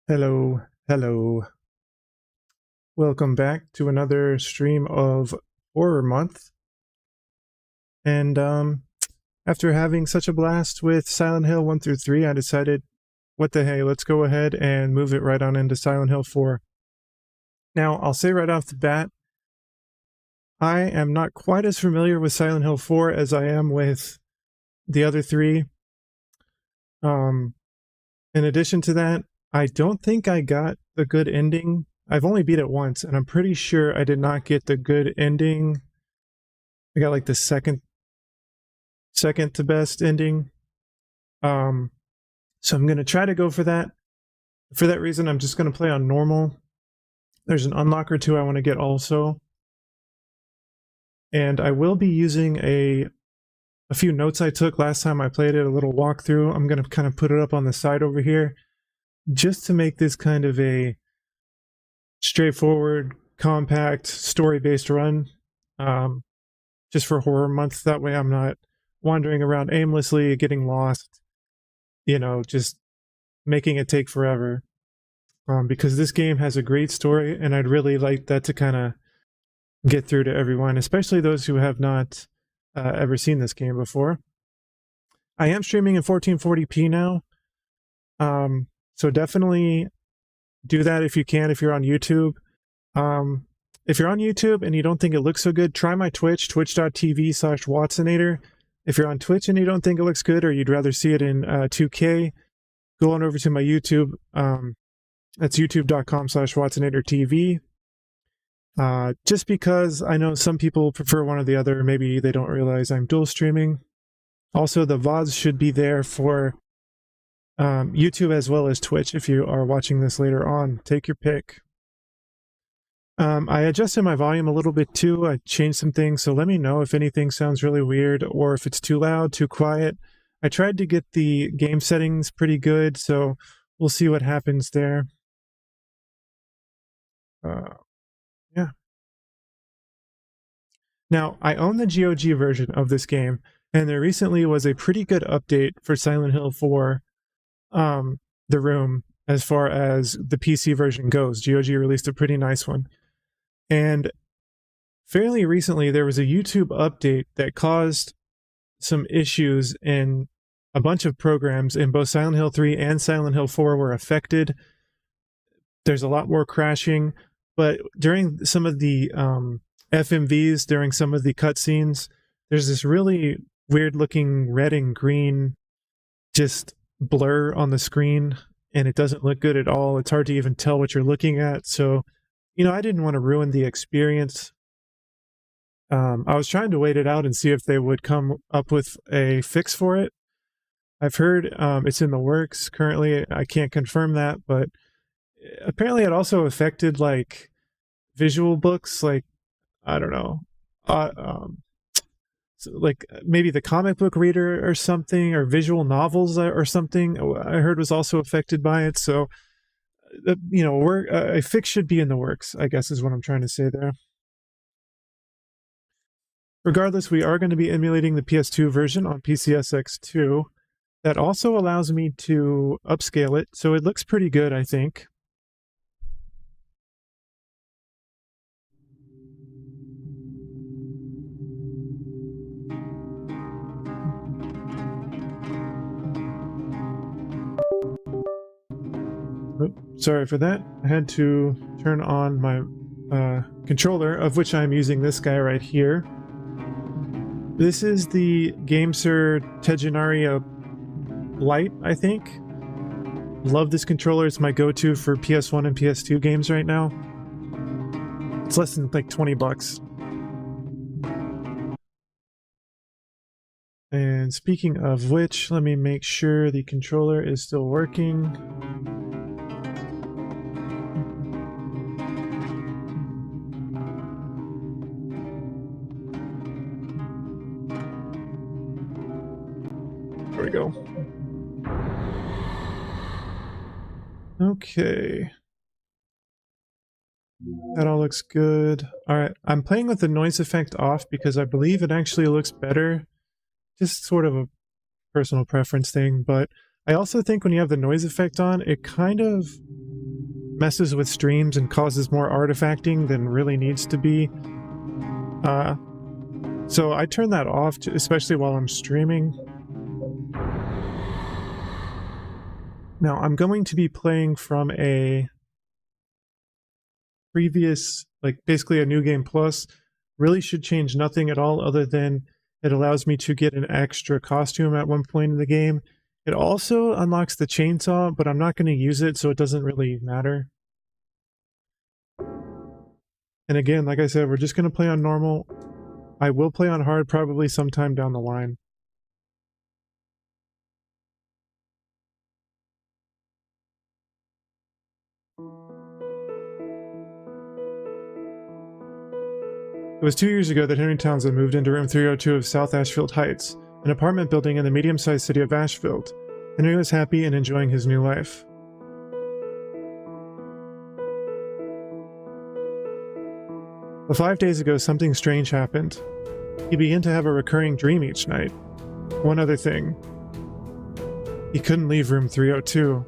Hello, hello. Welcome back to another stream of Horror Month. And after having such a blast with Silent Hill 1 through 3, I decided, what the hey, let's go ahead and move it right on into Silent Hill 4. Now, I'll say right off the bat, I am not quite as familiar with Silent Hill 4 as I am with the other three. In addition to that, I don't think I got the good ending. I've only beat it once, and I'm pretty sure I did not get the good ending. I got like the second to best ending. So I'm going to try to go for that. For that reason, I'm just going to play on normal. There's an unlock or two I want to get also. And I will be using a few notes I took last time I played it, a little walkthrough. I'm going to kind of put it up on the side over here, just to make this kind of a straightforward, compact, story-based run, just for Horror Month. That way I'm not wandering around aimlessly, getting lost, you know, just making it take forever. Because this game has a great story, and I'd really like that to kind of get through to everyone, especially those who have not ever seen this game before. I am streaming in 1440p now, so definitely do that if you can, if you're on YouTube. If you're on YouTube and you don't think it looks so good, try my Twitch, twitch.tv/Watsonator. If you're on Twitch and you don't think it looks good, or you'd rather see it in 2K, go on over to my YouTube. That's youtube.com/WatsonatorTV. Just because I know some people prefer one or the other, maybe they don't realize I'm dual streaming. Also, the VODs should be there for YouTube as well as Twitch if you are watching this later on. Take your pick. I adjusted my volume a little bit too. I changed some things, so let me know if anything sounds really weird or if it's too loud, too quiet. I tried to get the game settings pretty good, so we'll see what happens there. Yeah. Now, I own the GOG version of this game, and there recently was a pretty good update for Silent Hill 4, The Room, as far as the PC version goes. GOG released a pretty nice one. And fairly recently, there was a YouTube update that caused some issues in a bunch of programs, in both Silent Hill 3 and Silent Hill 4 were affected. There's a lot more crashing, but during some of the FMVs, during some of the cutscenes, there's this really weird looking red and green just blur on the screen, and it doesn't look good at all. It's hard to even tell what you're looking at. So, you know, I didn't want to ruin the experience. I was trying to wait it out and see if they would come up with a fix for it. I've heard it's in the works currently. I can't confirm that, but apparently it also affected like visual books, like, I don't know, so like maybe the comic book reader or something, or visual novels or something, I heard was also affected by it. So, you know, a fix should be in the works, I guess is what I'm trying to say there. Regardless, we are going to be emulating the PS2 version on PCSX2. That also allows me to upscale it, so it looks pretty good, I think. Sorry for that. I had to turn on my controller, of which I'm using this guy right here. This is the GameSir Tegenaria Lite, I think. Love this controller. It's my go-to for PS1 and PS2 games right now. It's less than like 20 bucks. And speaking of which, let me make sure the controller is still working. There we go. Okay. That all looks good. Alright, I'm playing with the noise effect off because I believe it actually looks better. Just sort of a personal preference thing, but I also think when you have the noise effect on, it kind of messes with streams and causes more artifacting than really needs to be. So I turn that off, especially while I'm streaming. Now, I'm going to be playing from a previous, like basically a new game plus. Really should change nothing at all other than it allows me to get an extra costume at one point in the game. It also unlocks the chainsaw, but I'm not going to use it, so it doesn't really matter. And again, like I said, we're just going to play on normal. I will play on hard probably sometime down the line. It was 2 years ago that Henry Townsend moved into room 302 of South Ashfield Heights, an apartment building in the medium-sized city of Ashfield. Henry was happy and enjoying his new life. But 5 days ago, something strange happened. He began to have a recurring dream each night. One other thing. He couldn't leave room 302.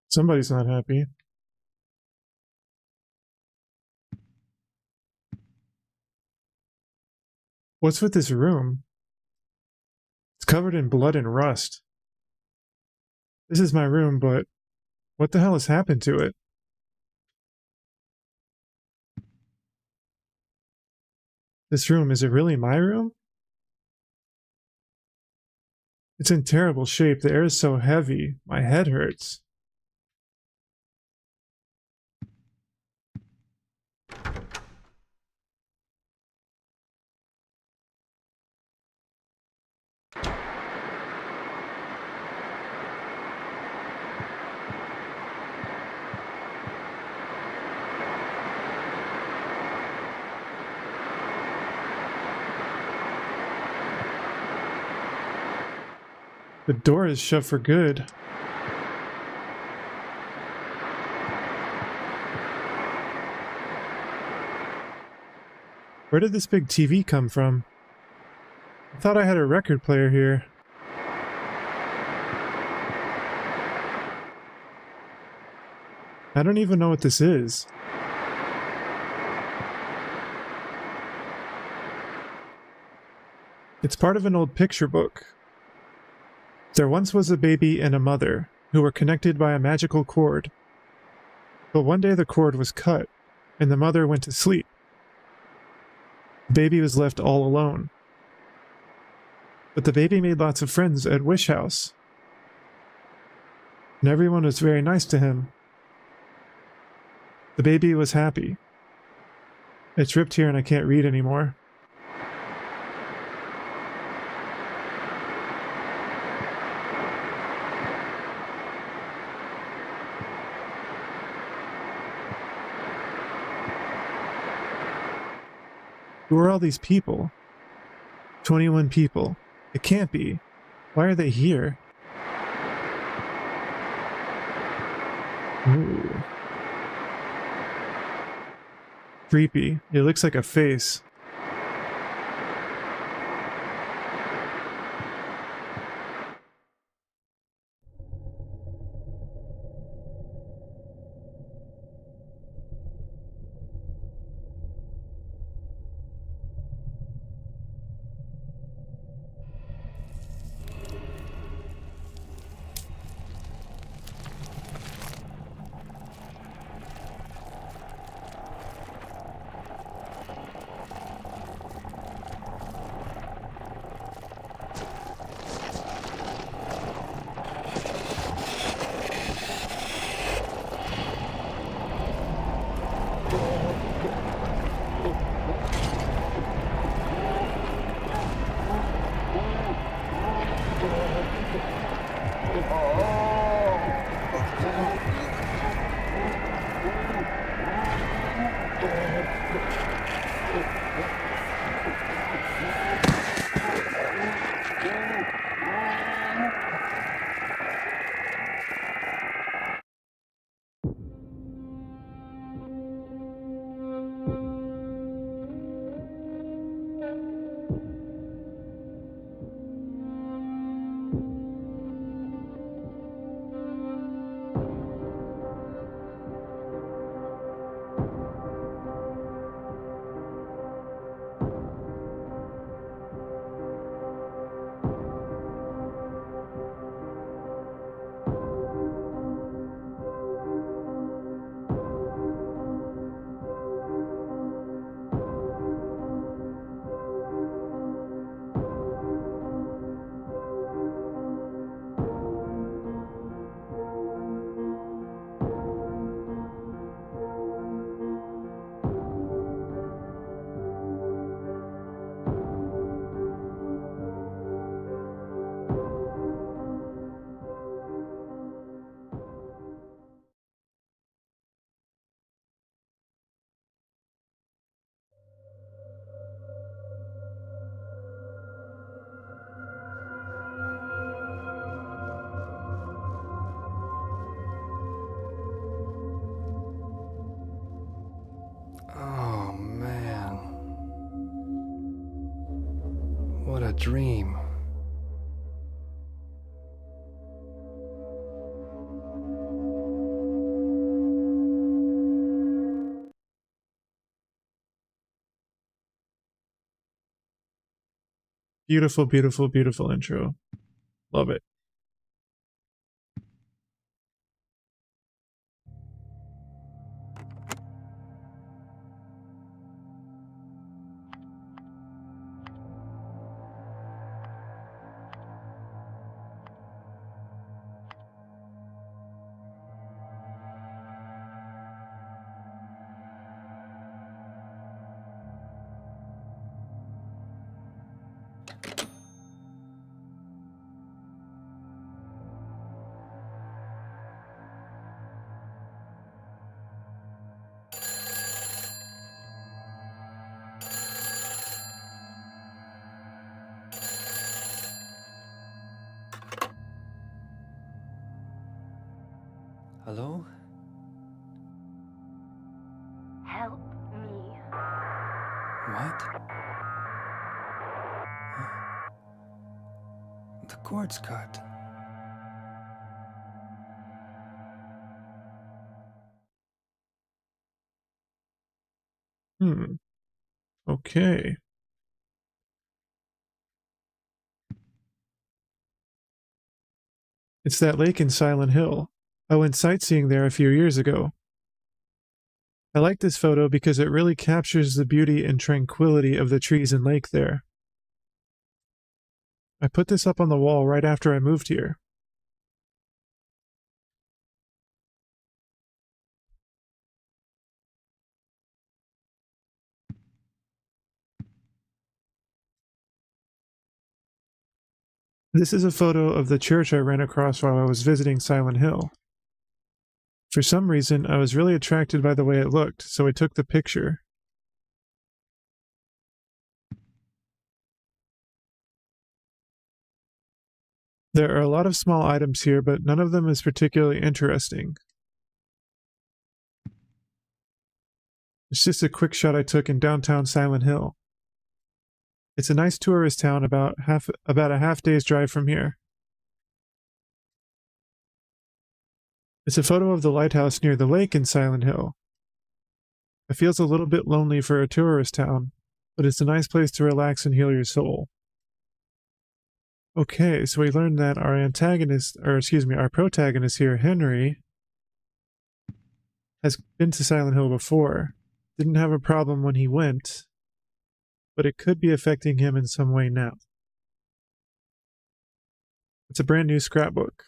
Somebody's not happy. What's with this room? It's covered in blood and rust. This is my room, but what the hell has happened to it? This room, is it really my room? It's in terrible shape. The air is so heavy. My head hurts. The door is shut for good. Where did this big TV come from? I thought I had a record player here. I don't even know what this is. It's part of an old picture book. There once was a baby and a mother who were connected by a magical cord. But one day the cord was cut, and the mother went to sleep. The baby was left all alone. But the baby made lots of friends at Wish House. And everyone was very nice to him. The baby was happy. It's ripped here and I can't read anymore. Who are all these people? 21 people. It can't be. Why are they here? Ooh. Creepy. It looks like a face. dream. Beautiful, beautiful, beautiful intro. Love it. Hello? Help me. What? The cord's cut. Okay. It's that lake in Silent Hill. I went sightseeing there a few years ago. I like this photo because it really captures the beauty and tranquility of the trees and lake there. I put this up on the wall right after I moved here. This is a photo of the church I ran across while I was visiting Silent Hill. For some reason, I was really attracted by the way it looked, so I took the picture. There are a lot of small items here, but none of them is particularly interesting. It's just a quick shot I took in downtown Silent Hill. It's a nice tourist town about a half day's drive from here. It's a photo of the lighthouse near the lake in Silent Hill. It feels a little bit lonely for a tourist town, but it's a nice place to relax and heal your soul. Okay, so we learned that our protagonist here, Henry, has been to Silent Hill before. Didn't have a problem when he went, but it could be affecting him in some way now. It's a brand new scrapbook.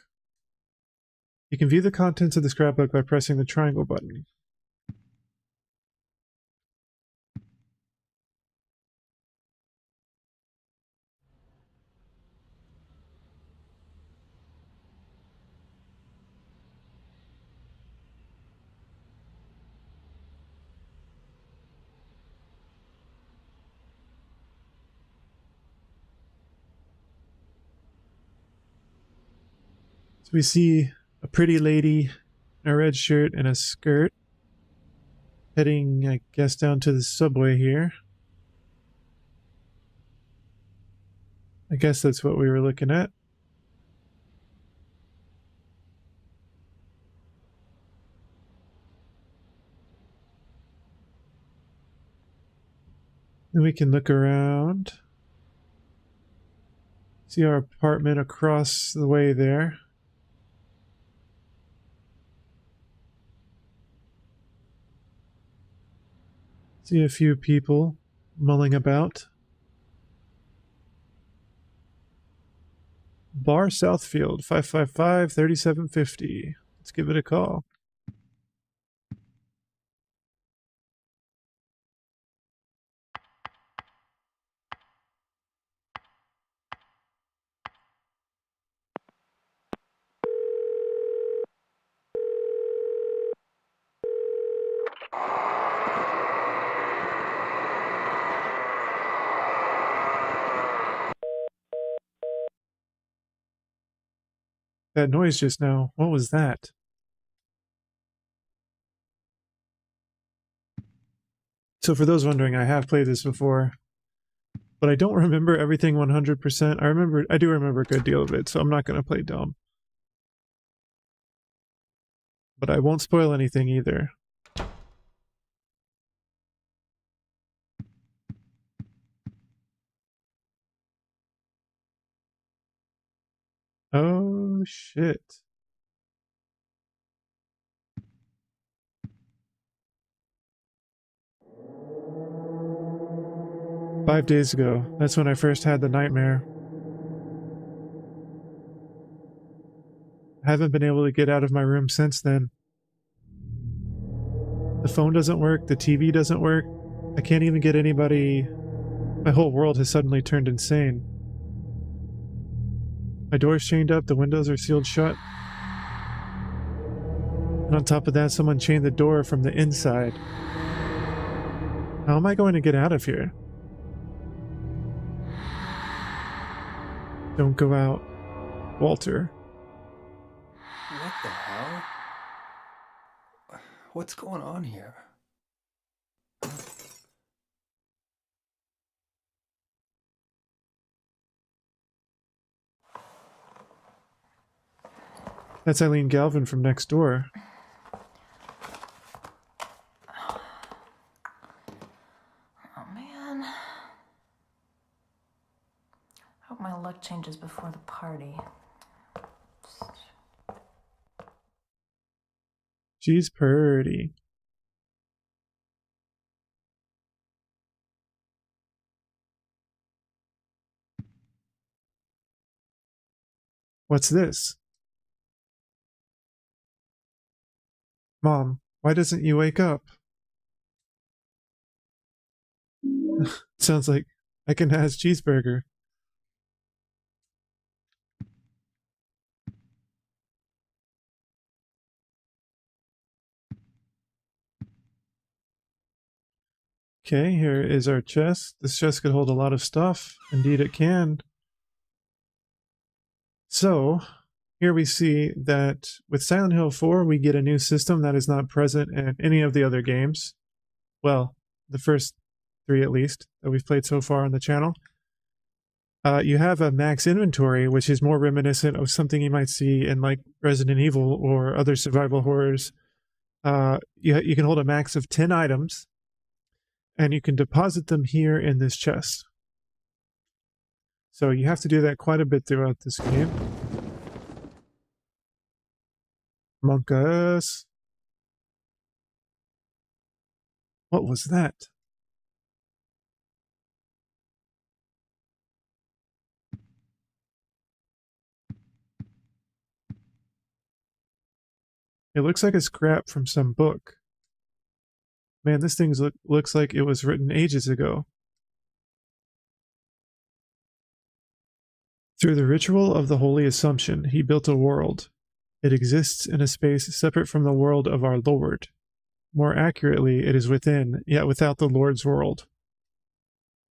You can view the contents of the scrapbook by pressing the triangle button. So we see a pretty lady in a red shirt and a skirt heading, I guess, down to the subway here. I guess that's what we were looking at. And we can look around. See our apartment across the way there. See a few people mulling about. Bar Southfield, 555-3750. Let's give it a call. That noise just now, what was that? So for those wondering, I have played this before. But I don't remember everything 100%. I do remember a good deal of it, so I'm not going to play dumb. But I won't spoil anything either. Oh, shit. "5 days ago. That's when I first had the nightmare. I haven't been able to get out of my room since then. The phone doesn't work, the TV doesn't work. I can't even get anybody. My whole world has suddenly turned insane. My door's chained up, the windows are sealed shut. And on top of that, someone chained the door from the inside. How am I going to get out of here? Don't go out, Walter." What the hell? What's going on here? That's Eileen Galvin from next door. Oh man. Hope my luck changes before the party. She's pretty. What's this? "Mom, why doesn't you wake up?" Sounds like I can has cheeseburger. Okay, here is our chest. This chest could hold a lot of stuff. Indeed it can. So, here we see that with Silent Hill 4, we get a new system that is not present in any of the other games. Well, the first 3 at least, that we've played so far on the channel. You have a max inventory, which is more reminiscent of something you might see in like Resident Evil or other survival horrors. You can hold a max of 10 items, and you can deposit them here in this chest. So you have to do that quite a bit throughout this game. Monkus. What was that? It looks like a scrap from some book. Man, this thing looks like it was written ages ago. "Through the ritual of the Holy Assumption, he built a world. It exists in a space separate from the world of our Lord. More accurately, it is within, yet without the Lord's world.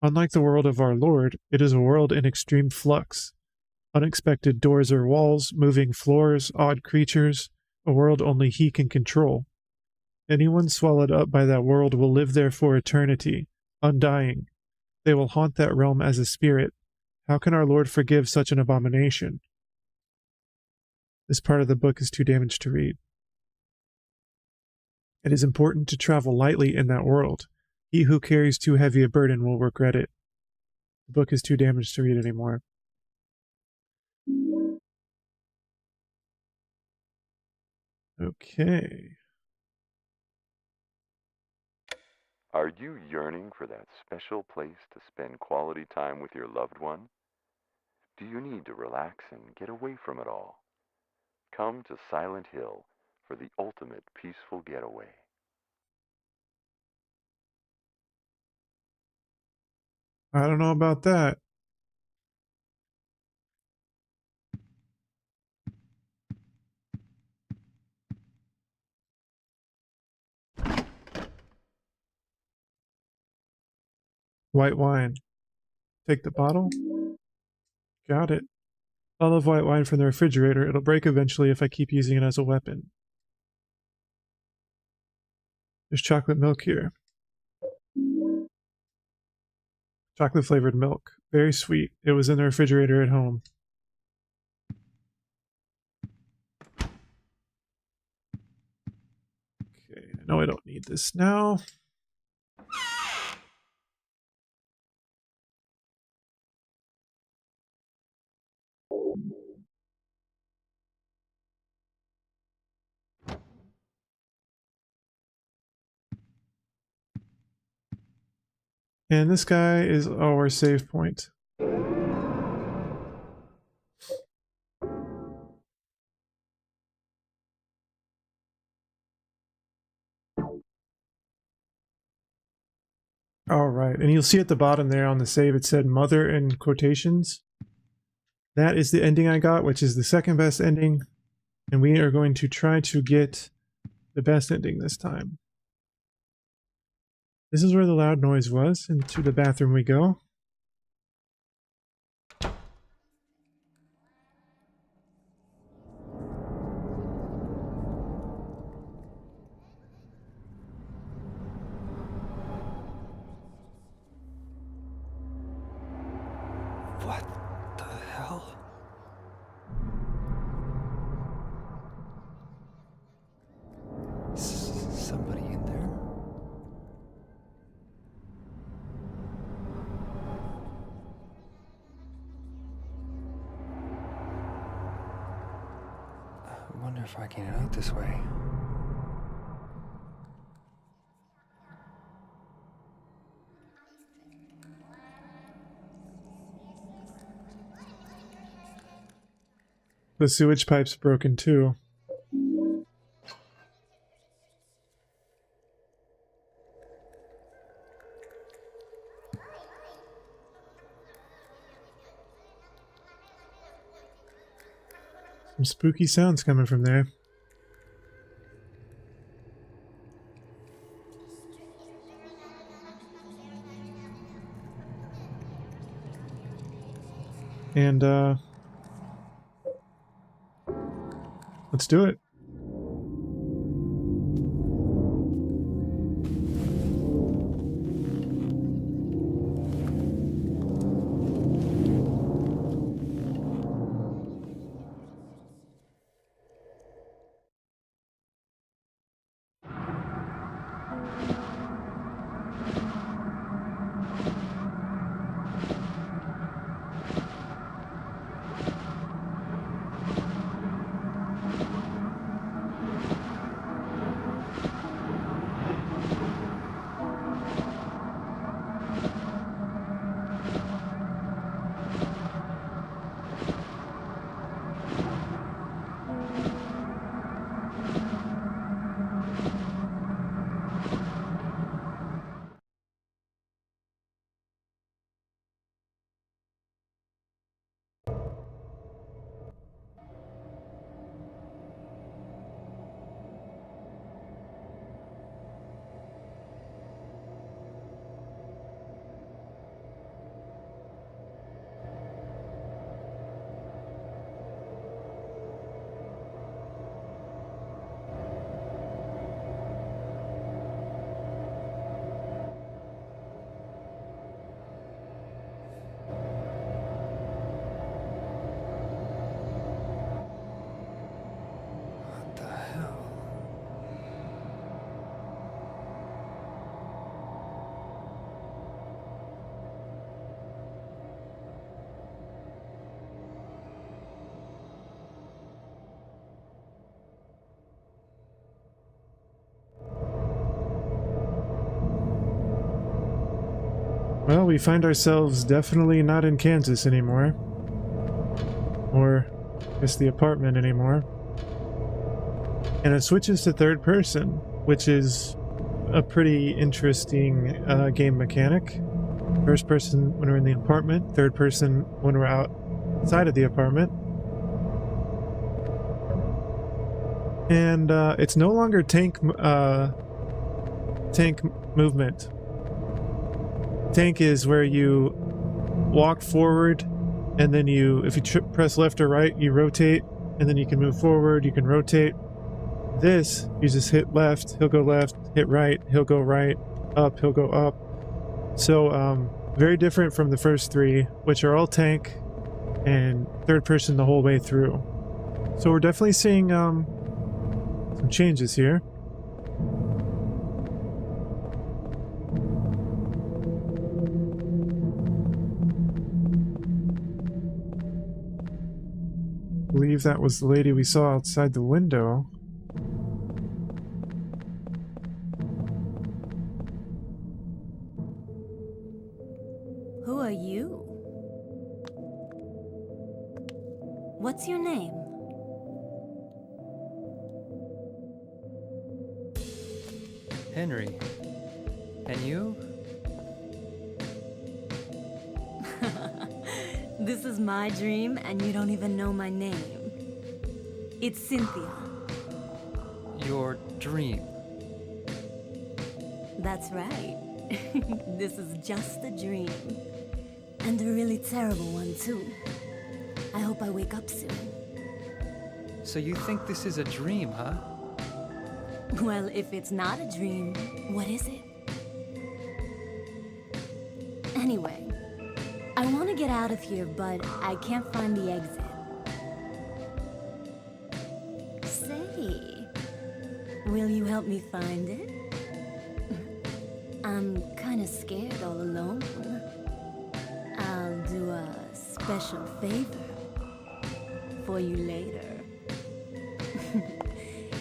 Unlike the world of our Lord, it is a world in extreme flux. Unexpected doors or walls, moving floors, odd creatures, a world only he can control. Anyone swallowed up by that world will live there for eternity, undying. They will haunt that realm as a spirit. How can our Lord forgive such an abomination?" This part of the book is too damaged to read. "It is important to travel lightly in that world. He who carries too heavy a burden will regret it." The book is too damaged to read anymore. Okay. Are you yearning for that special place to spend quality time with your loved one? Do you need to relax and get away from it all? Come to Silent Hill for the ultimate peaceful getaway. I don't know about that. White wine. Take the bottle. Got it. I love white wine from the refrigerator. It'll break eventually if I keep using it as a weapon. There's chocolate milk here. Chocolate flavored milk. Very sweet. It was in the refrigerator at home. Okay, I know I don't need this now. And this guy is our save point. All right, and you'll see at the bottom there on the save it said mother in quotations. That is the ending I got, which is the second best ending, and we are going to try to get the best ending this time. This is where the loud noise was, and to the bathroom we go. What the hell? Somebody in there? I wonder if I can get out this way. The sewage pipe's broken too. Some spooky sounds coming from there. And let's do it. What the hell? Well, we find ourselves definitely not in Kansas anymore. Or just the apartment anymore. And it switches to third person, which is a pretty interesting game mechanic. First person when we're in the apartment, third person when we're outside of the apartment. And it's no longer tank movement. Tank is where you walk forward, and then if you press left or right, you rotate, and then you can move forward, you can rotate. This, you just hit left, he'll go left, hit right, he'll go right, up, he'll go up. So Very different from the first three, which are all tank and third person the whole way through. So we're definitely seeing some changes here. I believe that was the lady we saw outside the window. Who are you? What's your name? Henry. And you? This is my dream, and you don't even know my name. It's Cynthia. Your dream. That's right. This is just a dream. And a really terrible one, too. I hope I wake up soon. So you think this is a dream, huh? Well, if it's not a dream, what is it? Anyway, I want to get out of here, but I can't find the exit. Say, will you help me find it? I'm kind of scared all alone. I'll do a special favor for you later.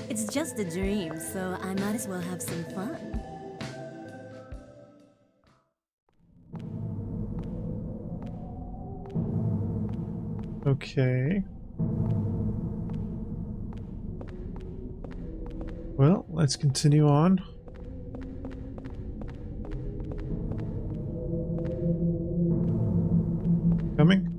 It's just a dream, so I might as well have some fun. Okay. Well, let's continue on. Coming?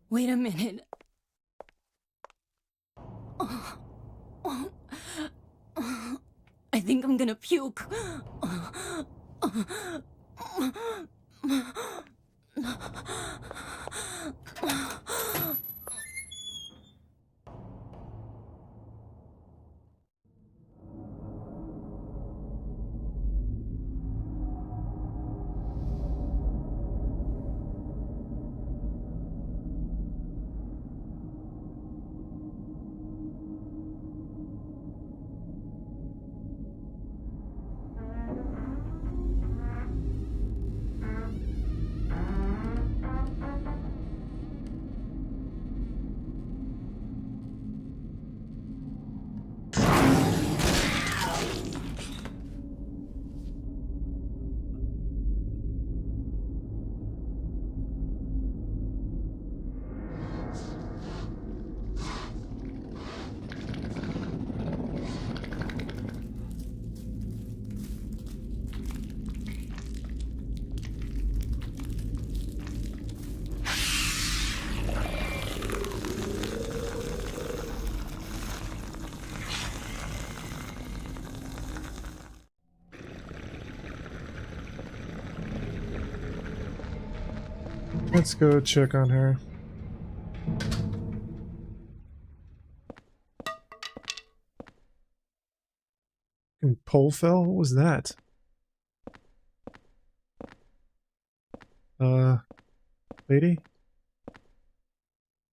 Wait a minute. I think I'm gonna puke. Let's go check on her. And pole fell? What was that? Lady?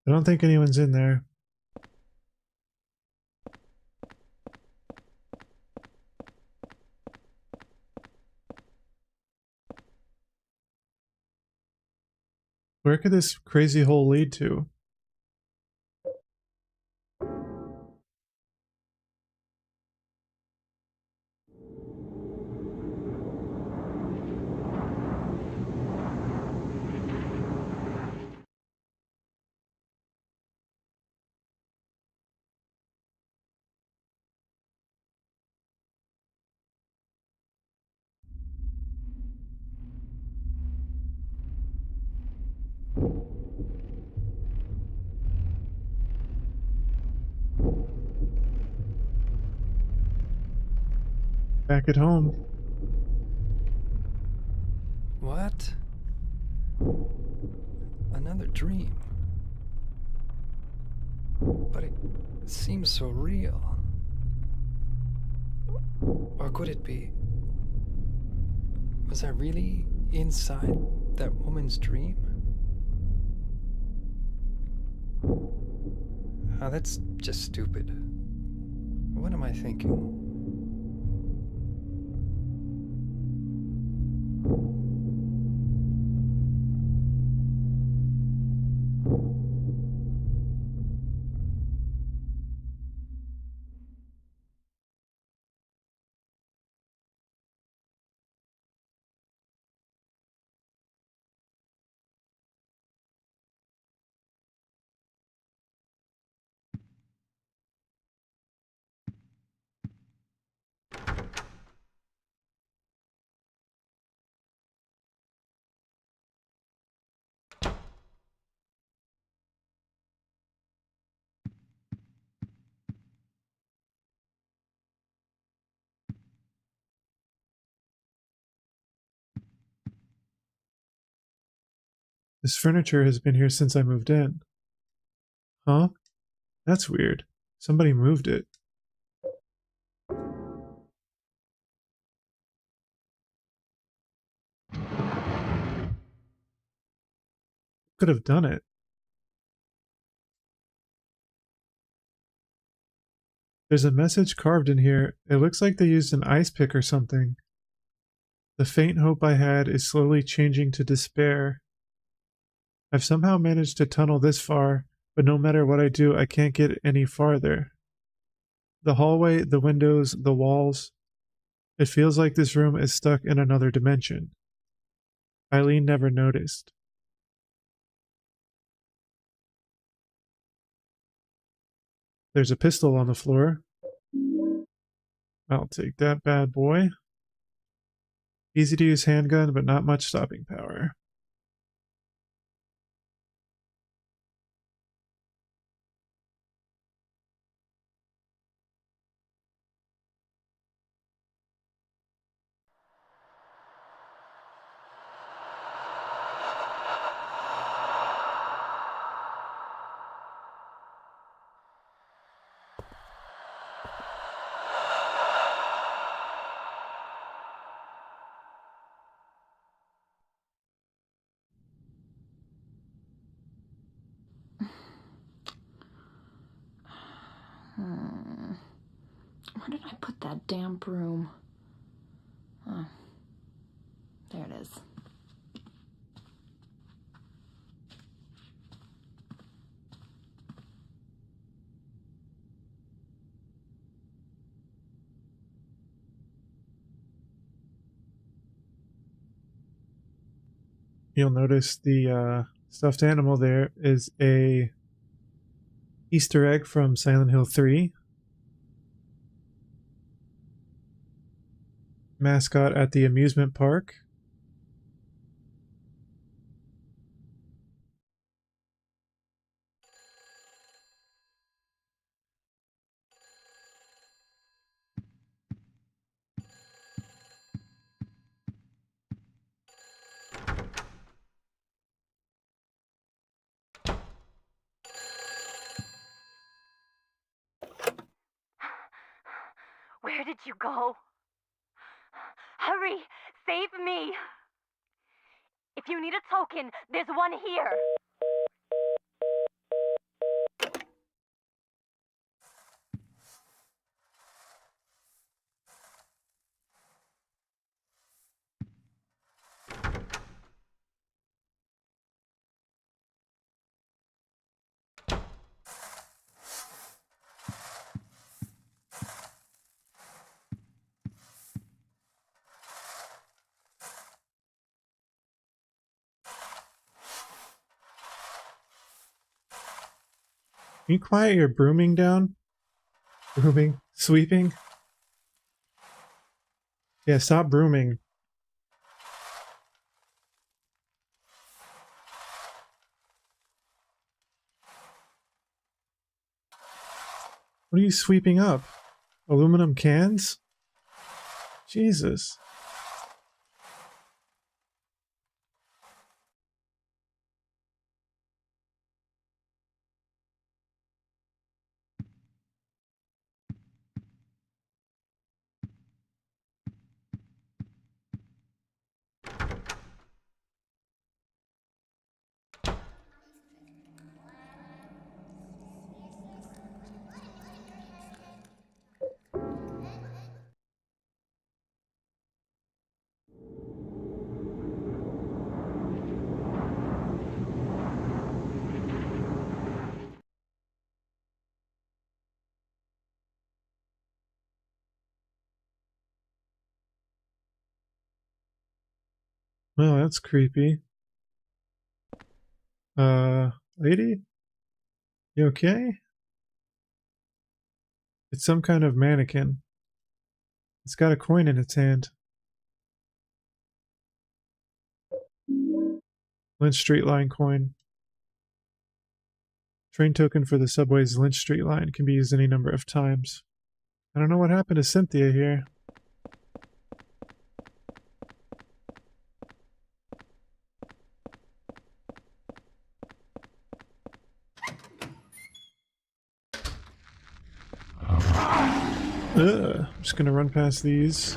I don't think anyone's in there. Where could this crazy hole lead to? back at home. What? Another dream. But it seems so real. Or could it be? Was I really inside that woman's dream? Oh, that's just stupid. What am I thinking? This furniture has been here since I moved in. Huh? That's weird. Somebody moved it. Could have done it. There's a message carved in here. It looks like they used an ice pick or something. The faint hope I had is slowly changing to despair. I've somehow managed to tunnel this far, but no matter what I do, I can't get any farther. The hallway, the windows, the walls. It feels like this room is stuck in another dimension. Eileen never noticed. There's a pistol on the floor. I'll take that bad boy. Easy to use handgun, but not much stopping power. Where did I put that damn broom? Oh, there it is. You'll notice the stuffed animal there is a Easter egg from Silent Hill 3. Mascot at the amusement park. Where did you go? Hurry! Save me! If you need a token, there's one here. Can you quiet your brooming down? Brooming? Sweeping? Yeah, stop brooming. What are you sweeping up? Aluminum cans? Jesus. Oh, that's creepy. Lady? You okay? It's some kind of mannequin. It's got a coin in its hand. Lynch Street Line coin. Train token for the subway's Lynch Street Line can be used any number of times. I don't know what happened to Cynthia here. I'm just gonna run past these.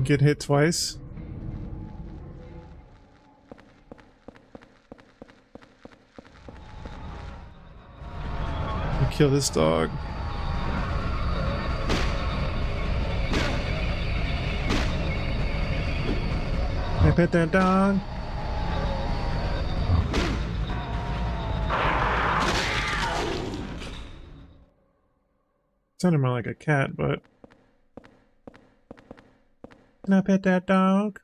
Get hit twice. And kill this dog. Can I pet that dog? Sounded more like a cat, but... Can I pet that dog?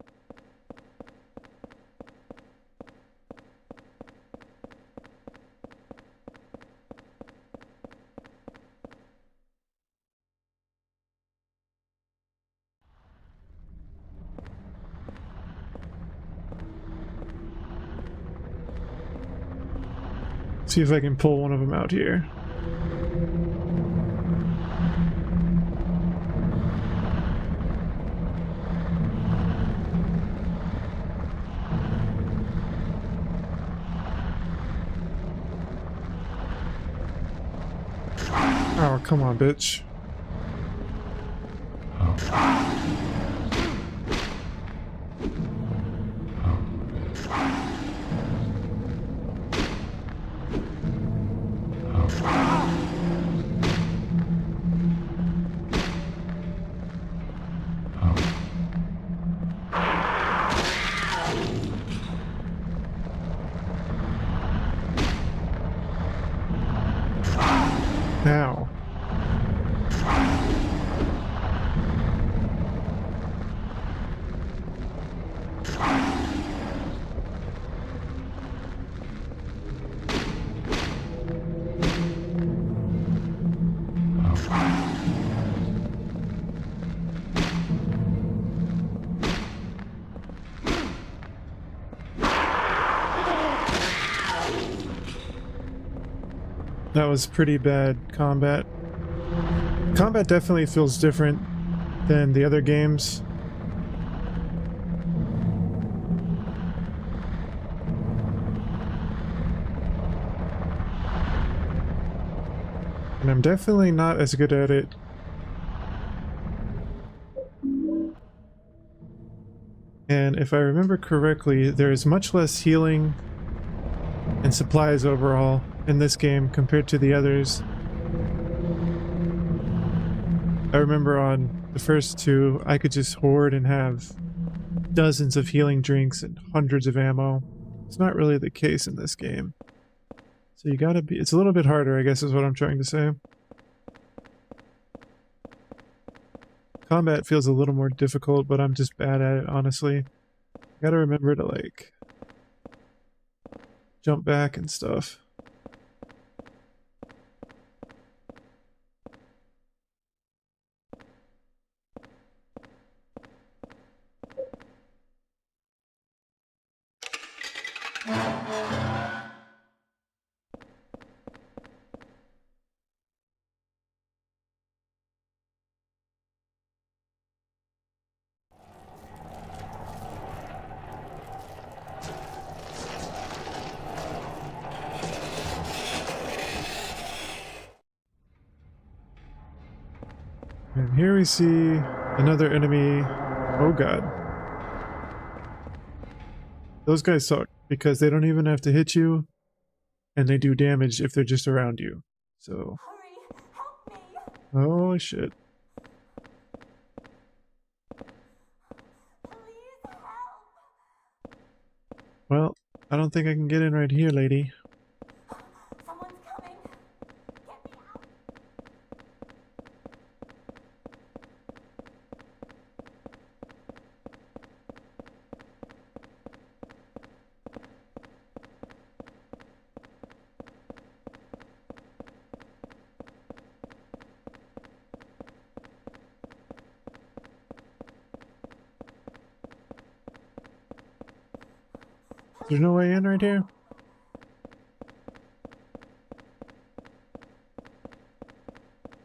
See if I can pull one of them out here. Oh, come on, bitch. Now. That was pretty bad combat. Combat definitely feels different than the other games. And I'm definitely not as good at it. And if I remember correctly, there's much less healing and supplies overall in this game compared to the others. I remember on the first two, I could just hoard and have dozens of healing drinks and hundreds of ammo. It's not really the case in this game. So you gotta be, it's a little bit harder, I guess is what I'm trying to say. Combat feels a little more difficult, but I'm just bad at it, honestly. I gotta remember to, like, jump back and stuff. And here we see another enemy. Oh god. Those guys suck because they don't even have to hit you and they do damage if they're just around you. So. Hurry, help me! Oh shit. Please help! Well, I don't think I can get in right here, lady. Someone's coming! Get me out! There's no way in right here?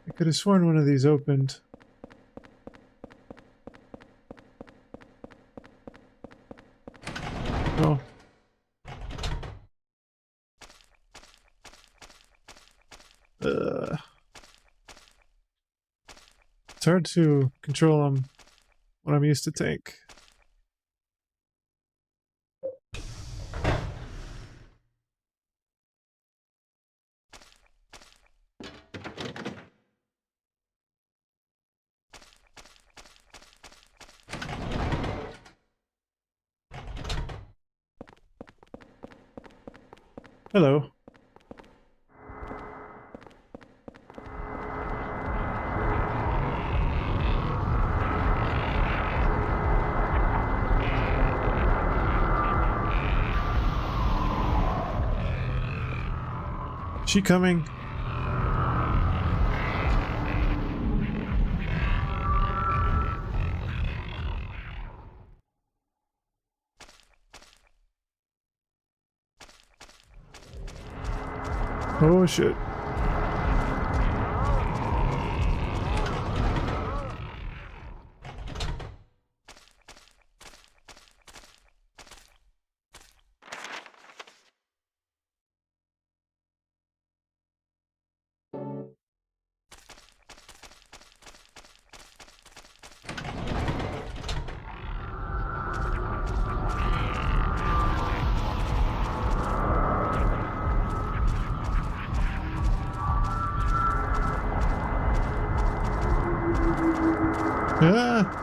I could have sworn one of these opened. Oh. It's hard to control them when I'm used to tank. Hello. She coming? Oh shit. Ah!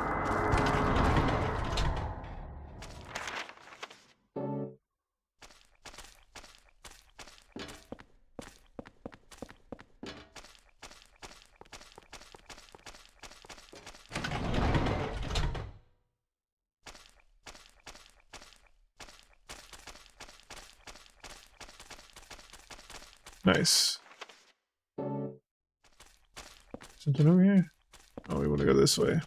Nice. Something over here? Oh, we want to go this way.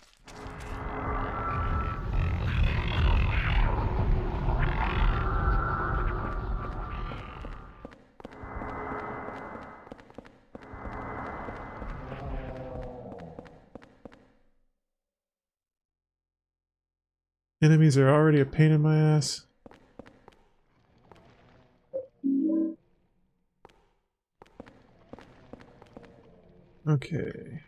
Enemies are already a pain in my ass. Okay.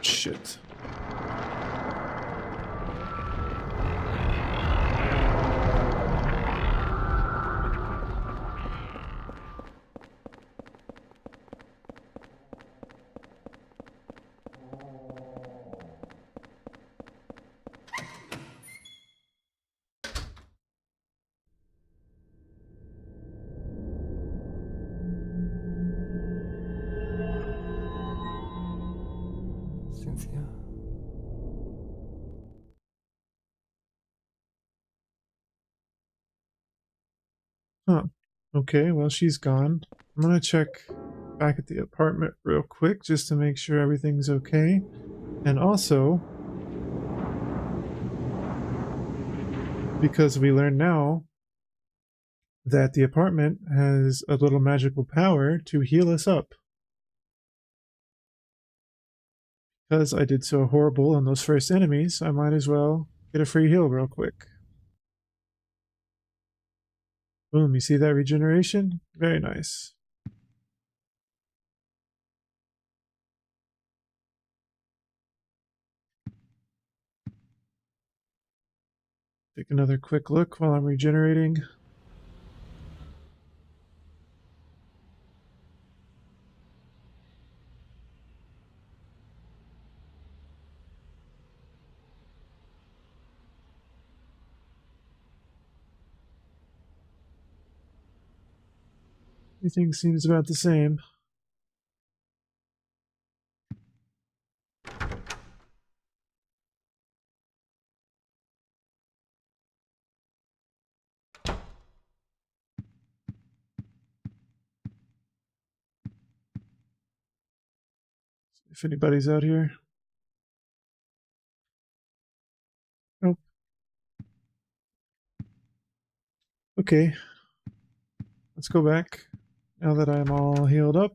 Shit. Cynthia. Huh. Okay, well, she's gone. I'm gonna check back at the apartment real quick just to make sure everything's okay. And also, because we learn now that the apartment has a little magical power to heal us up. because I did so horrible on those first enemies, I might as well get a free heal real quick. Boom, you see that regeneration? Very nice. Take another quick look while I'm regenerating. Everything seems about the same. If anybody's out here. Nope. Okay. Let's go back now that I'm all healed up.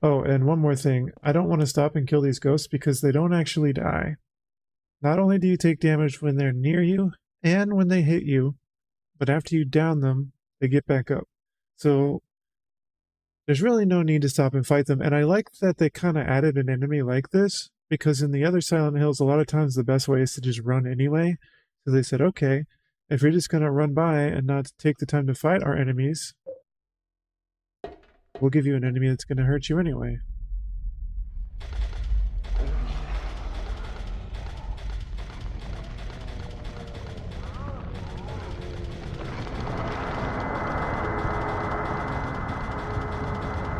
Oh, and one more thing. I don't want to stop and kill these ghosts because they don't actually die. Not only do you take damage when they're near you and when they hit you, but after you down them, they get back up. So there's really no need to stop and fight them. And I like that they kind of added an enemy like this, because in the other Silent Hills, a lot of times the best way is to just run anyway. So they said, okay, if you're just going to run by and not take the time to fight our enemies, we'll give you an enemy that's going to hurt you anyway.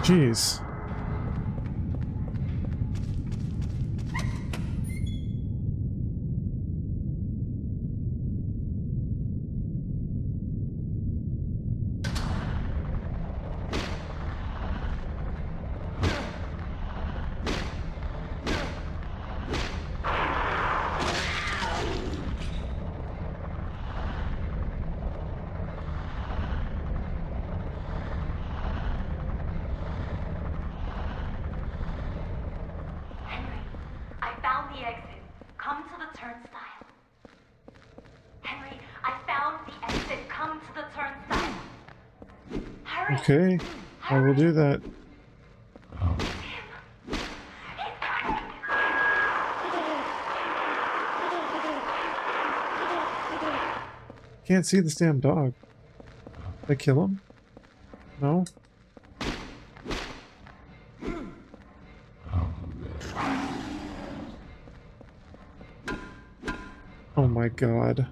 Jeez. Okay, I will do that. Can't see this damn dog. Did I kill him? No? Oh my god.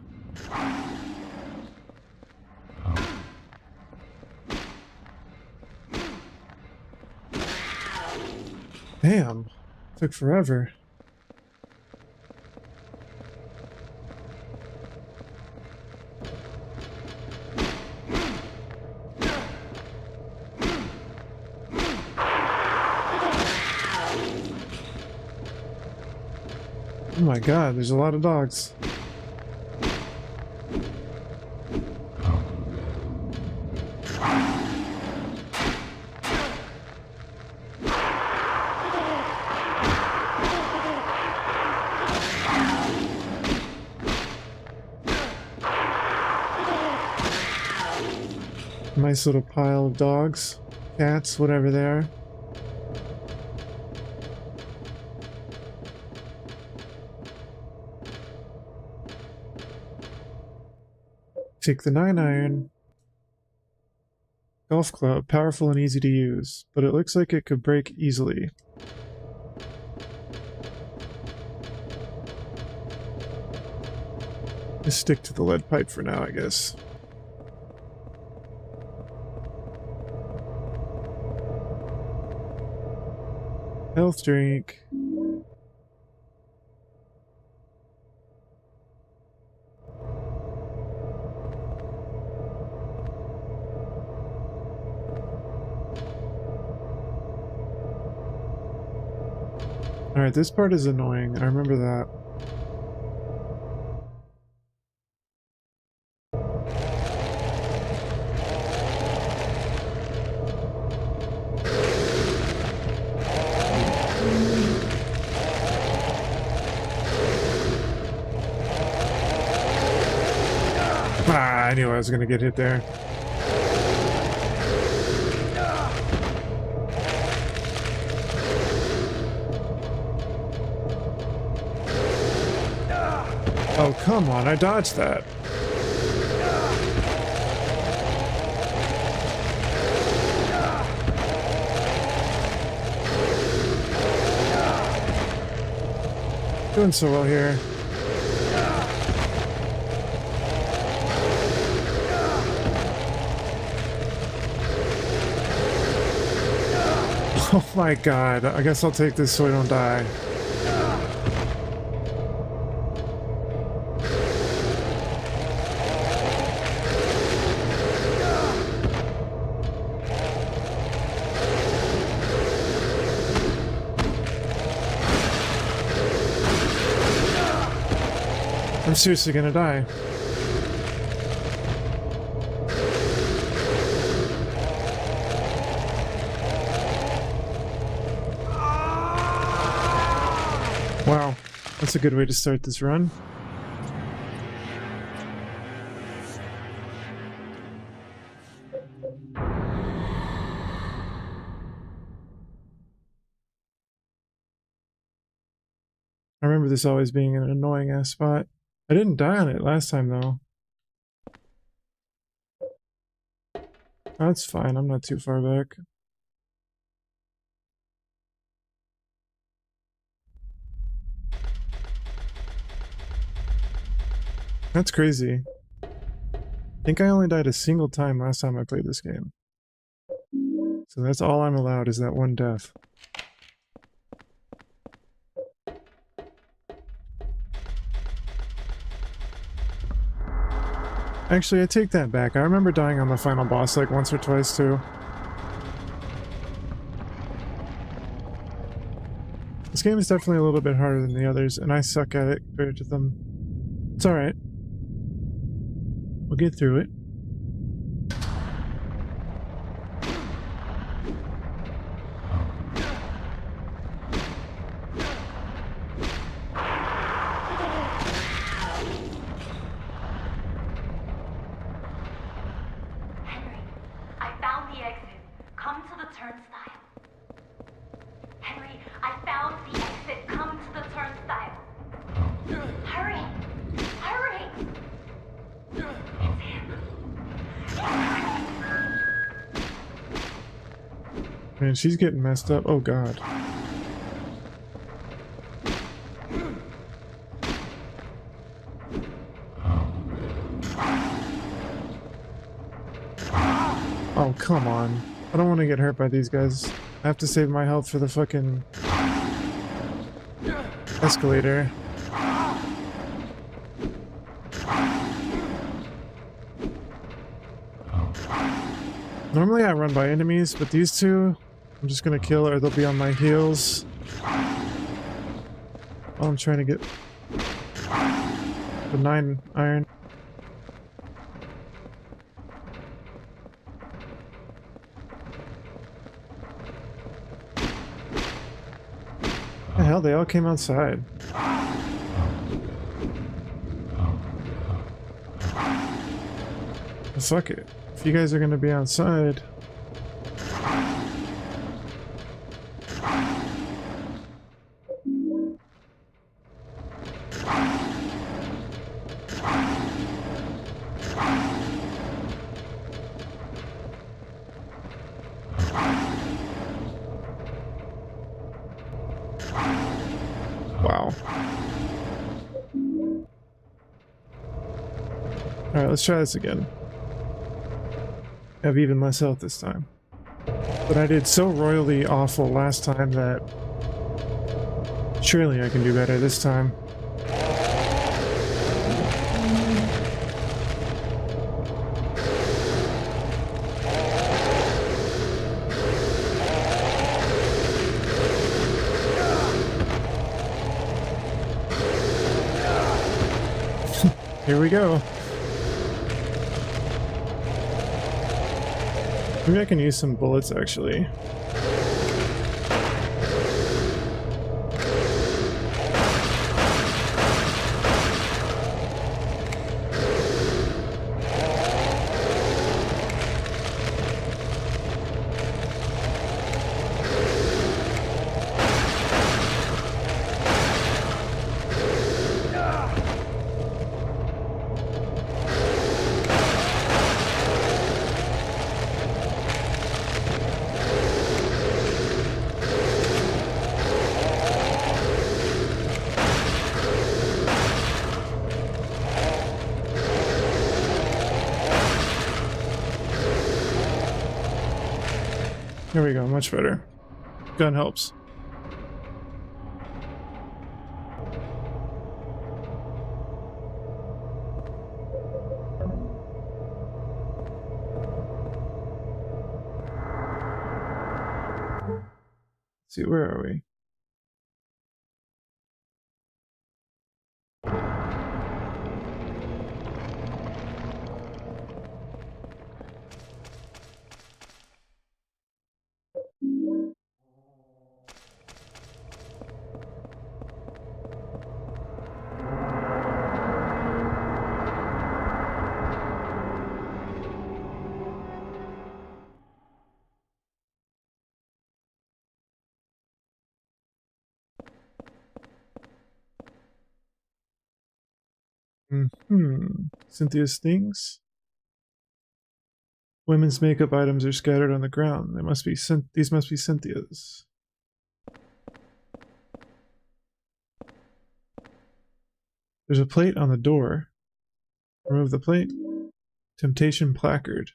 Damn, took forever. Oh my god, there's a lot of dogs. Nice little pile of dogs, cats, whatever they are. Take the 9 iron. Golf club, powerful and easy to use, but it looks like it could break easily. Just stick to the lead pipe for now, I guess. Health drink. Alright, this part is annoying. I remember that. Ah, I knew I was gonna get hit there. Oh, come on, I dodged that. Doing so well here. Oh my god, I guess I'll take this so I don't die. I'm seriously gonna die. Wow, that's a good way to start this run. I remember this always being an annoying ass spot. I didn't die on it last time though. That's fine, I'm not too far back. That's crazy. I think I only died a single time last time I played this game. So that's all I'm allowed is that one death. Actually, I take that back. I remember dying on the final boss like once or twice too. This game is definitely a little bit harder than the others, and I suck at it compared to them. It's alright. We'll get through it. Man, she's getting messed up. Oh god. Oh, come on. I don't want to get hurt by these guys. I have to save my health for the fucking escalator. Normally I run by enemies, but these two, I'm just gonna kill or they'll be on my heels. Oh, I'm trying to get the 9 iron. The hell, they all came outside. Well, fuck it. If you guys are gonna be outside. Wow. Alright, let's try this again. I have even less health this time. But I did so royally awful last time that surely I can do better this time. Here we go. Maybe I can use some bullets actually. There we go, much better. Gun helps. Let's see, where are we? Cynthia's things. Women's makeup items are scattered on the ground. They must be these must be Cynthia's. There's a plate on the door. Remove the plate. Temptation placard.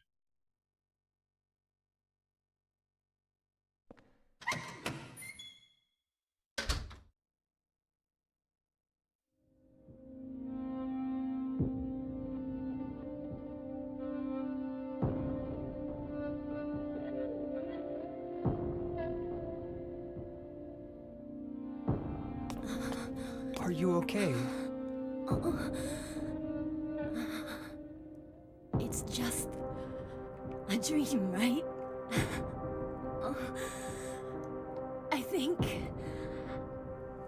Are you okay? It's just a dream, right? I think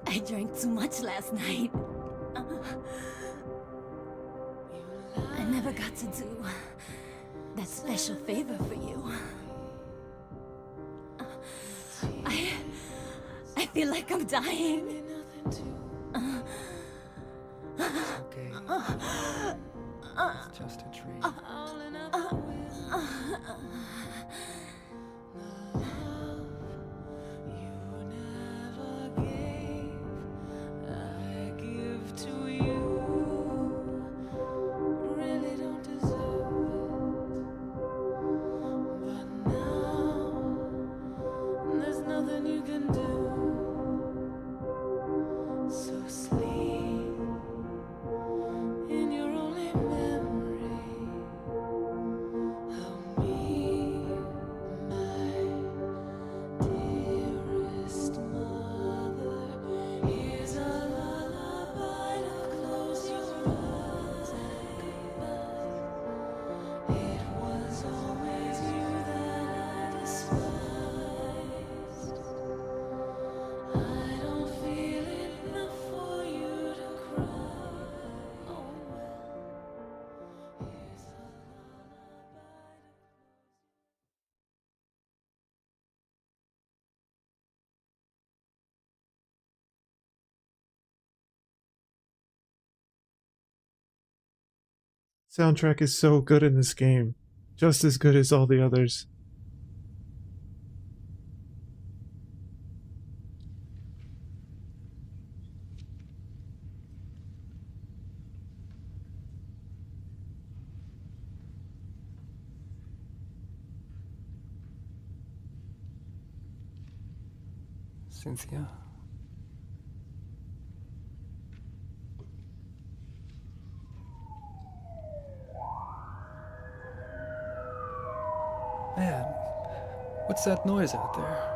I drank too much last night. I never got to do that special favor for you. I feel like I'm dying. It's okay. It's just a dream. Soundtrack is so good in this game. Just as good as all the others. Cynthia. Man, what's that noise out there?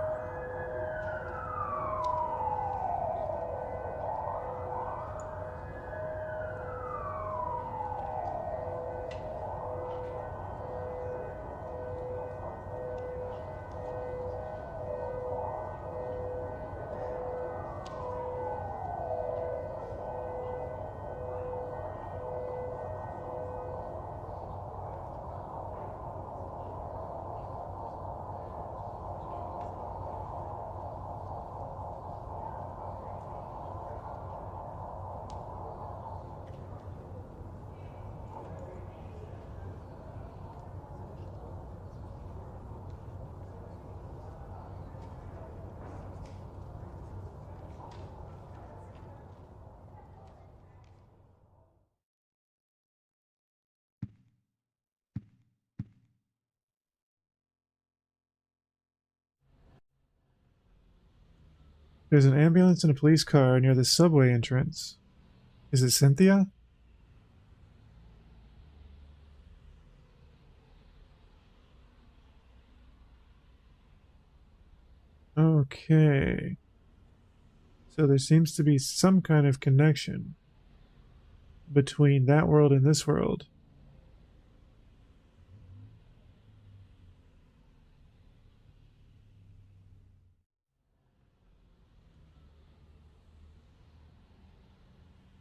There's an ambulance and a police car near the subway entrance. Is it Cynthia? Okay. So there seems to be some kind of connection between that world and this world.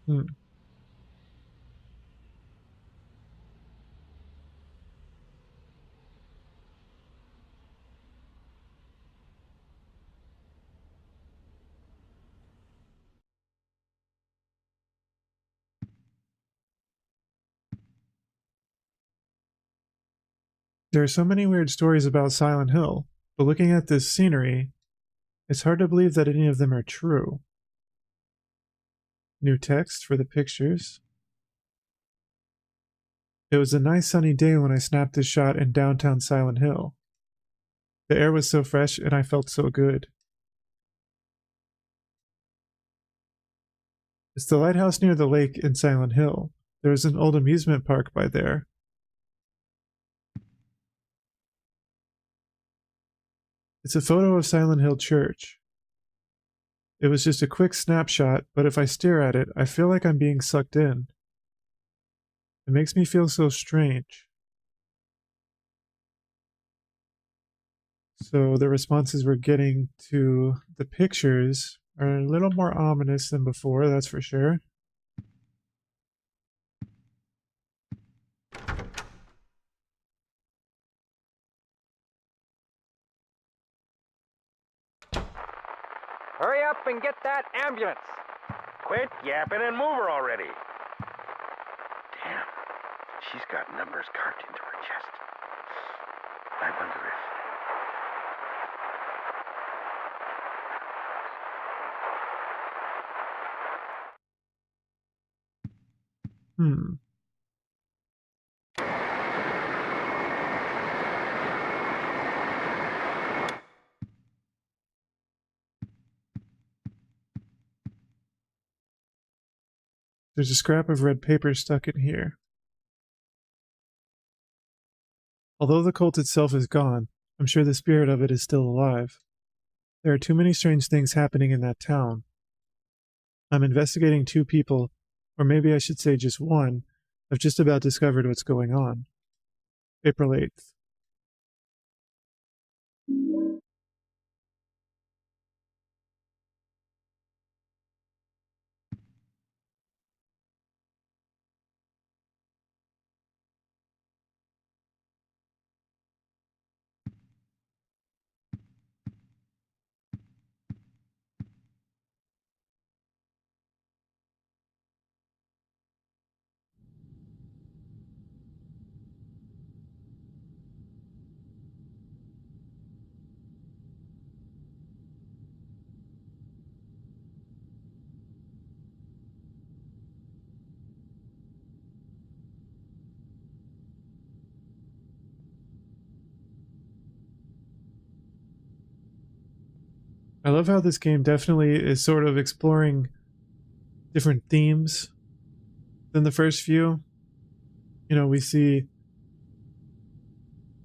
Hmm. There are so many weird stories about Silent Hill, but looking at this scenery, it's hard to believe that any of them are true. New text for the pictures. It was a nice sunny day when I snapped this shot in downtown Silent Hill. The air was so fresh and I felt so good. It's the lighthouse near the lake in Silent Hill. There is an old amusement park by there. It's a photo of Silent Hill Church. It was just a quick snapshot, but if I stare at it, I feel like I'm being sucked in. It makes me feel so strange. So the responses we're getting to the pictures are a little more ominous than before, that's for sure. Hurry up and get that ambulance. Quit yapping and move her already. Damn, she's got numbers carved into her chest. I wonder if... There's a scrap of red paper stuck in here. Although the cult itself is gone, I'm sure the spirit of it is still alive. There are too many strange things happening in that town. I'm investigating 2 people, or maybe I should say just one, have just about discovered what's going on. April 8th. I love how this game definitely is sort of exploring different themes than the first few. You know, we see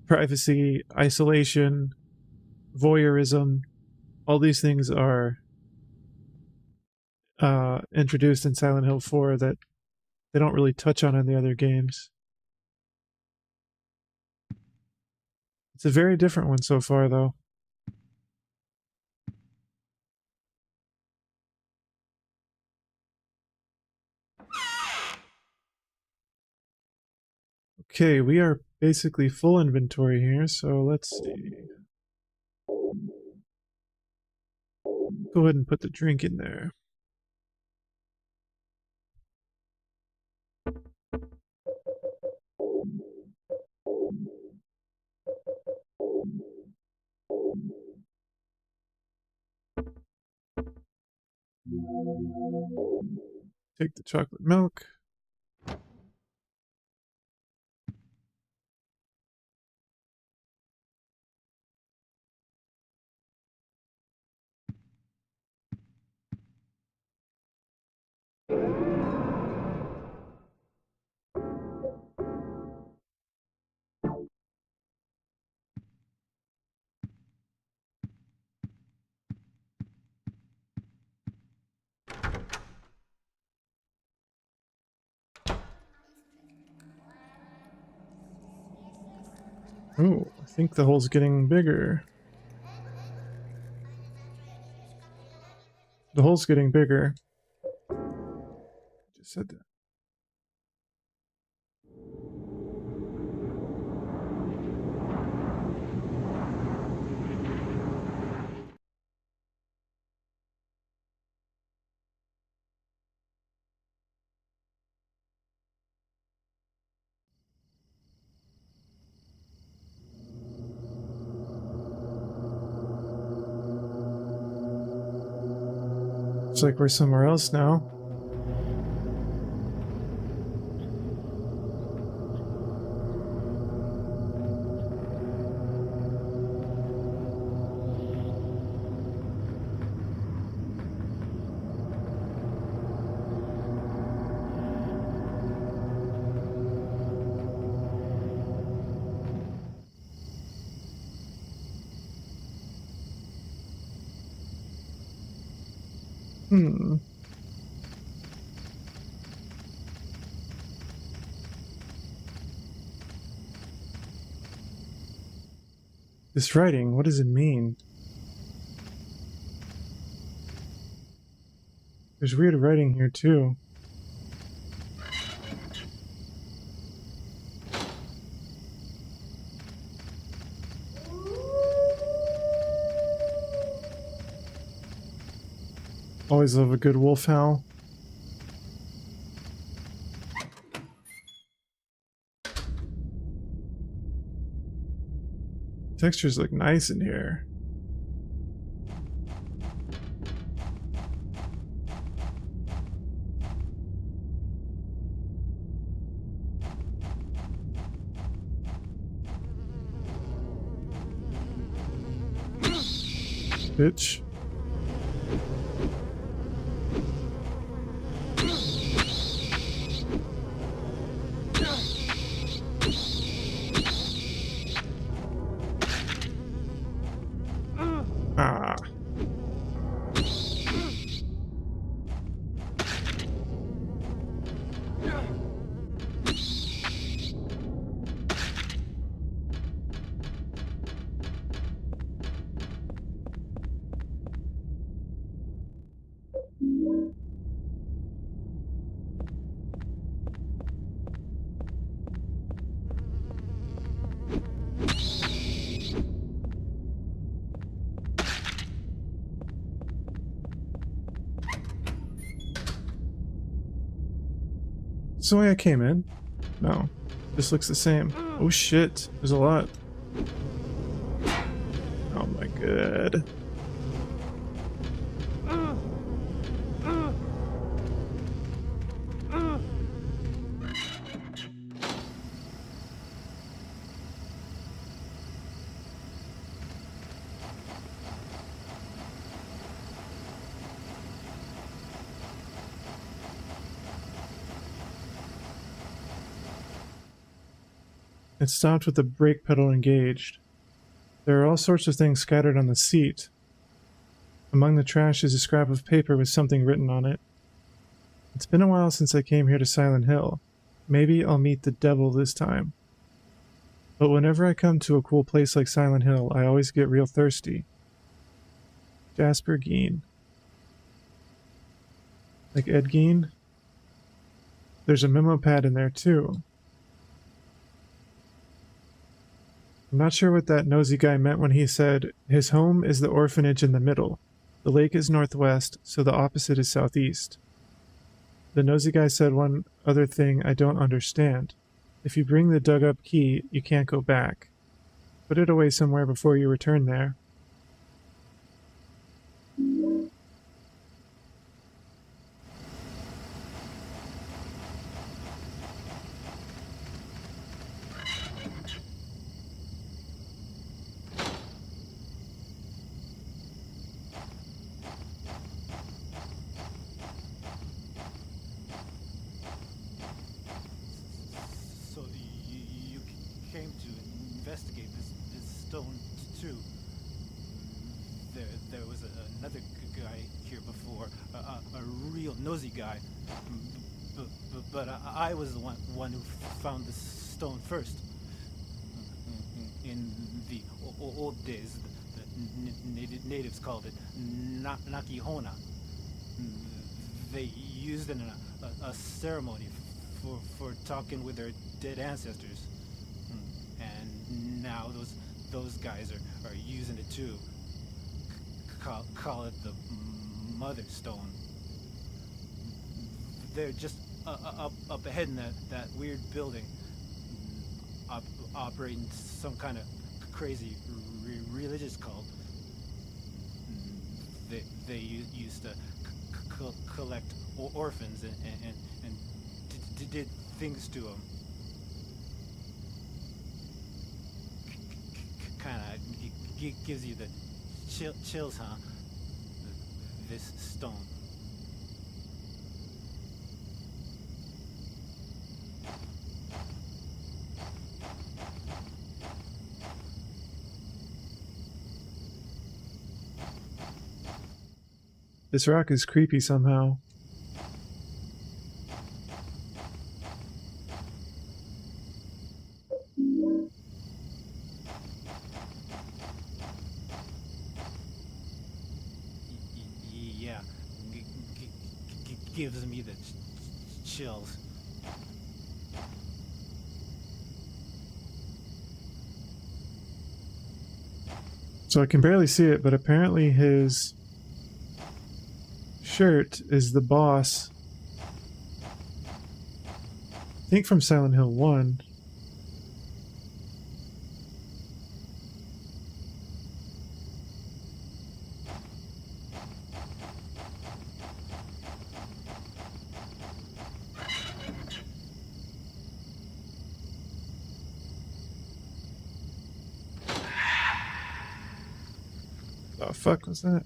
privacy, isolation, voyeurism. All these things are introduced in Silent Hill 4 that they don't really touch on in the other games. It's a very different one so far, though. Okay, we are basically full inventory here, so let's see. Go ahead and put the drink in there. Take the chocolate milk. Oh, I think the hole's getting bigger. The hole's getting bigger. Just said that. Looks like we're somewhere else now. This writing, what does it mean? There's weird writing here too. Always love a good wolf howl. Textures look nice in here. Bitch. Ah. This is the way I came in? No. This looks the same. Oh shit. There's a lot. Oh my god. It stopped with the brake pedal engaged. There are all sorts of things scattered on the seat. Among the trash is a scrap of paper with something written on it. It's been a while since I came here to Silent Hill. Maybe I'll meet the devil this time. But whenever I come to a cool place like Silent Hill, I always get real thirsty. Jasper Gein. Like Ed Gein? There's a memo pad in there too. I'm not sure what that nosy guy meant when he said, his home is the orphanage in the middle. The lake is northwest, so the opposite is southeast. The nosy guy said one other thing I don't understand. If you bring the dug up key, you can't go back. Put it away somewhere before you return there. So you came to investigate this stone too. There was another guy here before, a real nosy guy. But I was the one who found the stone first. In the old days, the natives called it Nakihona. They used it in a ceremony for talking with their dead ancestors. And now those guys are using it too. Call it the Mother Stone. They're just up ahead in that weird building, operating some kind of crazy religious cult. They used to collect orphans and did things to them. Kind of gives you the chills, huh? This stone. This rock is creepy somehow. Yeah, gives me the chills. So I can barely see it, but apparently his shirt is the boss. I think from Silent Hill 1. The fuck was that?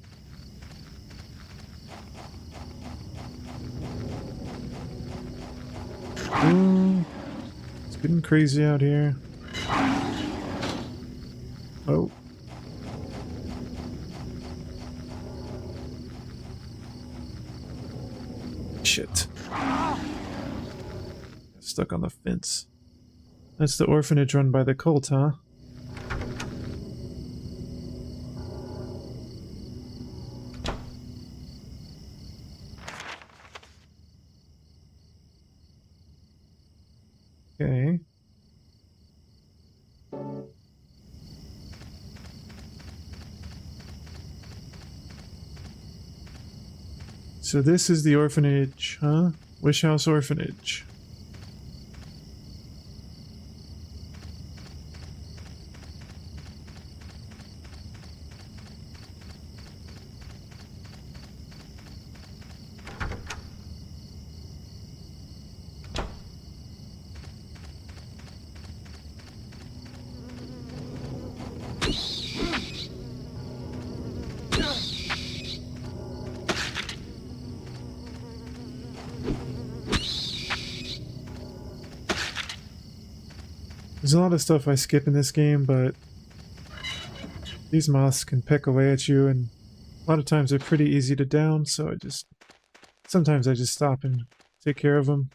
Ooh, it's getting crazy out here. Oh. Shit. Stuck on the fence. That's the orphanage run by the cult, huh? Okay. So this is the orphanage, huh? Wish House Orphanage. There's a lot of stuff I skip in this game, but these moths can peck away at you, and a lot of times they're pretty easy to down, so sometimes I just stop and take care of them.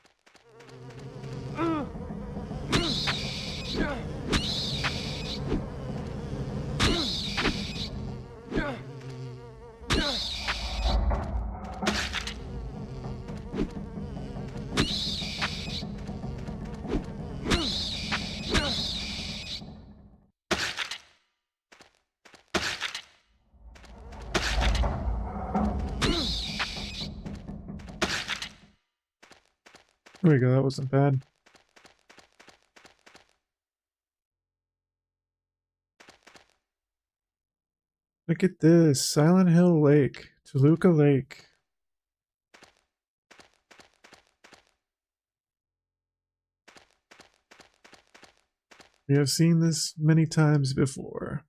There we go, that wasn't bad. Look at this, Silent Hill Lake, Toluca Lake. We have seen this many times before.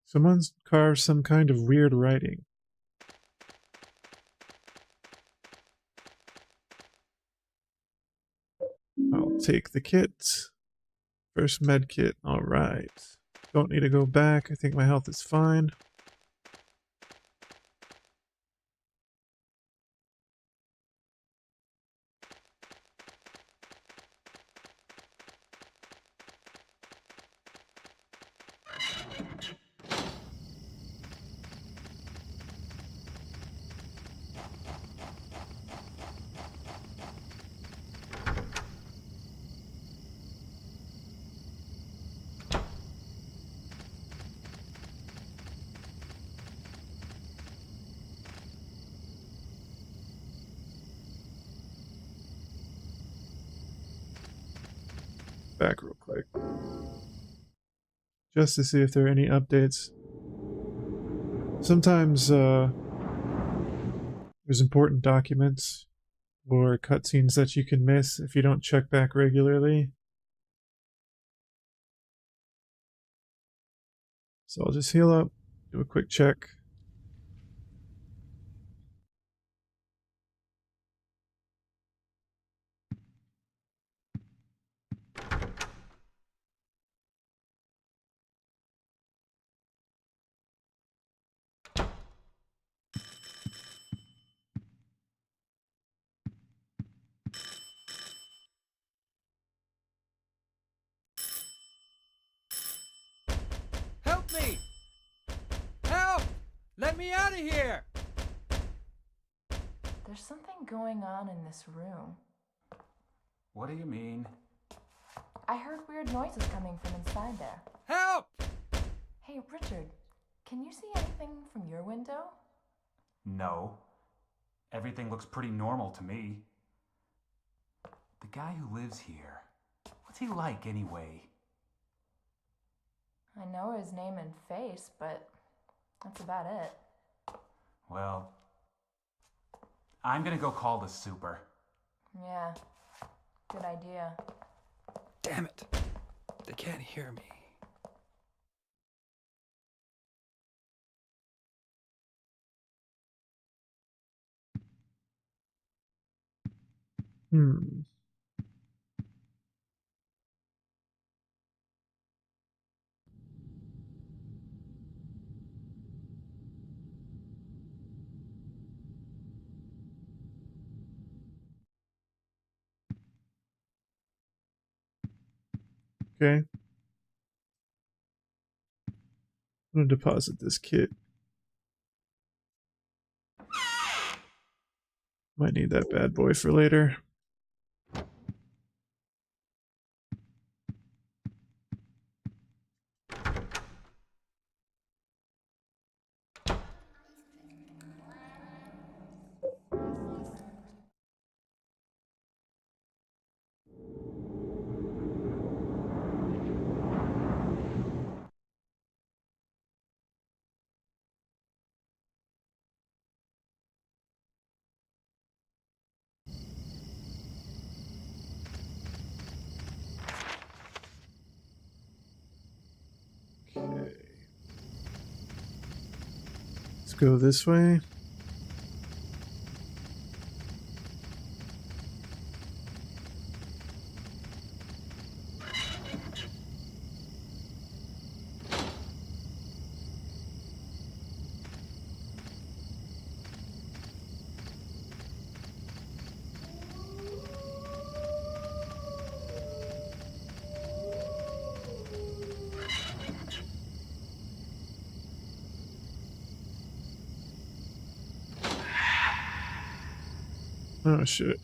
Someone's carved some kind of weird writing. I'll take the kit. First med kit, alright. Don't need to go back, I think my health is fine. Back real quick. Just to see if there are any updates. Sometimes there's important documents or cutscenes that you can miss if you don't check back regularly. So I'll just heal up, do a quick check. Help me! Help! Let me out of here! There's something going on in this room. What do you mean? I heard weird noises coming from inside there. Help! Hey, Richard, can you see anything from your window? No. Everything looks pretty normal to me. The guy who lives here, what's he like anyway? I know his name and face, but that's about it. Well, I'm gonna go call the super. Yeah, good idea. Damn it. They can't hear me. Hmm. Okay. I'm gonna deposit this kit. Might need that bad boy for later. Okay. Let's go this way. Oh shit.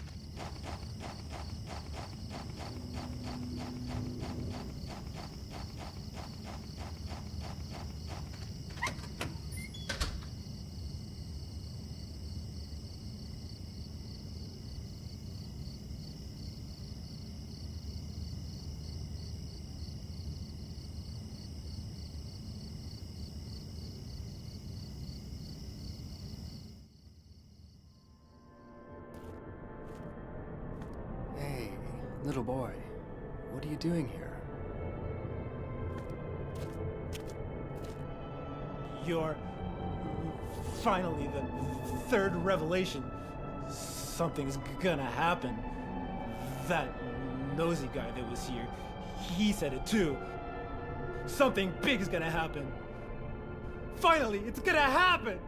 Hey, little boy, what are you doing here? You're finally the third revelation. Something's gonna happen. That nosy guy that was here, he said it too. Something big is gonna happen. Finally, it's gonna happen!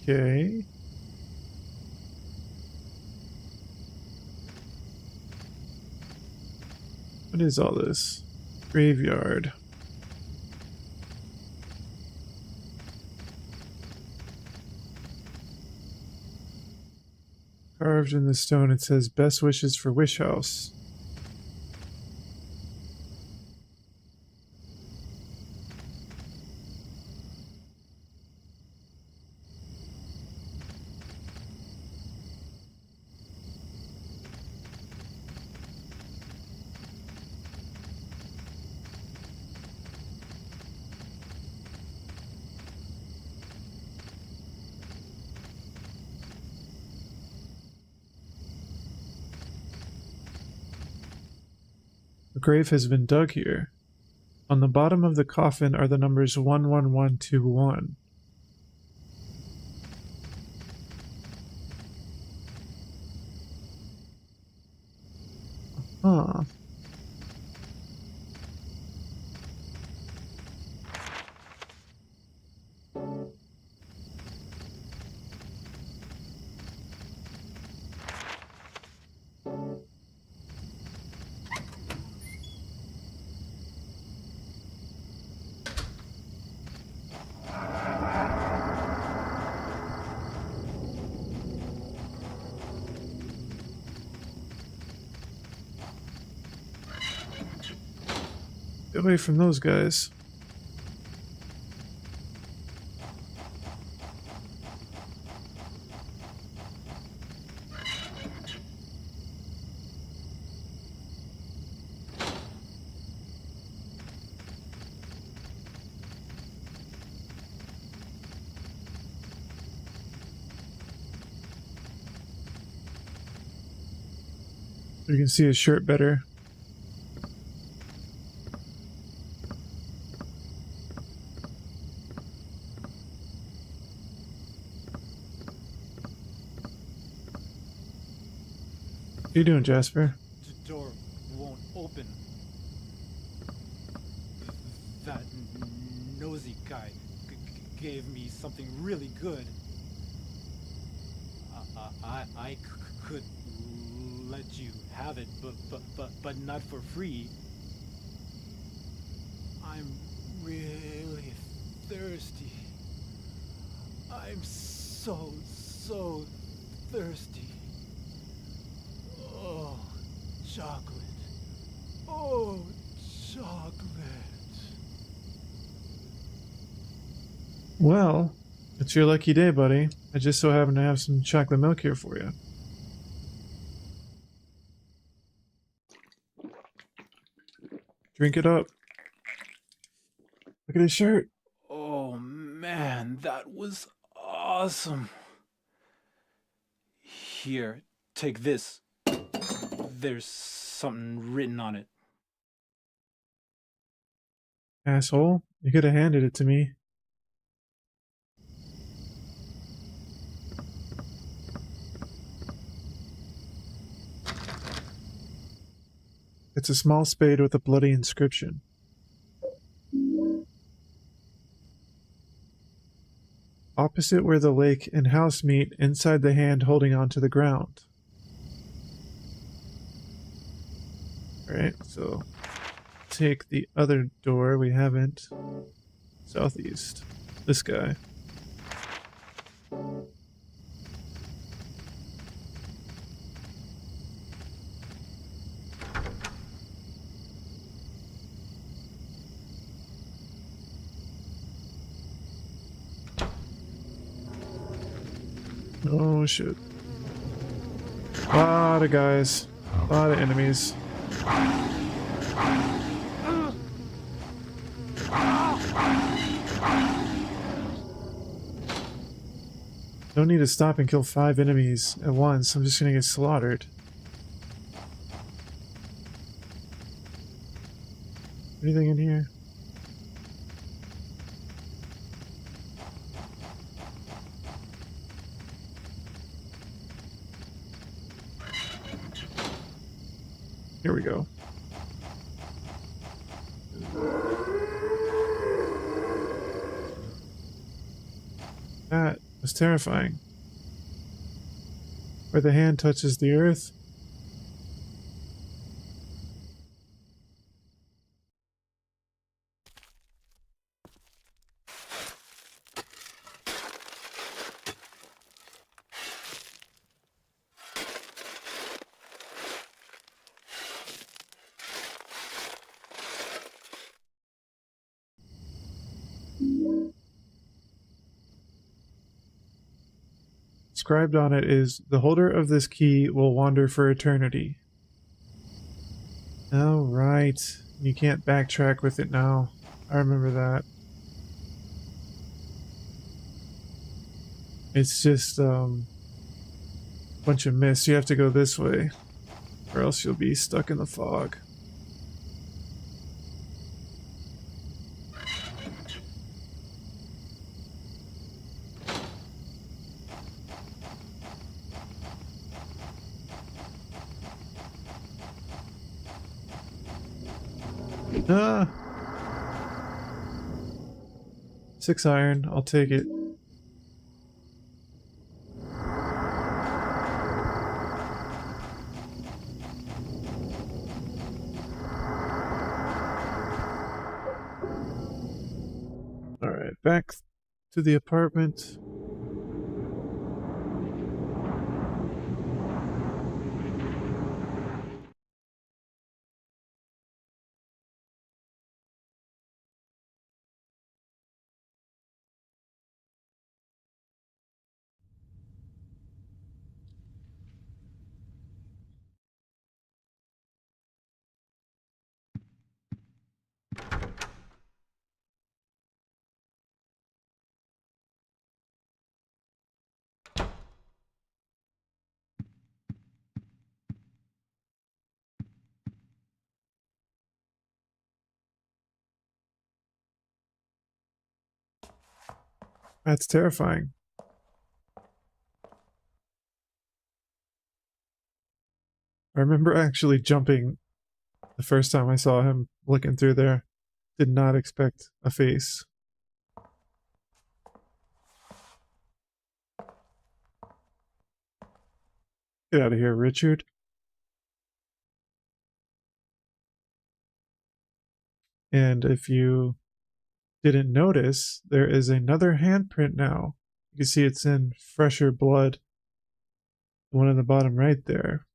Okay. What is all this? Graveyard. Carved in the stone, it says best wishes for Wish House. A grave has been dug here. On the bottom of the coffin are the numbers 11121. Huh. Get away from those guys. You can see his shirt better. What are you doing, Jasper? The door won't open. That nosy guy gave me something really good. I could let you have it, but not for free. I'm really thirsty. I'm so thirsty. Oh, chocolate. Oh, chocolate. Well, it's your lucky day, buddy. I just so happen to have some chocolate milk here for you. Drink it up. Look at his shirt. Oh man, that was awesome. Here, take this. There's something written on it. Asshole. You could have handed it to me. It's a small spade with a bloody inscription. Opposite where the lake and house meet, inside the hand holding onto the ground. Alright, so take the other door we haven't. Southeast. This guy. Oh shit. A lot of guys. A lot of enemies. Don't need to stop and kill 5 enemies at once. I'm just gonna get slaughtered. Anything in here? Here we go. That was terrifying. Where the hand touches the earth. Inscribed on it is, the holder of this key will wander for eternity. Oh, right. You can't backtrack with it now. I remember that. It's just, bunch of mist. You have to go this way, or else you'll be stuck in the fog. Ah! 6 iron, I'll take it. Alright, back to the apartment. That's terrifying. I remember actually jumping the first time I saw him looking through there. Did not expect a face. Get out of here, Richard. And if you didn't notice, there is another handprint now. You can see it's in fresher blood. The one in the bottom right there.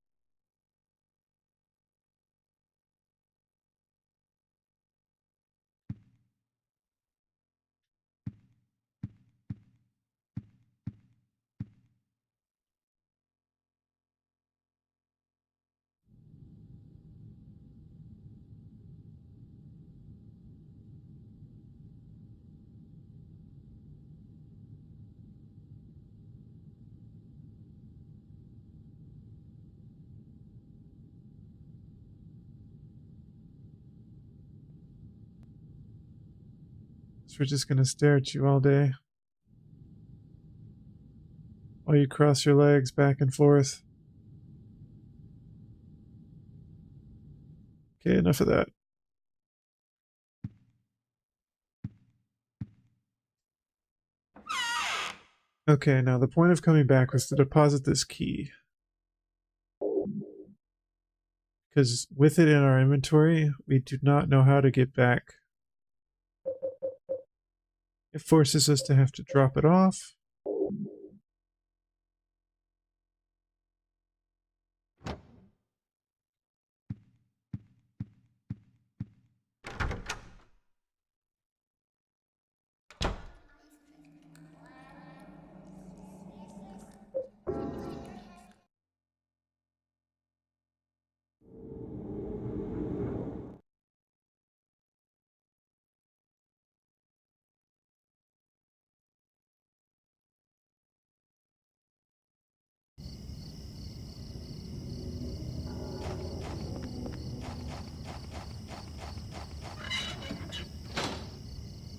So we're just gonna stare at you all day. While you cross your legs back and forth. Okay, enough of that. Okay, now the point of coming back was to deposit this key. because with it in our inventory, we do not know how to get back. It forces us to have to drop it off.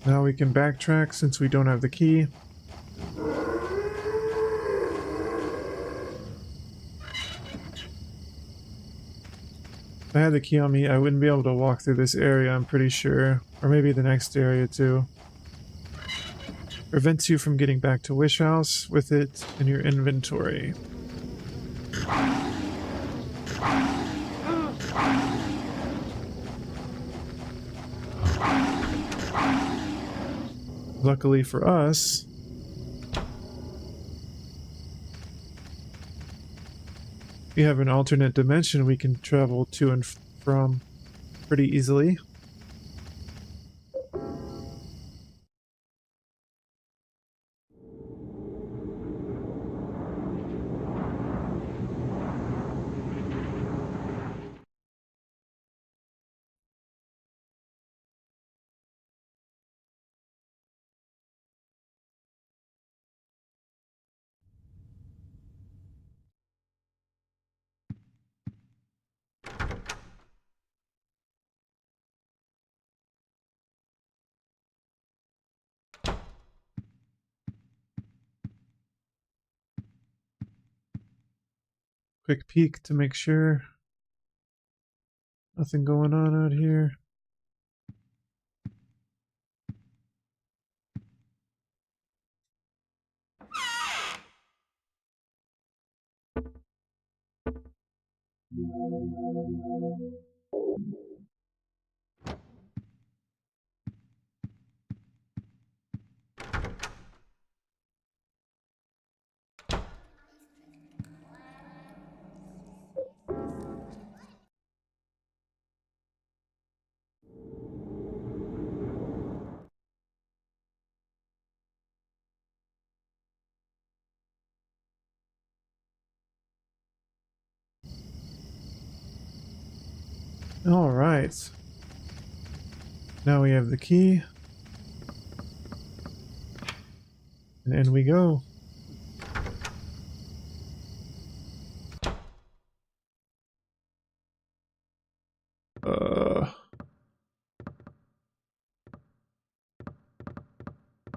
Now we can backtrack since we don't have the key. If I had the key on me, I wouldn't be able to walk through this area, I'm pretty sure. Or maybe the next area too. Prevents you from getting back to Wish House with it in your inventory. Luckily for us, we have an alternate dimension we can travel to and from pretty easily. Quick peek to make sure nothing going on out here. All right. Now we have the key. And in we go.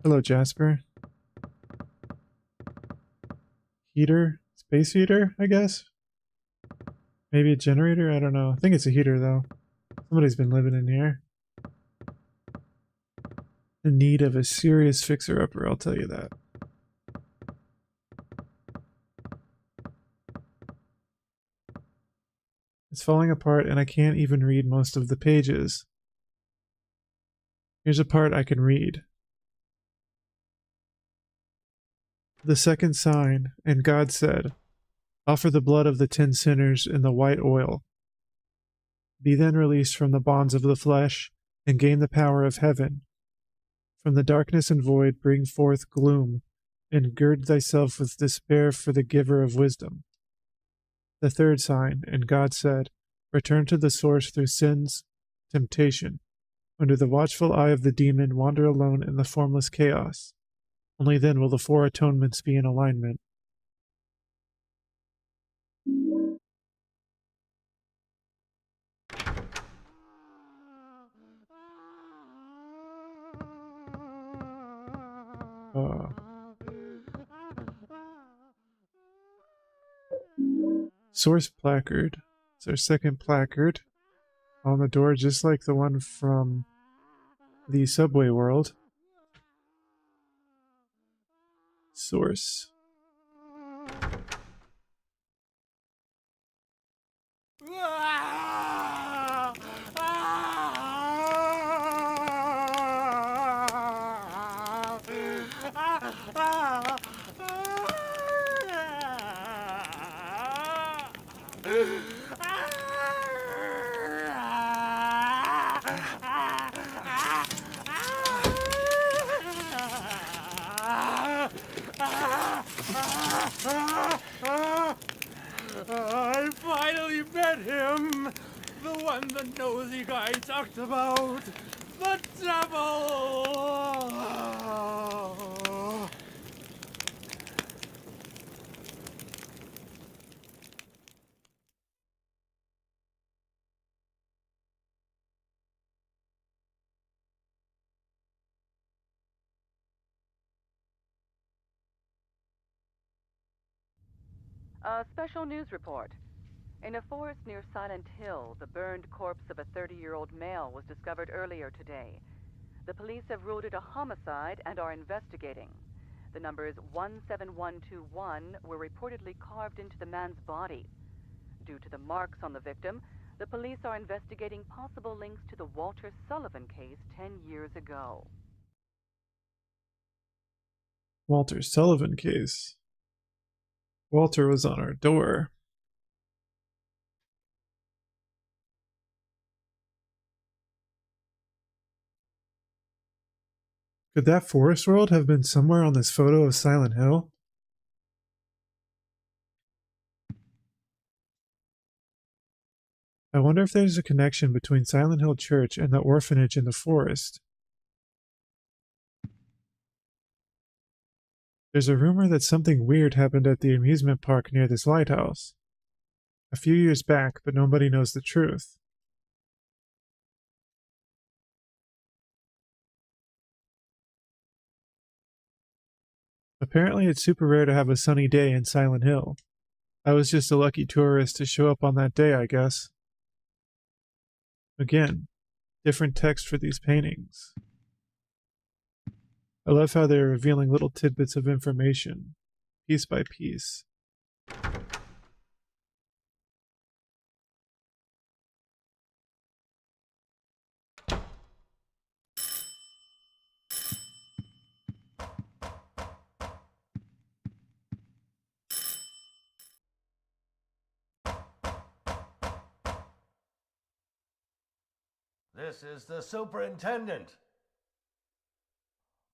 Hello, Jasper. Heater? Space heater, I guess? Maybe a generator? I don't know. I think it's a heater, though. Somebody's been living in here. In need of a serious fixer-upper, I'll tell you that. It's falling apart and I can't even read most of the pages. Here's a part I can read. The second sign, and God said, offer the blood of the 10 sinners in the white oil. Be then released from the bonds of the flesh and gain the power of heaven. From the darkness and void bring forth gloom, and gird thyself with despair for the giver of wisdom. The third sign, and God said, return to the source through sin's temptation. Under the watchful eye of the demon, wander alone in the formless chaos. Only then will the 4 atonements be in alignment. Source placard. It's our second placard on the door, just like the one from the subway world. Source. I finally met him! The one the nosy guy talked about! The devil! A special news report. In a forest near Silent Hill, the burned corpse of a 30-year-old male was discovered earlier today. The police have ruled it a homicide and are investigating. The numbers 17121 were reportedly carved into the man's body. Due to the marks on the victim, the police are investigating possible links to the Walter Sullivan case 10 years ago. Walter Sullivan case. Walter was on our door. Could that forest world have been somewhere on this photo of Silent Hill? I wonder if there's a connection between Silent Hill Church and the orphanage in the forest. There's a rumor that something weird happened at the amusement park near this lighthouse. A few years back, but nobody knows the truth. Apparently it's super rare to have a sunny day in Silent Hill. I was just a lucky tourist to show up on that day, I guess. Again, different text for these paintings. I love how they're revealing little tidbits of information, piece by piece. This is the superintendent.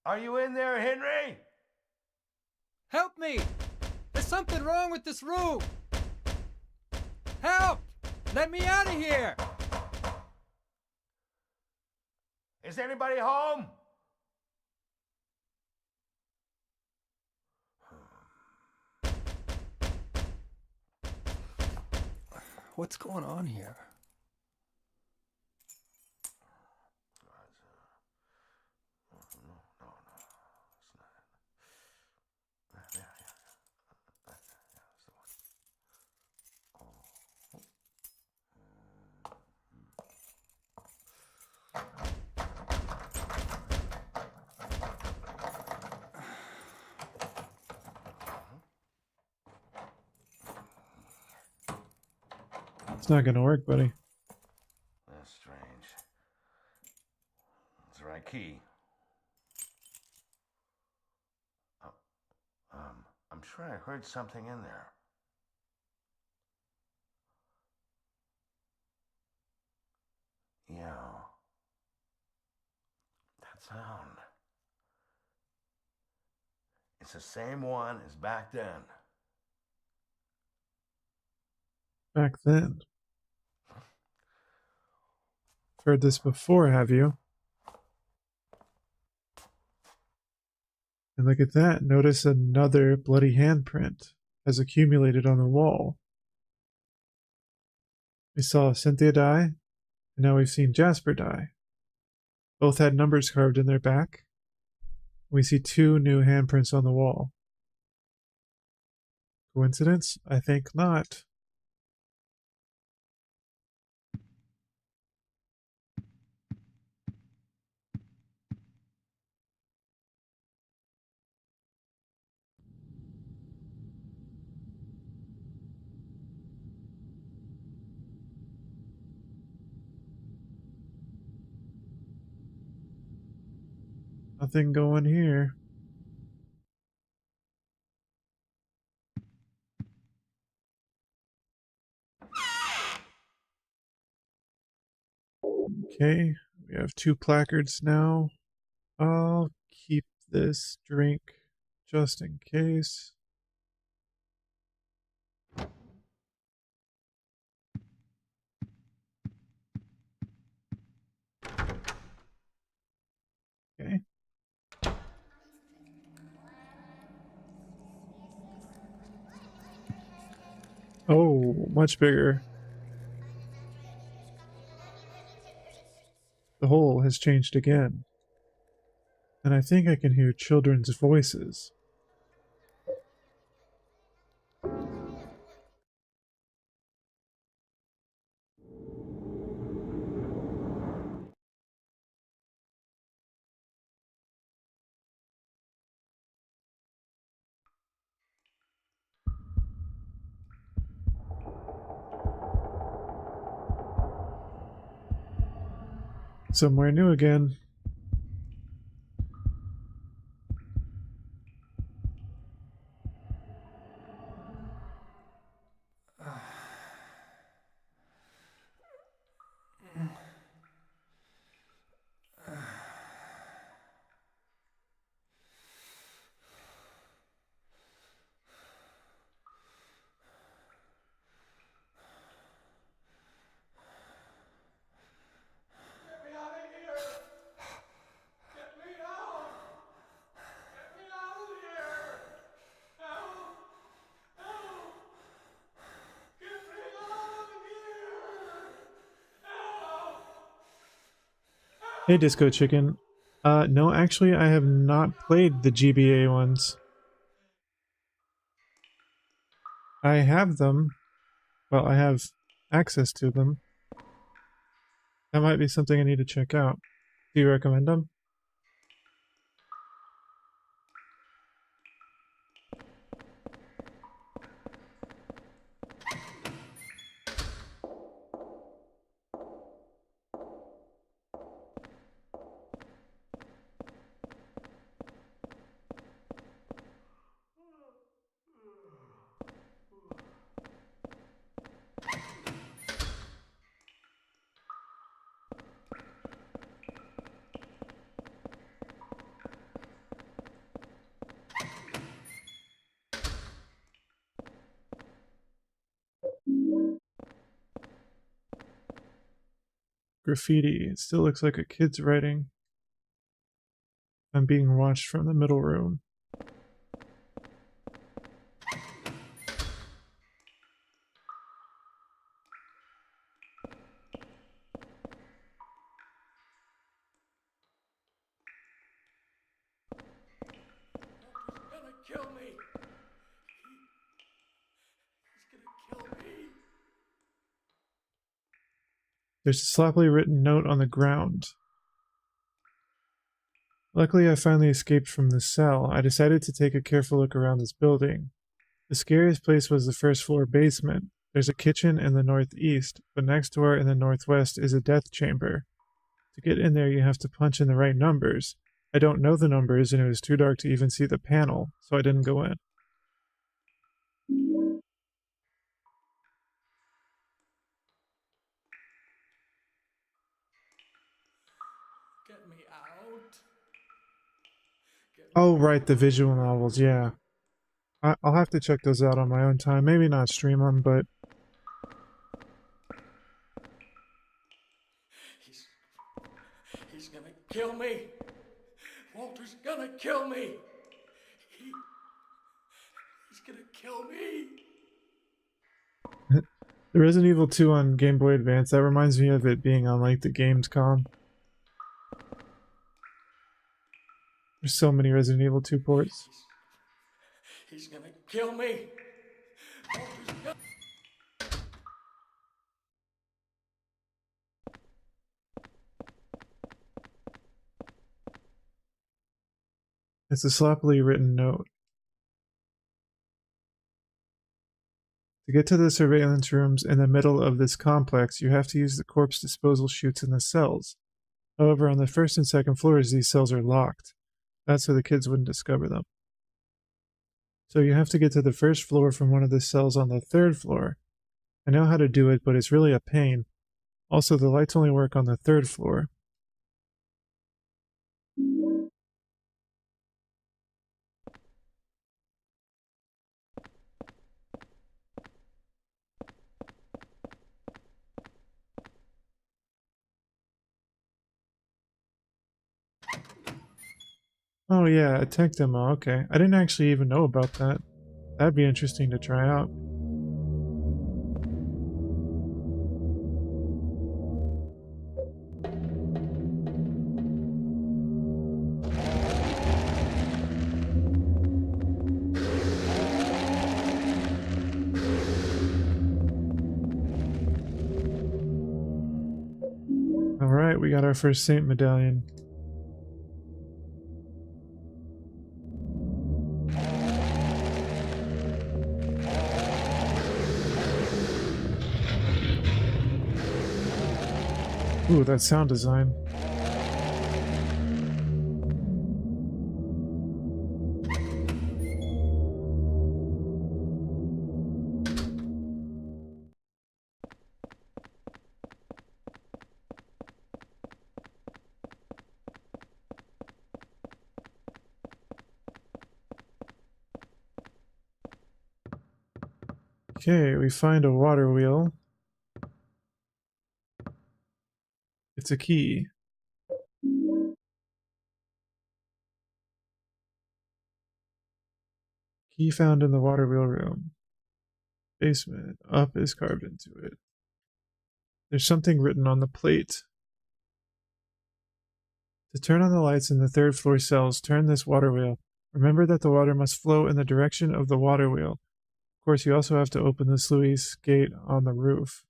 Are you in there, Henry? Help me! There's something wrong with this room! Help! Let me out of here! Is anybody home? What's going on here? It's not gonna work, buddy. That's strange. That's the right key. I'm sure I heard something in there. Yeah. That sound. It's the same one as back then. Back then. Heard this before, have you? And look at that. Notice another bloody handprint has accumulated on the wall. We saw Cynthia die, and now we've seen Jasper die. Both had numbers carved in their back. We see two new handprints on the wall. Coincidence? I think not. Nothing going here. Okay, we have 2 placards now. I'll keep this drink just in case. Okay. Oh, much bigger. The hole has changed again. And I think I can hear children's voices. Somewhere new again. Hey, Disco Chicken. No, actually, I have not played the GBA ones. I have them. Well, I have access to them. That might be something I need to check out. Do you recommend them? Graffiti. It still looks like a kid's writing. I'm being watched from the middle room. Kill me! He's gonna kill me! There's a sloppily written note on the ground. Luckily, I finally escaped from the cell. I decided to take a careful look around this building. The scariest place was the first floor basement. There's a kitchen in the northeast, but next door in the northwest is a death chamber. To get in there, you have to punch in the right numbers. I don't know the numbers, and it was too dark to even see the panel, so I didn't go in. Get me out. Oh, right, the visual novels, yeah. I'll have to check those out on my own time. Maybe not stream them, but... He's gonna kill me! Walter's gonna kill me! He's gonna kill me! The Resident Evil 2 on Game Boy Advance, that reminds me of it being on, like, the Gamescom. There's so many Resident Evil 2 ports. He's gonna kill me! Walter's gonna... It's a sloppily written note. To get to the surveillance rooms in the middle of this complex, you have to use the corpse disposal chutes in the cells. However, on the first and second floors, these cells are locked. That's so the kids wouldn't discover them. So you have to get to the first floor from one of the cells on the 3rd floor. I know how to do it, but it's really a pain. Also, the lights only work on the 3rd floor. Oh yeah, a tech demo, okay. I didn't actually even know about that. That'd be interesting to try out. Alright, we got our first Saint medallion. Ooh, that sound design. Okay, we find a water wheel. It's a key. Key found in the water wheel room. Basement. Up is carved into it. There's something written on the plate. To turn on the lights in the 3rd floor cells, turn this water wheel. Remember that the water must flow in the direction of the water wheel. Of course, you also have to open the sluice gate on the roof.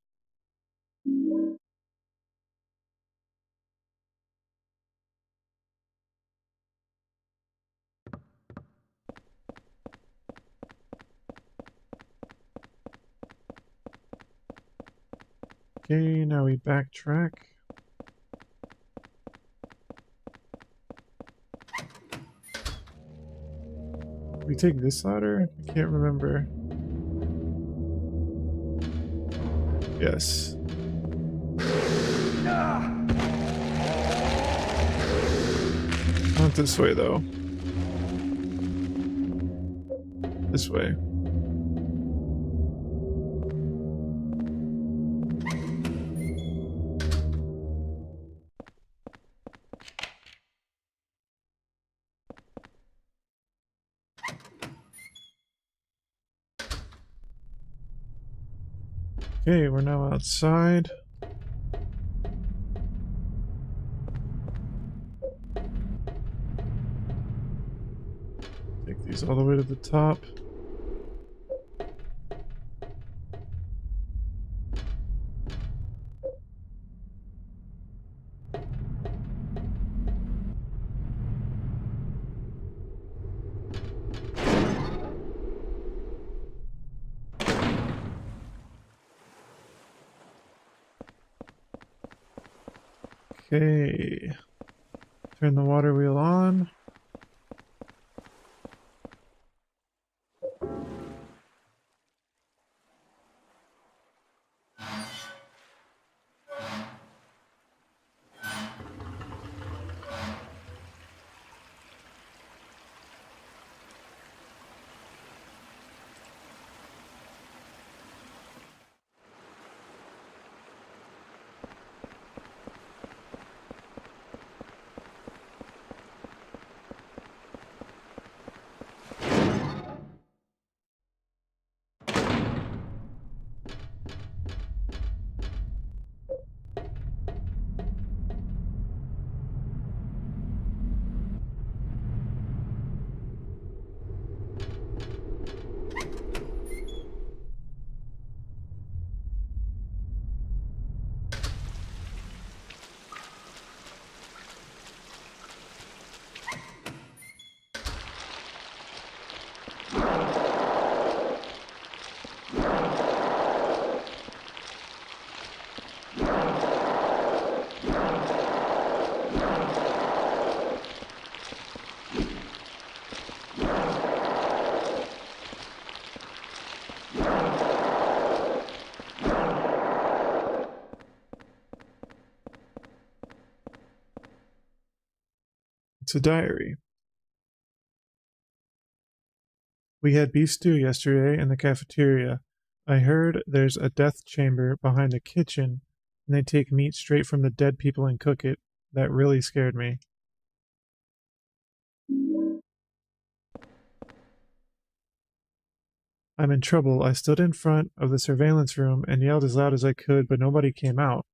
Okay, now we backtrack. We take this ladder? I can't remember. Yes. Not this way, though. This way. Okay, we're now outside. Take these all the way to the top. Okay. Turn the water wheel on. It's a diary. We had beef stew yesterday in the cafeteria. I heard there's a death chamber behind the kitchen, and they take meat straight from the dead people and cook it. That really scared me. I'm in trouble. I stood in front of the surveillance room and yelled as loud as I could, but nobody came out.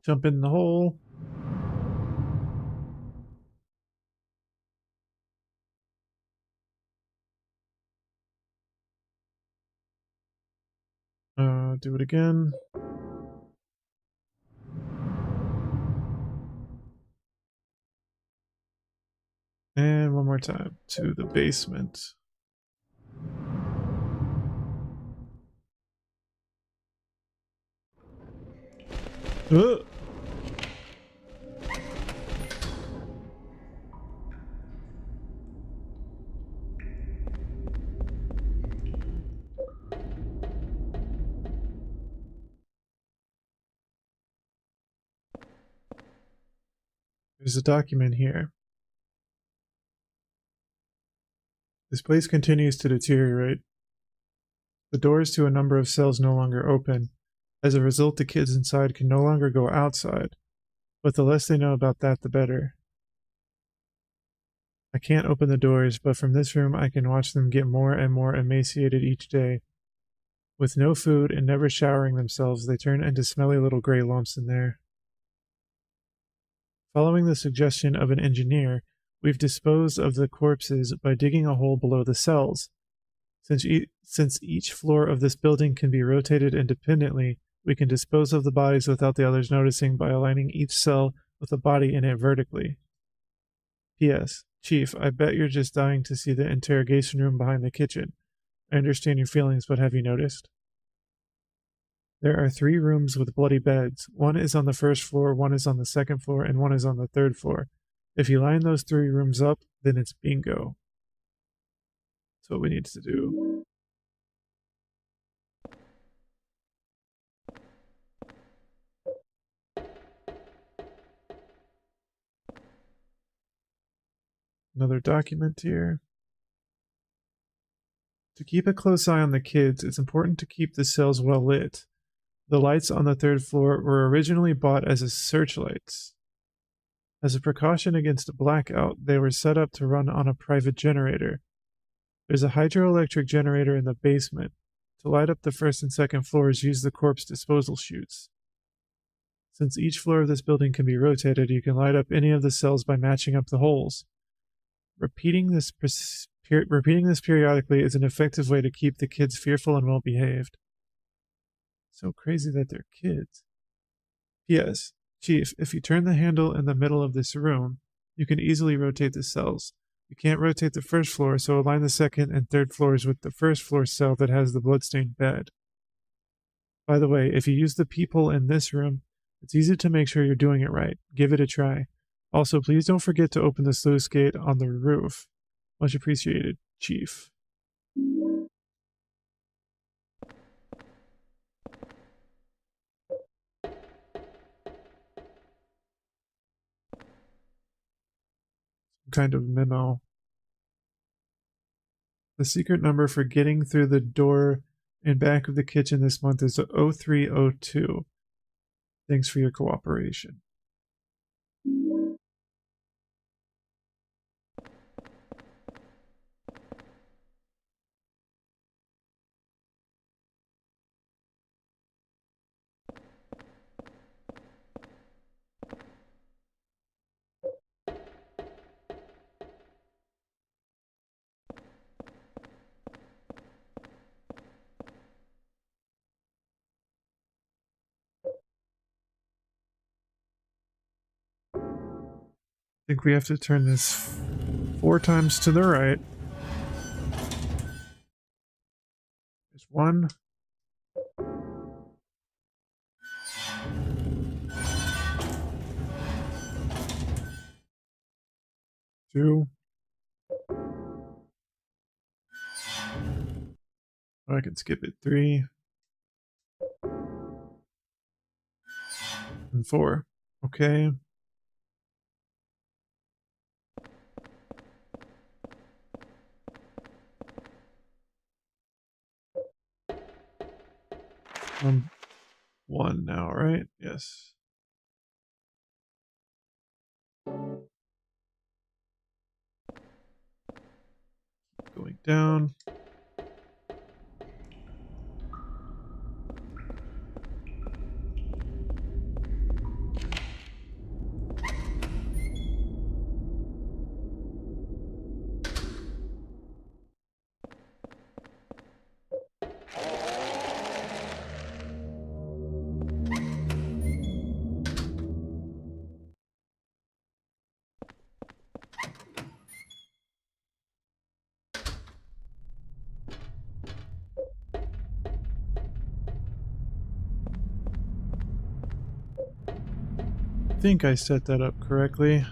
Jump in the hole. Do it again. And one more time to the basement. Ugh. There's a document here. This place continues to deteriorate. The doors to a number of cells no longer open. As a result, the kids inside can no longer go outside. But the less they know about that, the better. I can't open the doors, but from this room I can watch them get more and more emaciated each day. With no food and never showering themselves, they turn into smelly little gray lumps in there. Following the suggestion of an engineer, we've disposed of the corpses by digging a hole below the cells. Since each floor of this building can be rotated independently, we can dispose of the bodies without the others noticing by aligning each cell with a body in it vertically. P.S. Chief, I bet you're just dying to see the interrogation room behind the kitchen. I understand your feelings, but have you noticed? There are 3 rooms with bloody beds. One is on the first floor, one is on the second floor, and one is on the third floor. If you line those 3 rooms up, then it's bingo. That's what we need to do. Another document here. To keep a close eye on the kids, it's important to keep the cells well lit. The lights on the 3rd floor were originally bought as searchlights. As a precaution against a blackout, they were set up to run on a private generator. There's a hydroelectric generator in the basement. To light up the 1st and 2nd floors, use the corpse disposal chutes. Since each floor of this building can be rotated, you can light up any of the cells by matching up the holes. Repeating this periodically is an effective way to keep the kids fearful and well behaved. So crazy that they're kids. P.S. Chief, if you turn the handle in the middle of this room, you can easily rotate the cells. You can't rotate the 1st floor, so align the 2nd and 3rd floors with the 1st floor cell that has the bloodstained bed. By the way, if you use the peephole in this room, it's easy to make sure you're doing it right. Give it a try. Also, please don't forget to open the sluice gate on the roof. Much appreciated, Chief. Some kind of memo. The secret number for getting through the door in back of the kitchen this month is 0302. Thanks for your cooperation. think we have to turn this 4 times to the right. There's 1. 2. Oh, I can skip it. 3. And 4. Okay. Um, 1 now, right? Yes. Going down. I think I set that up correctly.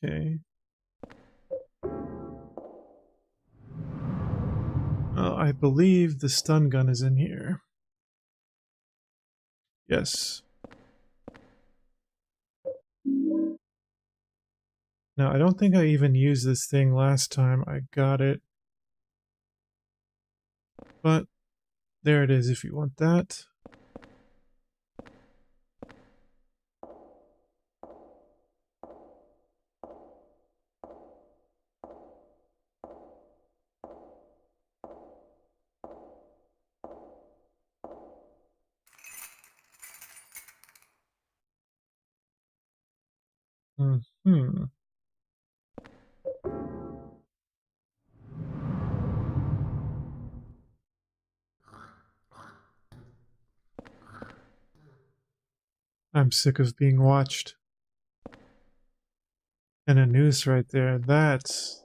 Okay. I believe the stun gun is in here. Yes. Now, I don't think I even used this thing last time I got it. But there it is if you want that. Hmm. I'm sick of being watched. And a noose right there. That's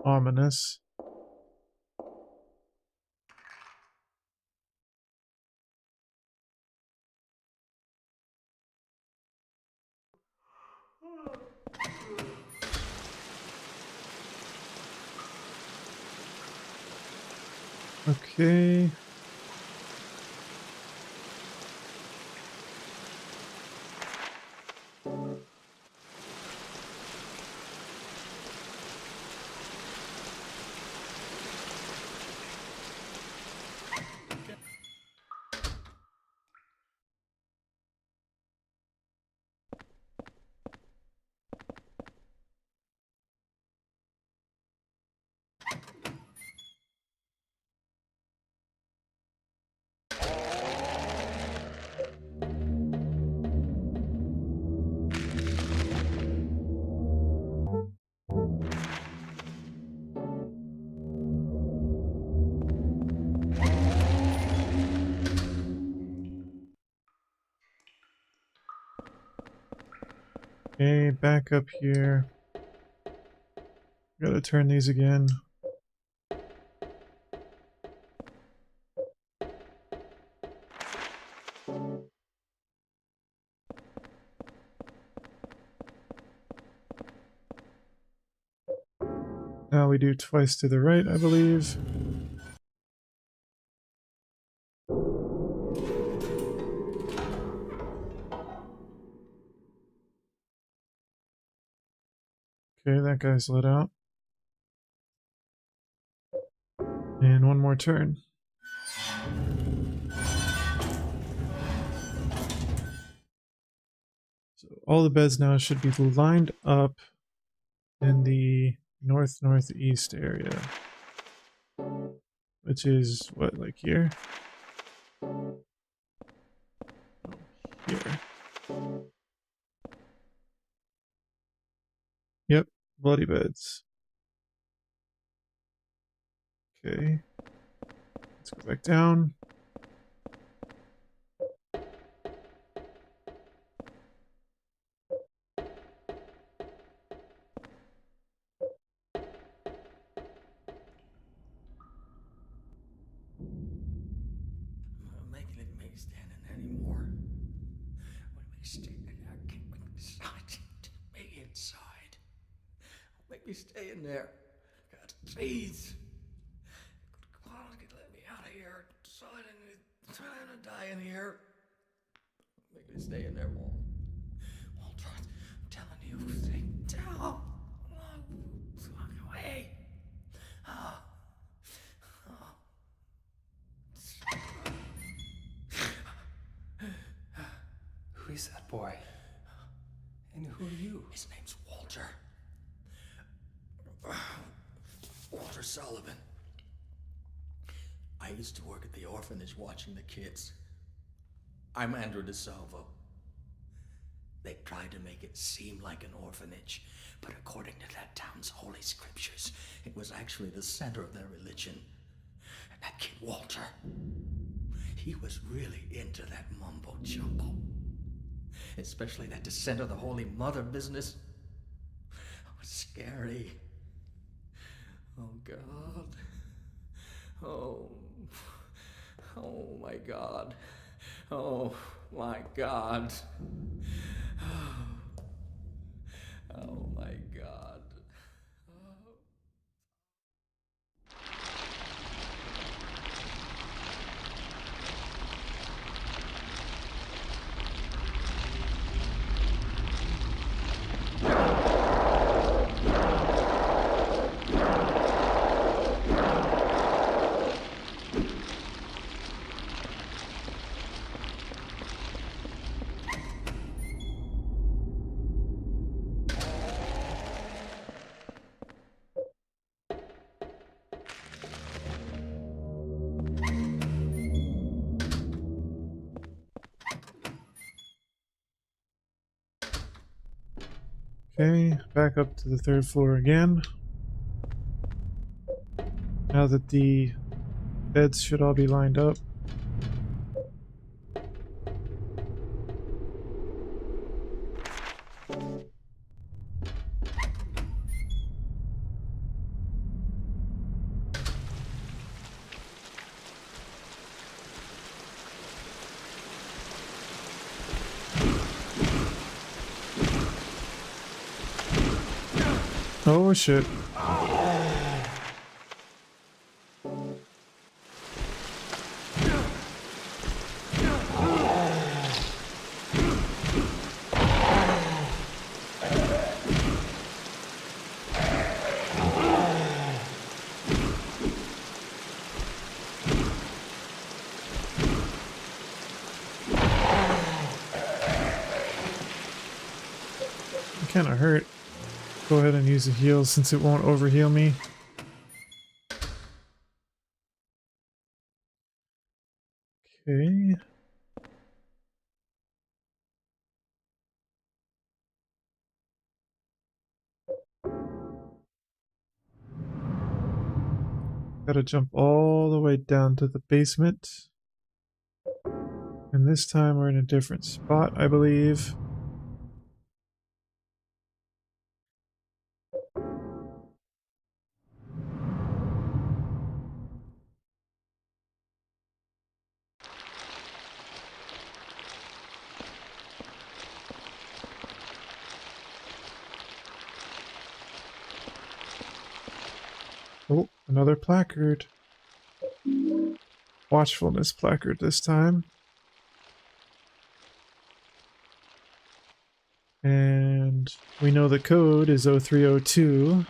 ominous. Okay. Okay, back up here. Gotta turn these again. Now we do twice to the right, I believe. Okay, that guy's let out. And one more turn. So all the beds now should be lined up in the northeast area. which is what, like here? Here. Yep, bloody beds. Okay. Let's go back down. Making it make standing anymore. Make me stay in there. I can't make me inside. Make me inside. Make me stay in there. God, please. Come on, let me out of here. So I didn't trying to die in here. Make me stay in there, Walt. Walter, I'm telling you, stay down. Walk away. Who is that boy? And who are you? His name's Walter. Walter Sullivan. I used to work at the orphanage watching the kids. I'm Andrew DeSalvo. They tried to make it seem like an orphanage, but according to that town's holy scriptures, it was actually the center of their religion. And that kid Walter, he was really into that mumbo jumbo. Especially that descent of the Holy Mother business. Oh, it's scary. Oh, God. Oh, my God. Oh, my God. Oh, my God. Okay, back up to the 3rd floor again. Now that the beds should all be lined up. Oh shit. Kinda hurt. Go ahead and use a heal since it won't overheal me. Okay. Gotta jump all the way down to the basement. And this time we're in a different spot, I believe. Oh, another placard. Watchfulness placard this time. And we know the code is 0302.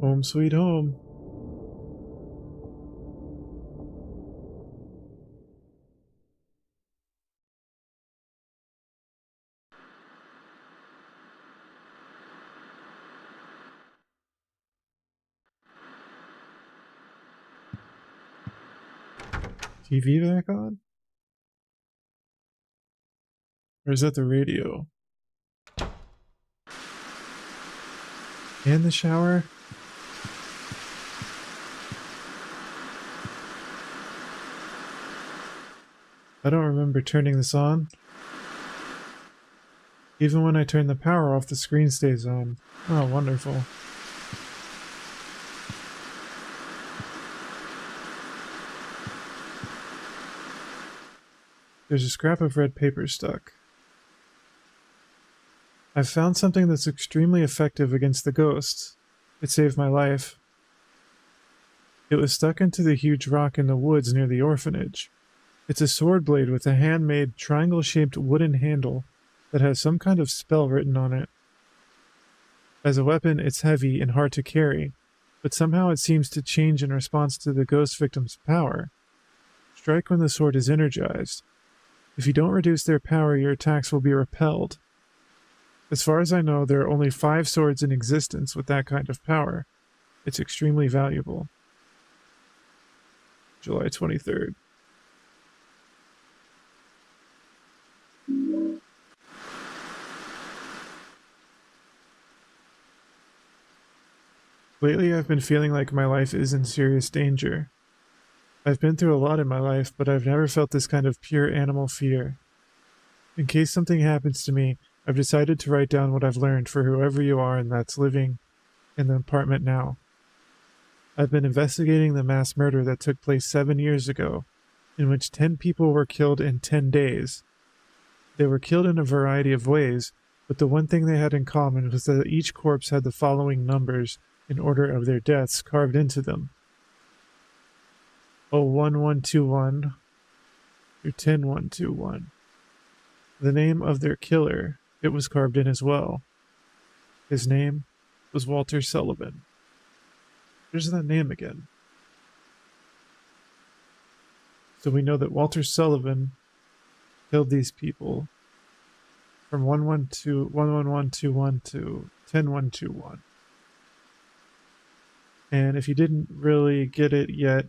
Home sweet home. TV back on? Or is that the radio? And the shower? I don't remember turning this on. Even when I turn the power off, the screen stays on. Oh, wonderful. There's a scrap of red paper stuck. I've found something that's extremely effective against the ghosts. It saved my life. It was stuck into the huge rock in the woods near the orphanage. It's a sword blade with a handmade triangle-shaped wooden handle that has some kind of spell written on it. As a weapon, it's heavy and hard to carry, but somehow it seems to change in response to the ghost victim's power. Strike when the sword is energized. If you don't reduce their power, your attacks will be repelled. As far as I know, there are only 5 swords in existence with that kind of power. It's extremely valuable. July 23rd. Lately, I've been feeling like my life is in serious danger. I've been through a lot in my life, but I've never felt this kind of pure animal fear. In case something happens to me, I've decided to write down what I've learned for whoever you are and that's living in the apartment now. I've been investigating the mass murder that took place 7 years ago, in which 10 people were killed in 10 days. They were killed in a variety of ways, but the one thing they had in common was that each corpse had the following numbers in order of their deaths carved into them. 01121 through 10121. The name of their killer, it was carved in as well. His name was Walter Sullivan. There's that name again. So we know that Walter Sullivan killed these people from 11121 to 10121. And if you didn't really get it yet,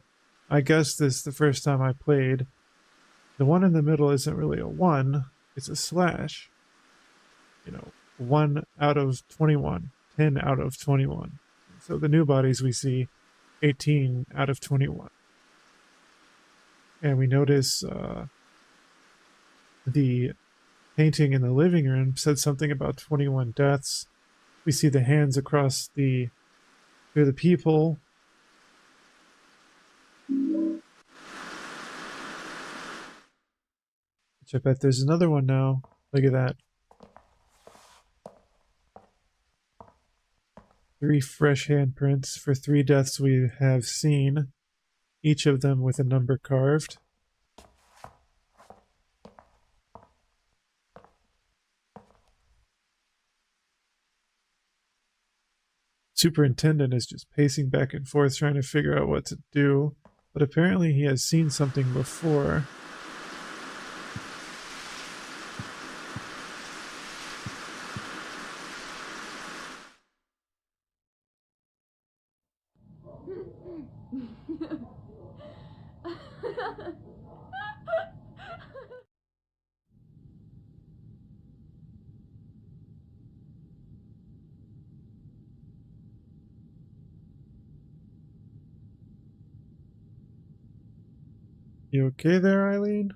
I guessed this the first time I played. The one in the middle isn't really a 1, it's a slash. 1 out of 21, 10 out of 21. So the new bodies we see 18 out of 21. And we notice the painting in the living room said something about 21 deaths. We see the hands across through the people. Which I bet there's another one now. Look at that. 3 fresh handprints for 3 deaths we have seen, each of them with a number carved. Superintendent is just pacing back and forth trying to figure out what to do, but apparently he has seen something before. You okay there, Eileen?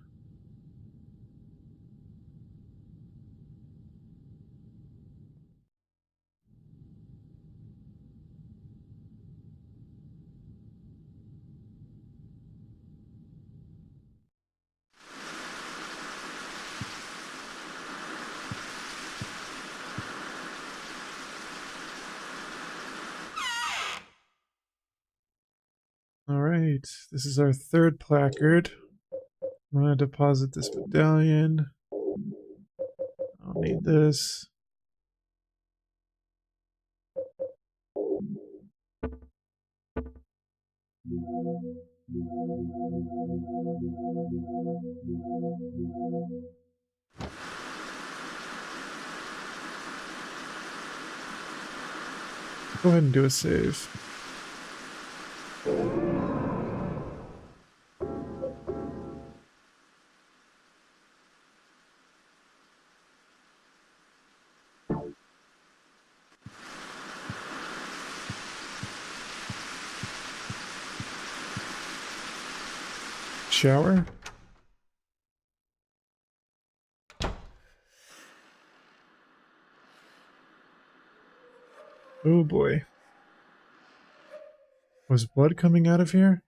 Alright, this is our 3rd placard. I'm going to deposit this medallion. I'll need this. Go ahead and do a save. Shower? Oh boy. Was blood coming out of here?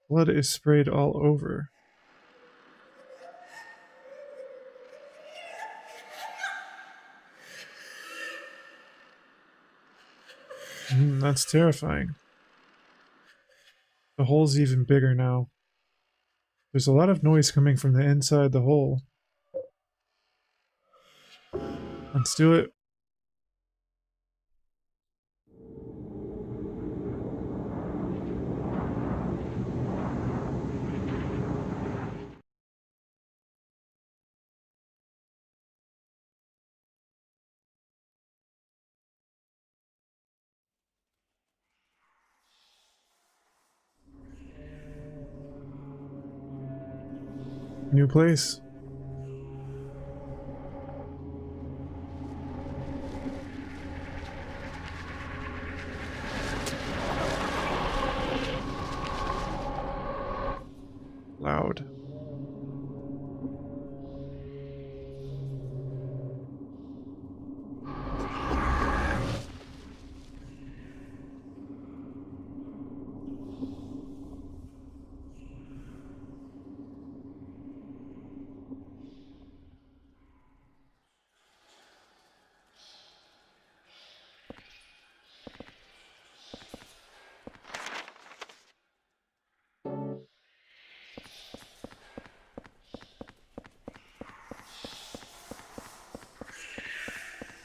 Blood is sprayed all over. That's terrifying. The hole's even bigger now. There's a lot of noise coming from the inside the hole. Let's do it. New place. Loud.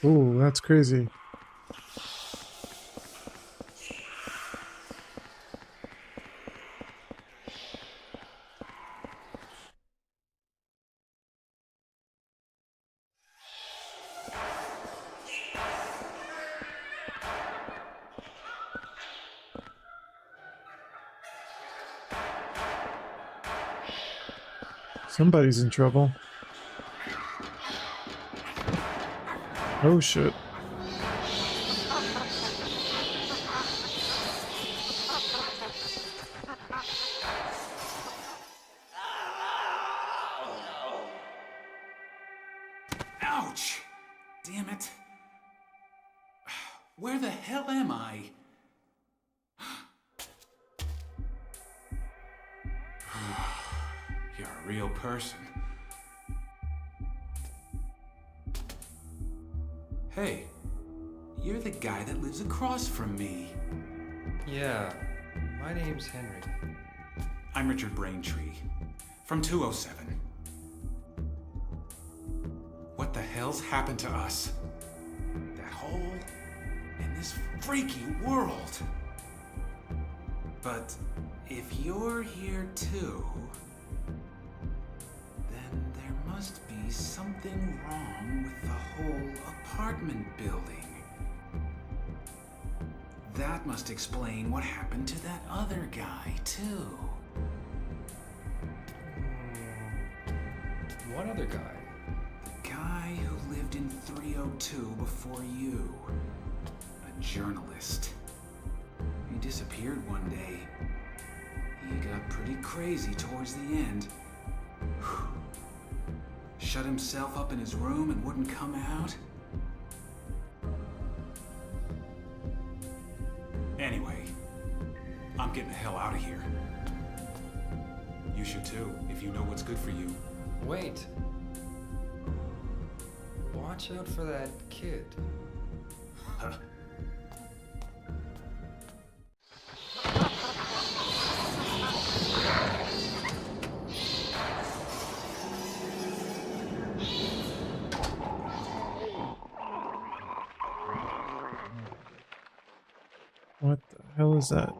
Ooh, that's crazy. Somebody's in trouble. Oh shit. Ouch! Damn it. Where the hell am I? You're a real person. Hey, you're the guy that lives across from me. Yeah, my name's Henry. I'm Richard Braintree, from 207. What the hell's happened to us? That hole in this freaky world. But if you're here too, then there must be something wrong with the whole apartment building. That must explain what happened to that other guy too. What other guy? The guy who lived in 302 before you. A journalist. He disappeared one day. He got pretty crazy towards the end. Shut himself up in his room and wouldn't come out. Anyway, I'm getting the hell out of here. You should too, if you know what's good for you. Wait. Watch out for that kid. Huh. hell is that?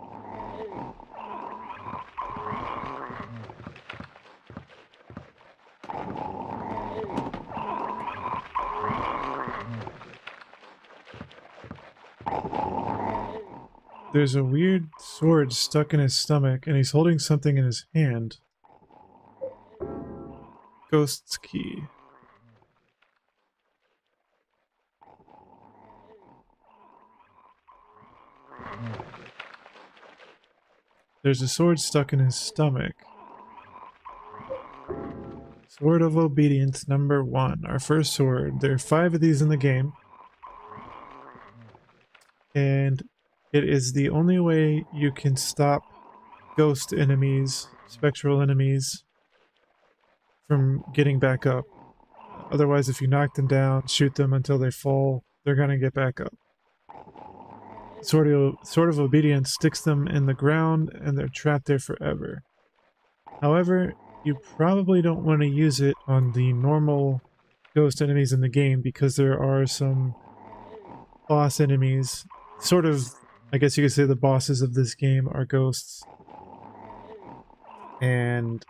There's a weird sword stuck in his stomach, and he's holding something in his hand. Ghost's key. There's a sword stuck in his stomach. Sword of Obedience number 1. Our first sword. There are 5 of these in the game. And it is the only way you can stop ghost enemies, spectral enemies, from getting back up. Otherwise, if you knock them down, shoot them until they fall, they're gonna get back up. Sword of Obedience sticks them in the ground and they're trapped there forever. However, you probably don't want to use it on the normal ghost enemies in the game because there are some boss enemies. Sort of, I guess you could say the bosses of this game are ghosts. And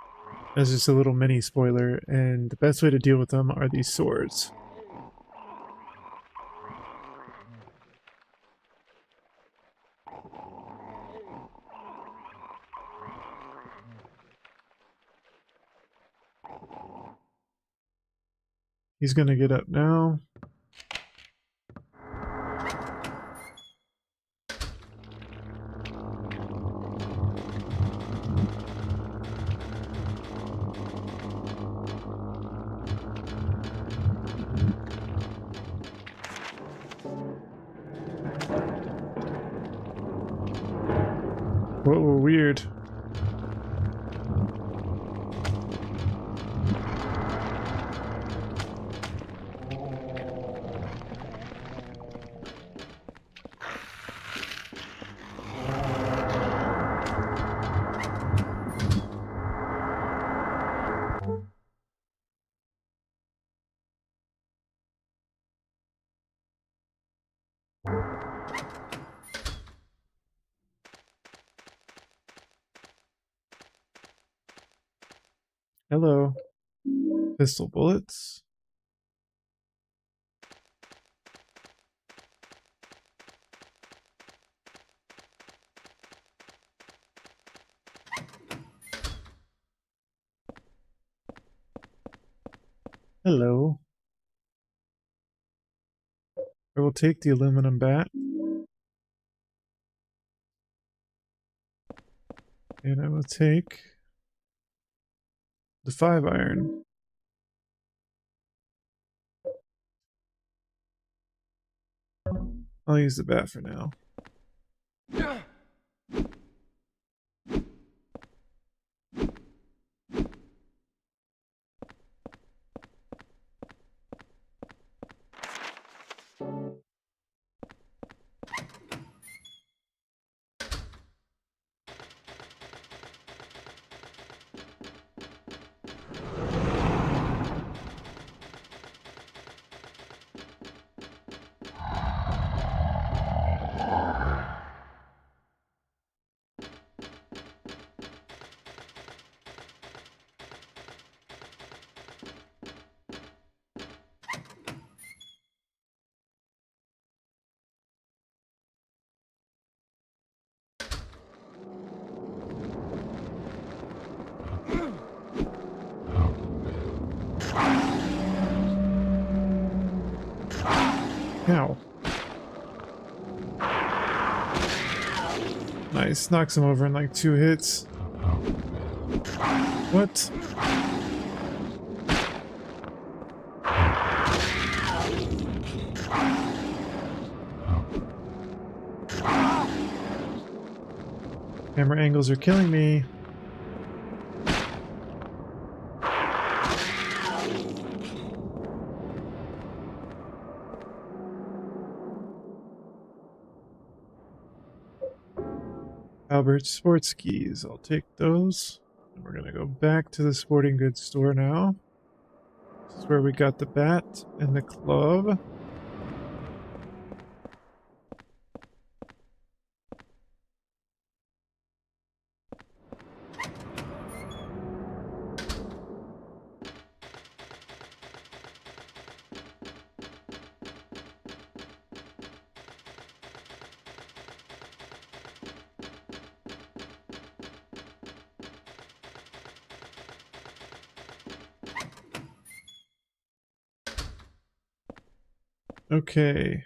that's just a little mini spoiler, and the best way to deal with them are these swords. He's gonna get up now. Whoa, weird. Hello. Pistol bullets. Hello. I will take the aluminum bat. And I will take the 5-iron. I'll use the bat for now. Ow. Nice, knocks him over in like 2 hits. What? Camera angles are killing me. Albert's sports skis. I'll take those. And we're gonna go back to the sporting goods store now. This is where we got the bat and the club. Okay.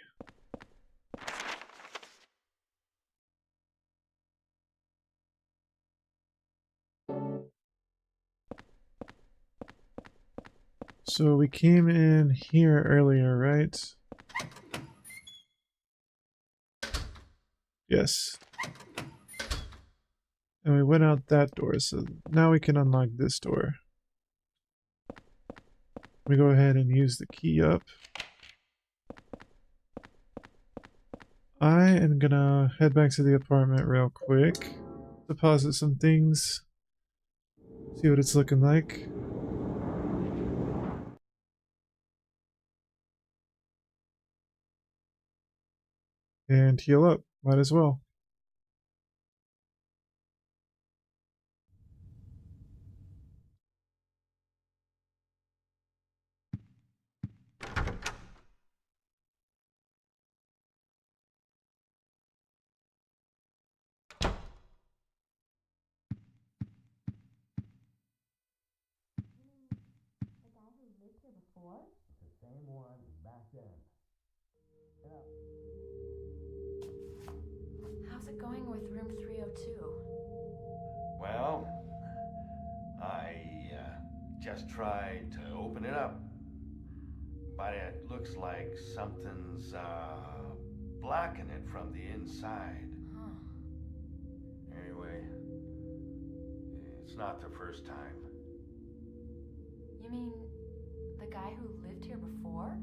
So we came in here earlier, right? Yes. And we went out that door, so now we can unlock this door. We go ahead and use the key up. I am gonna head back to the apartment real quick, deposit some things, see what it's looking like. And heal up, might as well. The same one back then. How's it going with room 302? Well, I just tried to open it up, but it looks like something's blocking it from the inside. Huh. Anyway, it's not the first time. You mean the guy who lived here before?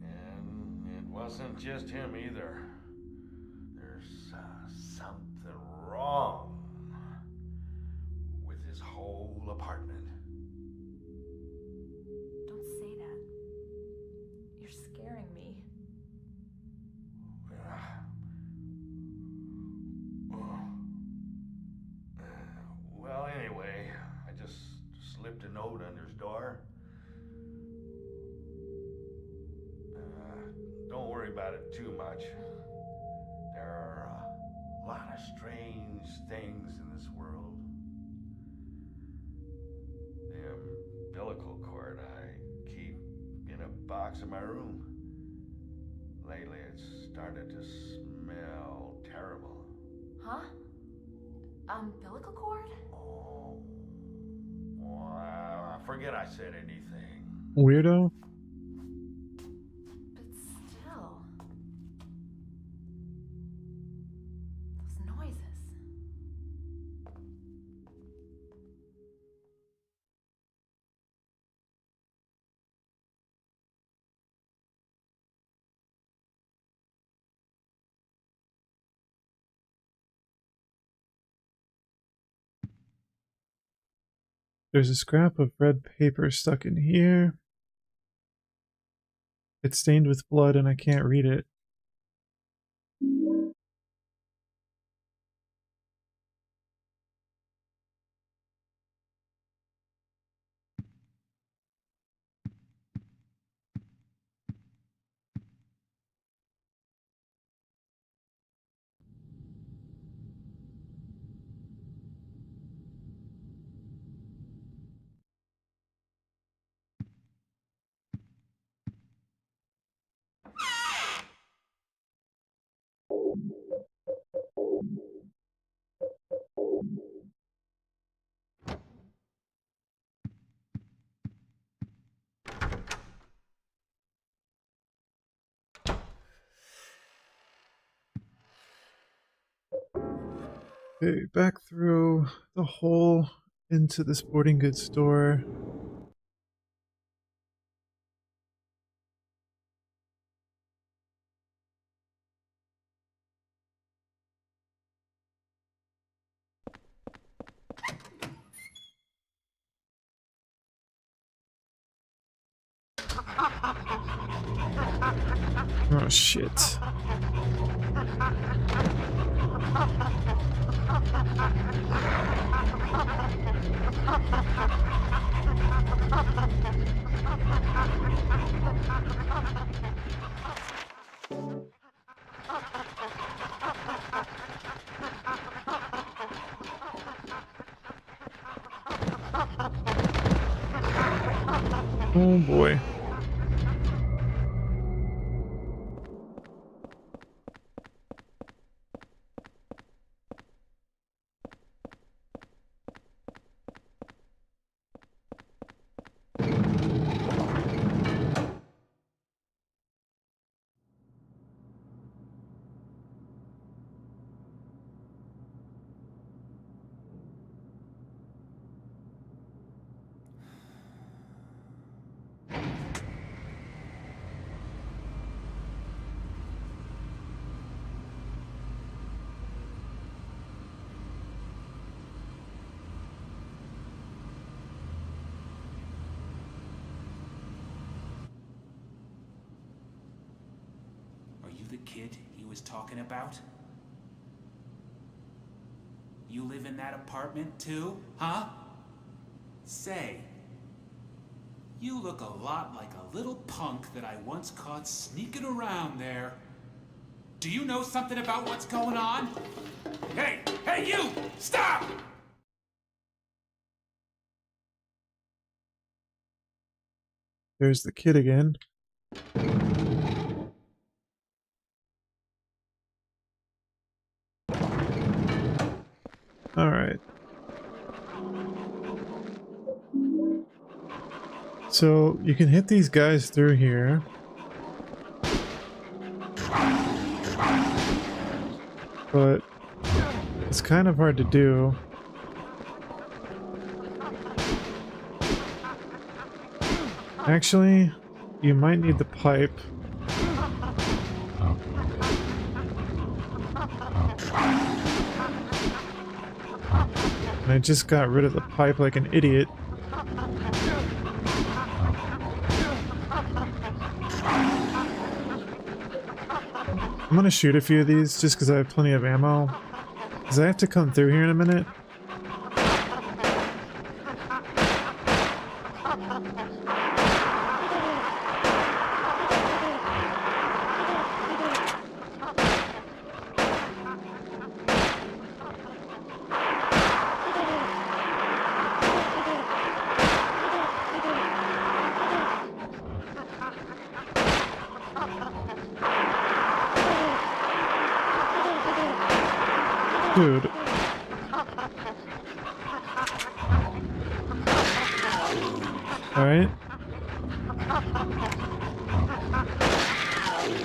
And it wasn't just him either. There's something wrong with his whole apartment. Don't say that. You're scaring me. Well, anyway, I just slipped a note under his door. Don't worry about it too much. There are a lot of strange things in this world. The umbilical cord I keep in a box in my room. Lately it's started to smell terrible. Huh? Umbilical cord? Oh, well, I forget I said anything. Weirdo? But still. Those noises. There's a scrap of red paper stuck in here. It's stained with blood and I can't read it. Okay, back through the hole into the sporting goods store. Oh shit. Oh boy. the kid he was talking about? You live in that apartment too, huh? Say, you look a lot like a little punk that I once caught sneaking around there. Do you know something about what's going on? Hey, hey you! Stop! There's the kid again. All right. So you can hit these guys through here. But it's kind of hard to do. Actually, you might need the pipe. And I just got rid of the pipe like an idiot. I'm gonna shoot a few of these just because I have plenty of ammo. Because I have to come through here in a minute. Dude. Alright.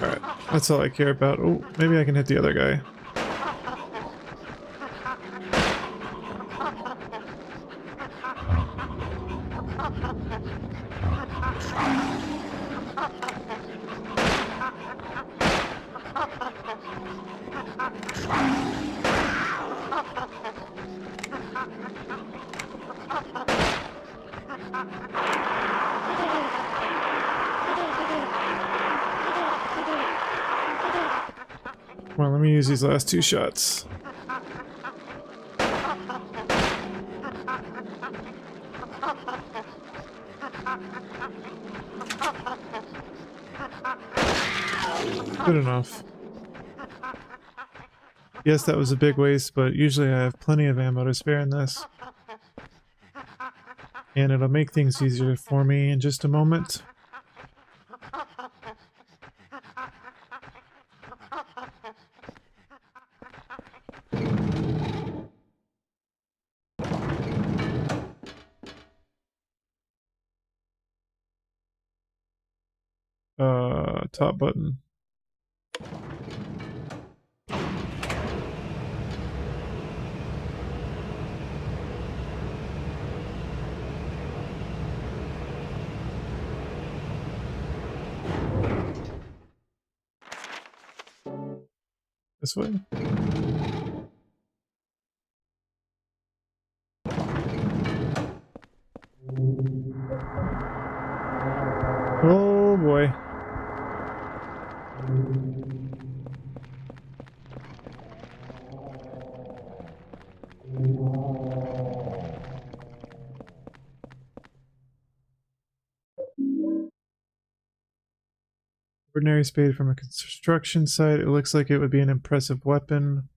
Alright, that's all I care about. Oh, maybe I can hit the other guy. Well, let me use these last two shots. Good enough. Yes, that was a big waste, but usually I have plenty of ammo to spare in this. And it'll make things easier for me in just a moment. Top button. This way? Oh boy. Ordinary spade from a construction site. It looks like it would be an impressive weapon.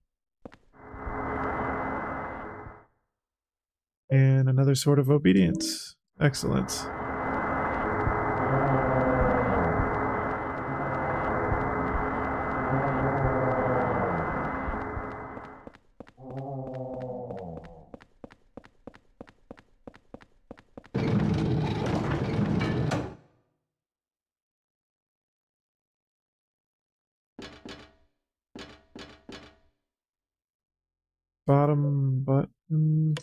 And another sort of obedience. Excellent. Bottom button.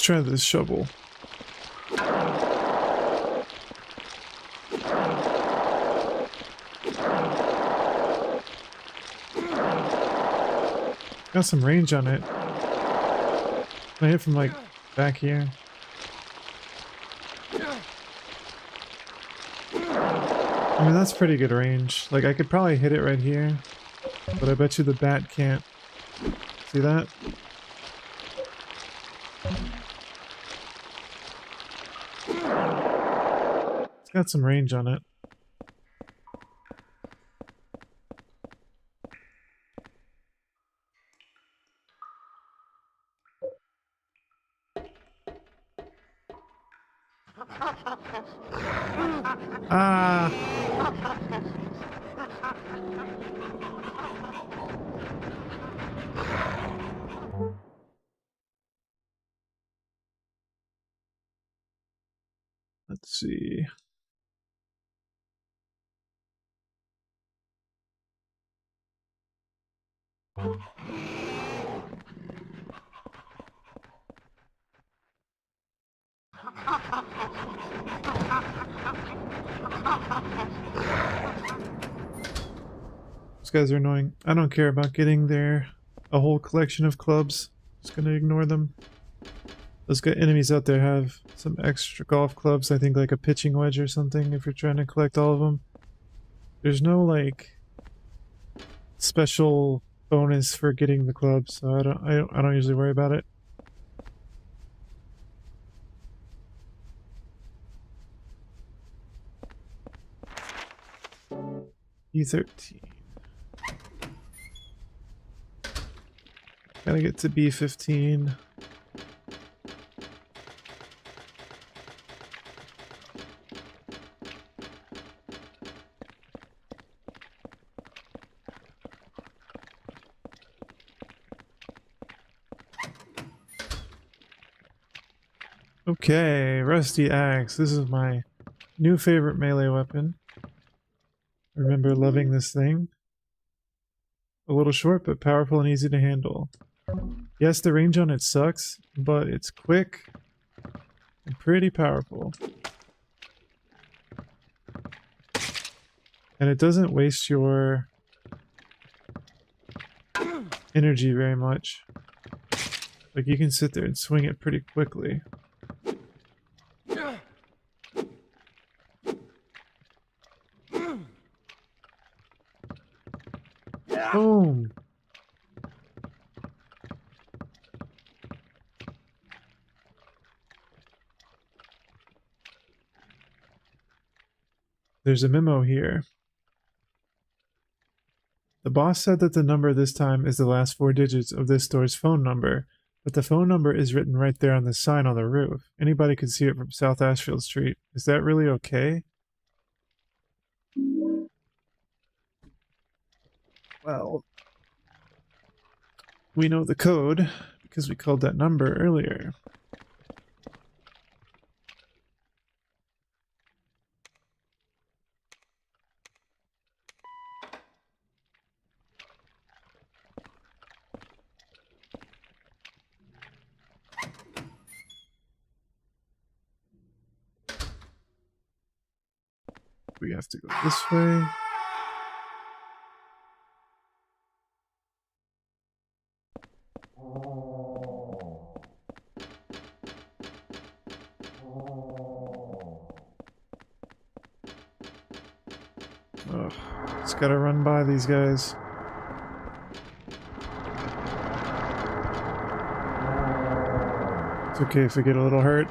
try this shovel. Got some range on it. Can I hit from like back here? I mean, that's pretty good range. Like, I could probably hit it right here, but I bet you the bat can't. See that? It's got some range on it. Ah! Let's see. Those guys are annoying. I don't care about getting a whole collection of clubs. Just gonna ignore them. Those enemies out there have some extra golf clubs. I think like a pitching wedge or something if you're trying to collect all of them. There's no like special bonus for getting the clubs, so I don't usually worry about it. E13. Gotta get to B15. Okay, Rusty Axe. This is my new favorite melee weapon. I remember loving this thing. A little short, but powerful and easy to handle. Yes, the range on it sucks, but it's quick and pretty powerful. And it doesn't waste your energy very much. Like, you can sit there and swing it pretty quickly. Boom! There's a memo here. The boss said that the number this time is the last 4 digits of this store's phone number, but the phone number is written right there on the sign on the roof. Anybody could see it from South Ashfield Street. Is that really okay? Well, we know the code because we called that number earlier. We have to go this way. Ugh, just gotta run by these guys. It's okay if we get a little hurt.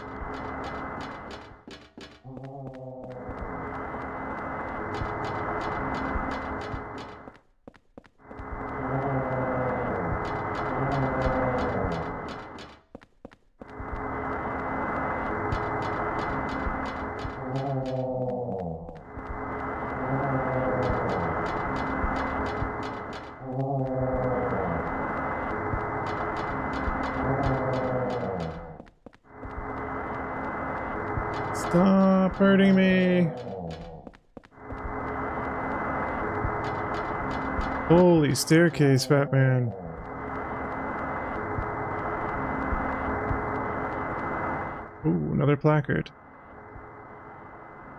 Stop hurting me. Holy staircase, Batman. Ooh, another placard.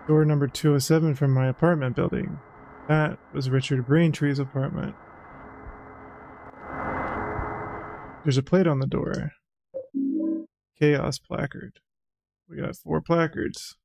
Door number 207 from my apartment building. That was Richard Braintree's apartment. There's a plate on the door. Chaos placard. We got 4 placards.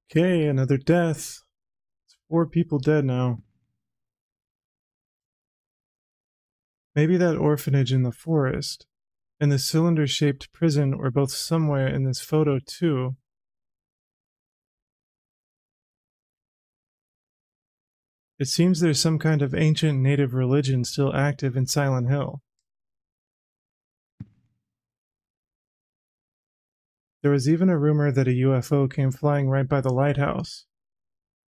Okay, another death. It's 4 people dead now. Maybe that orphanage in the forest and the cylinder-shaped prison were both somewhere in this photo too. It seems there's some kind of ancient native religion still active in Silent Hill. There was even a rumor that a UFO came flying right by the lighthouse.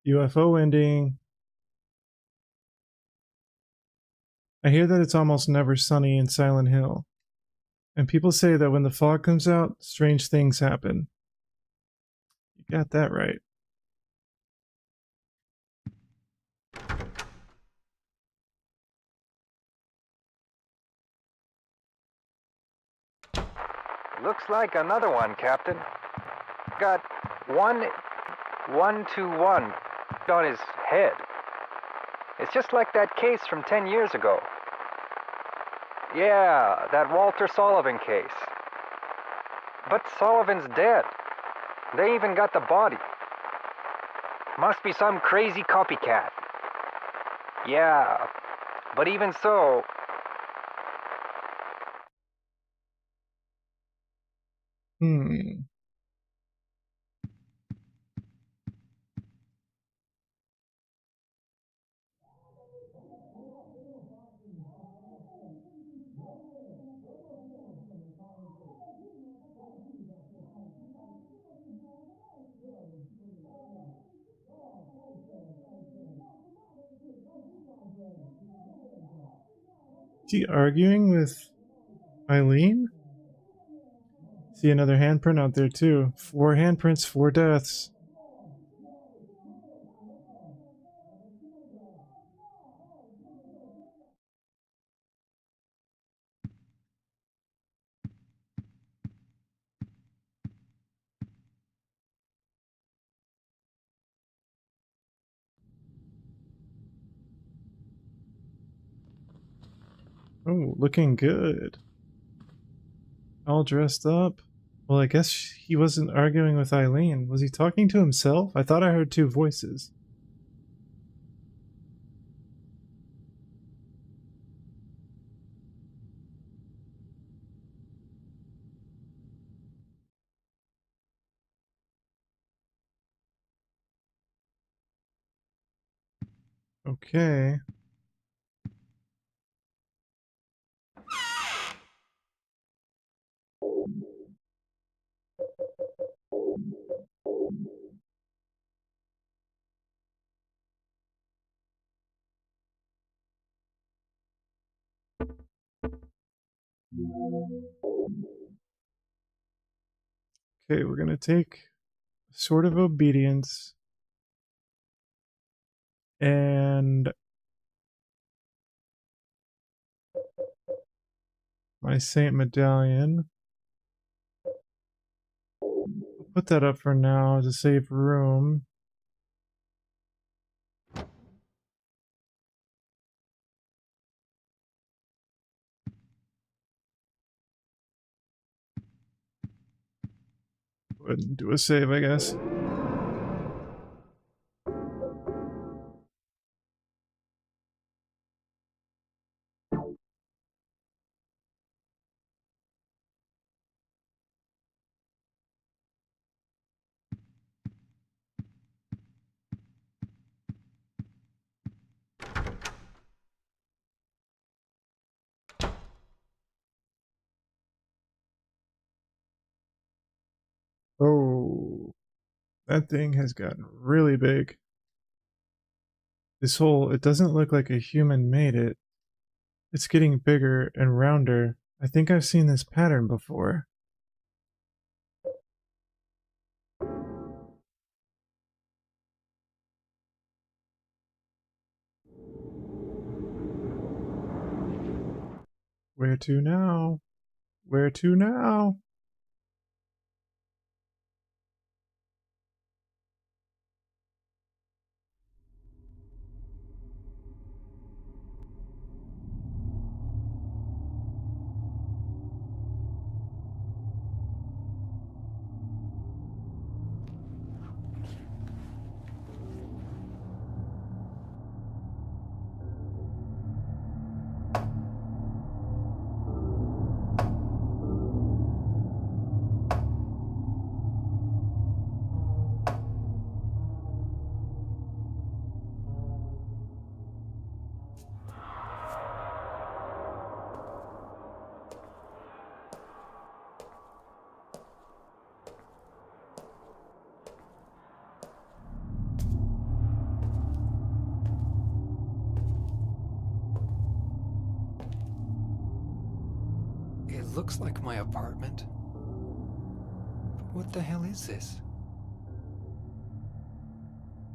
UFO ending. I hear that it's almost never sunny in Silent Hill. And people say that when the fog comes out, strange things happen. You got that right. Looks like another one, Captain. Got 121 on his head. It's just like that case from 10 years ago. Yeah, that Walter Sullivan case. But Sullivan's dead. They even got the body. Must be some crazy copycat. Yeah, but even so... Is he arguing with Eileen? See another handprint out there too. 4 handprints, 4 deaths. Oh, looking good. All dressed up. Well, I guess he wasn't arguing with Eileen. Was he talking to himself? I thought I heard 2 voices. Okay. Okay, we're gonna take sort of obedience and my Saint Medallion. I'll put that up for now to save room. Go ahead and do a save, I guess. Oh, that thing has gotten really big. This hole, it doesn't look like a human made it. It's getting bigger and rounder. I think I've seen this pattern before. Where to now? Where to now? It looks like my apartment. But what the hell is this?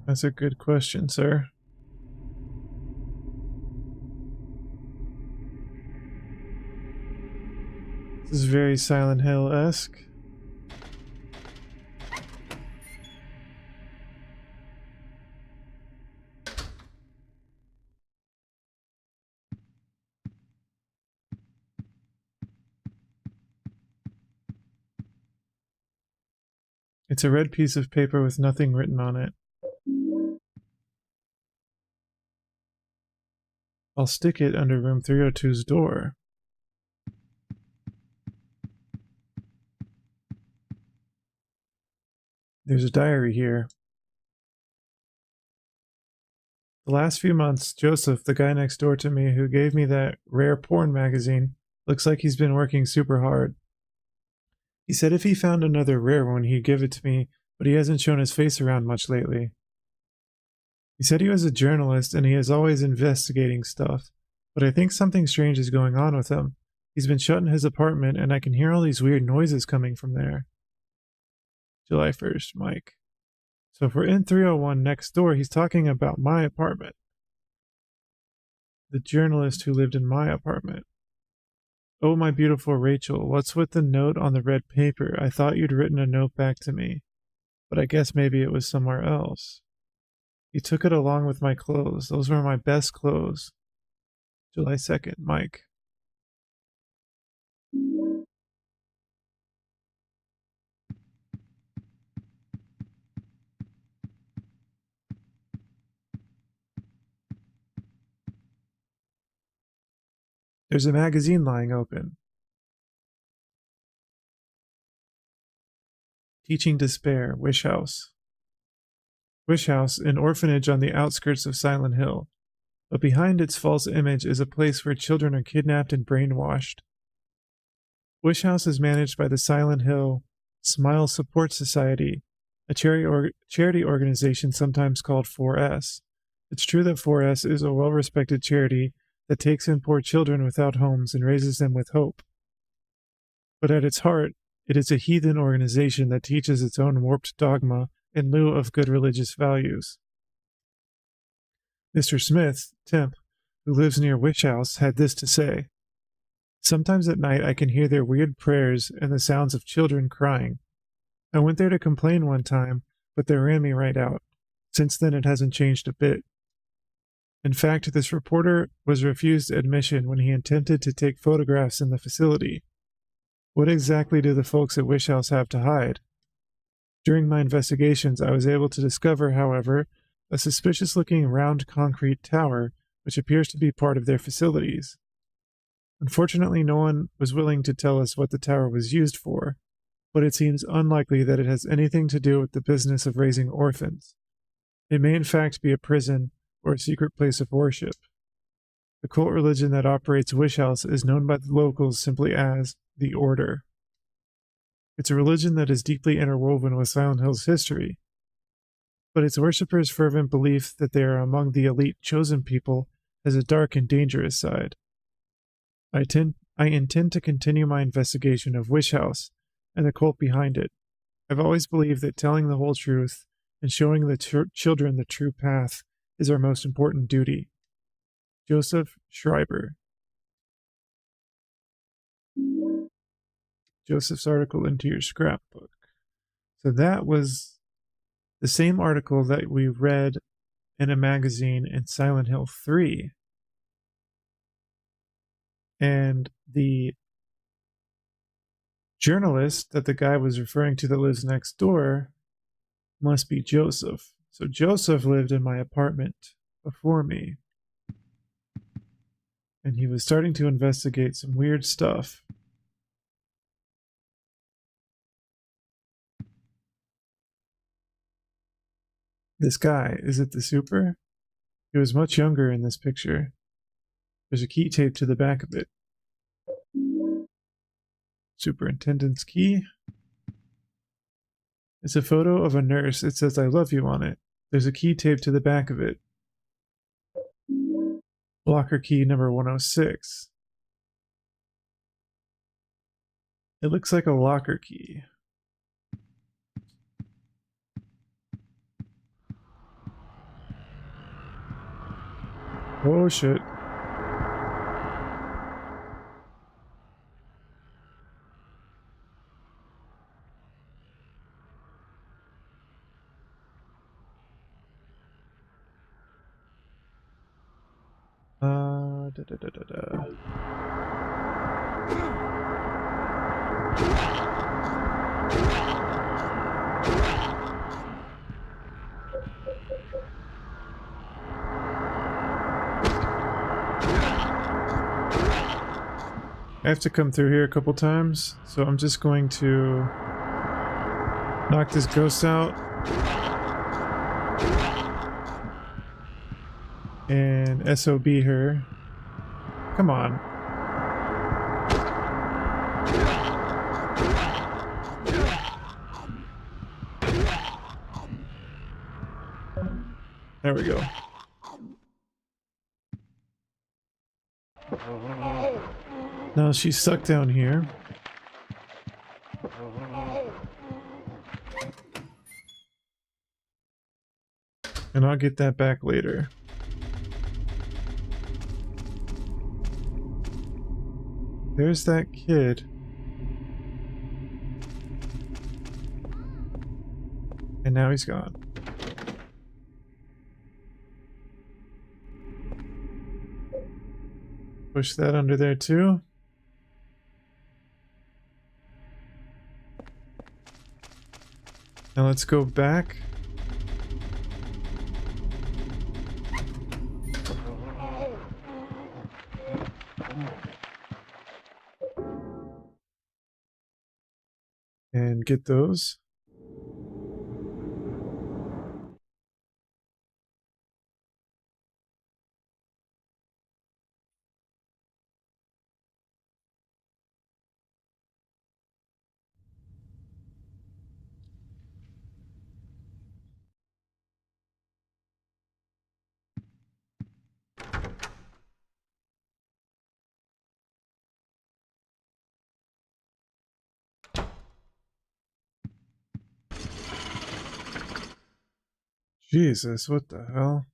That's a good question, sir. This is very Silent Hill-esque. It's a red piece of paper with nothing written on it. I'll stick it under room 302's door. There's a diary here. The last few months, Joseph, the guy next door to me who gave me that rare porn magazine, looks like he's been working super hard. He said if he found another rare one, he'd give it to me, but he hasn't shown his face around much lately. He said he was a journalist and he is always investigating stuff, but I think something strange is going on with him. He's been shut in his apartment and I can hear all these weird noises coming from there. July 1st, Mike. So if we're in 301 next door, he's talking about my apartment. The journalist who lived in my apartment. Oh, my beautiful Rachel, what's with the note on the red paper? I thought you'd written a note back to me, but I guess maybe it was somewhere else. You took it along with my clothes. Those were my best clothes. July 2nd, Mike. There's a magazine lying open. Teaching Despair, Wish House. Wish House, an orphanage on the outskirts of Silent Hill. But behind its false image is a place where children are kidnapped and brainwashed. Wish House is managed by the Silent Hill Smile Support Society, a charity organization sometimes called 4S. It's true that 4S is a well-respected charity that takes in poor children without homes and raises them with hope. but at its heart, it is a heathen organization that teaches its own warped dogma in lieu of good religious values. Mr. Smith, temp, who lives near Wish House, had this to say. Sometimes at night I can hear their weird prayers and the sounds of children crying. I went there to complain one time, but they ran me right out. Since then it hasn't changed a bit. In fact, this reporter was refused admission when he attempted to take photographs in the facility. What exactly do the folks at Wish House have to hide? During my investigations, I was able to discover, however, a suspicious-looking round concrete tower which appears to be part of their facilities. Unfortunately, no one was willing to tell us what the tower was used for, but it seems unlikely that it has anything to do with the business of raising orphans. It may in fact be a prison or a secret place of worship. The cult religion that operates Wish House is known by the locals simply as the Order. It's a religion that is deeply interwoven with Silent Hill's history, but its worshippers' fervent belief that they are among the elite chosen people has a dark and dangerous side. I intend to continue my investigation of Wish House and the cult behind it. I've always believed that telling the whole truth and showing the children the true path is our most important duty. Joseph Schreiber. Joseph's article into your scrapbook. So that was the same article that we read in a magazine in Silent Hill 3. And the journalist that the guy was referring to that lives next door must be Joseph. So Joseph lived in my apartment before me. And he was starting to investigate some weird stuff. This guy, is it the super? He was much younger in this picture. There's a key taped to the back of it. Superintendent's key. It's a photo of a nurse. It says, "I love you" on it. There's a key taped to the back of it. Locker key number 106. It looks like a locker key. Oh shit. Da, da, da, da, da. I have to come through here a couple times, so I'm just going to knock this ghost out and SOB her. Come on. There we go. Now she's stuck down here. And I'll get that back later. There's that kid. And now he's gone. Push that under there too. Now let's go back. And get those. Jesus, what the hell?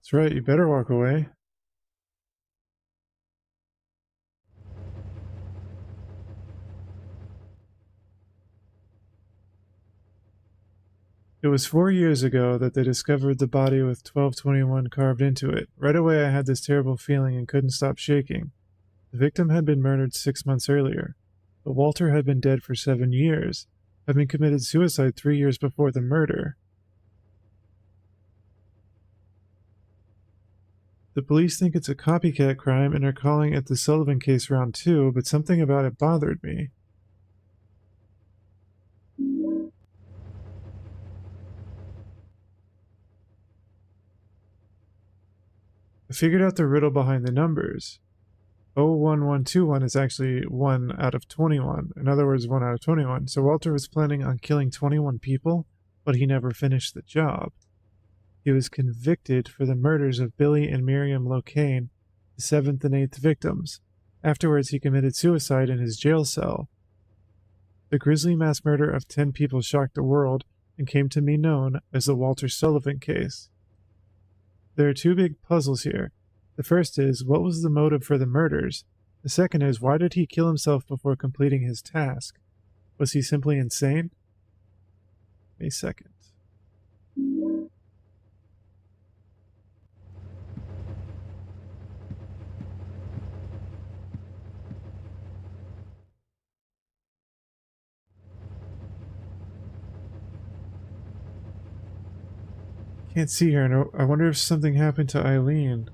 That's right, you better walk away. It was 4 years ago that they discovered the body with 1221 carved into it. Right away I had this terrible feeling and couldn't stop shaking. The victim had been murdered 6 months earlier, but Walter had been dead for 7 years, having committed suicide 3 years before the murder. The police think it's a copycat crime and are calling it the Sullivan case round 2, but something about it bothered me. I figured out the riddle behind the numbers. 01121 is actually 1 out of 21. In other words, 1 out of 21. So Walter was planning on killing 21 people, but he never finished the job. He was convicted for the murders of Billy and Miriam Locane, the 7th and 8th victims. Afterwards, he committed suicide in his jail cell. The grisly mass murder of 10 people shocked the world and came to be known as the Walter Sullivan case. There are 2 big puzzles here. The first is, what was the motive for the murders? The second is, why did he kill himself before completing his task? Was he simply insane? May 2nd. Can't see her, and I wonder if something happened to Eileen.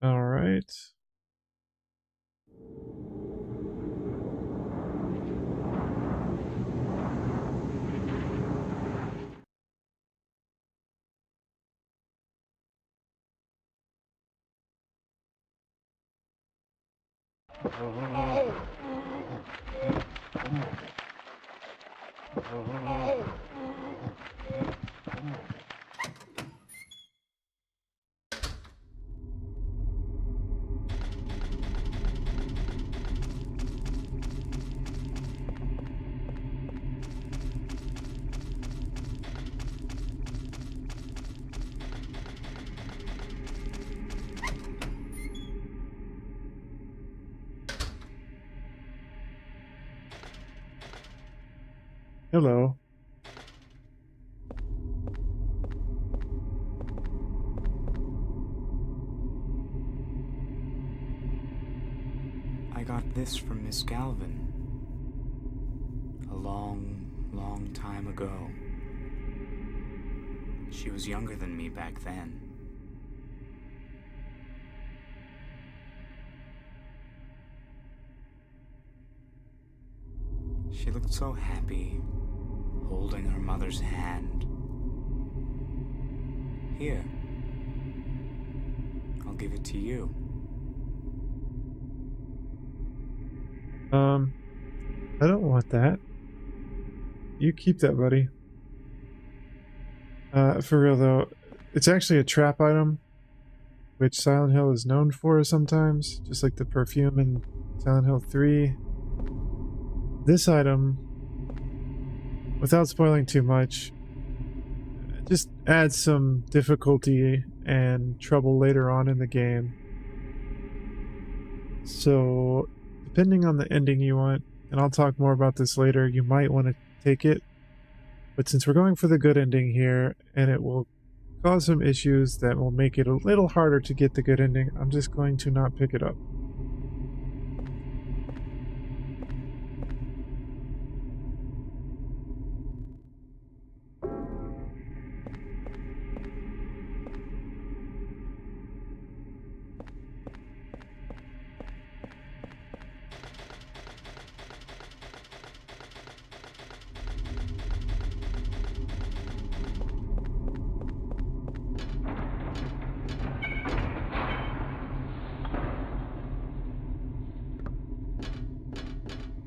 All right. Hello. I got this from Miss Galvin. A long, long time ago. She was younger than me back then. She looked so happy, holding her mother's hand. Here. I'll give it to you. I don't want that. You keep that, buddy. For real though, it's actually a trap item, which Silent Hill is known for sometimes, just like the perfume in Silent Hill 3. This item, without spoiling too much, just adds some difficulty and trouble later on in the game. So, depending on the ending you want, and I'll talk more about this later, you might want to take it. But since we're going for the good ending here, and it will cause some issues that will make it a little harder to get the good ending, I'm just going to not pick it up.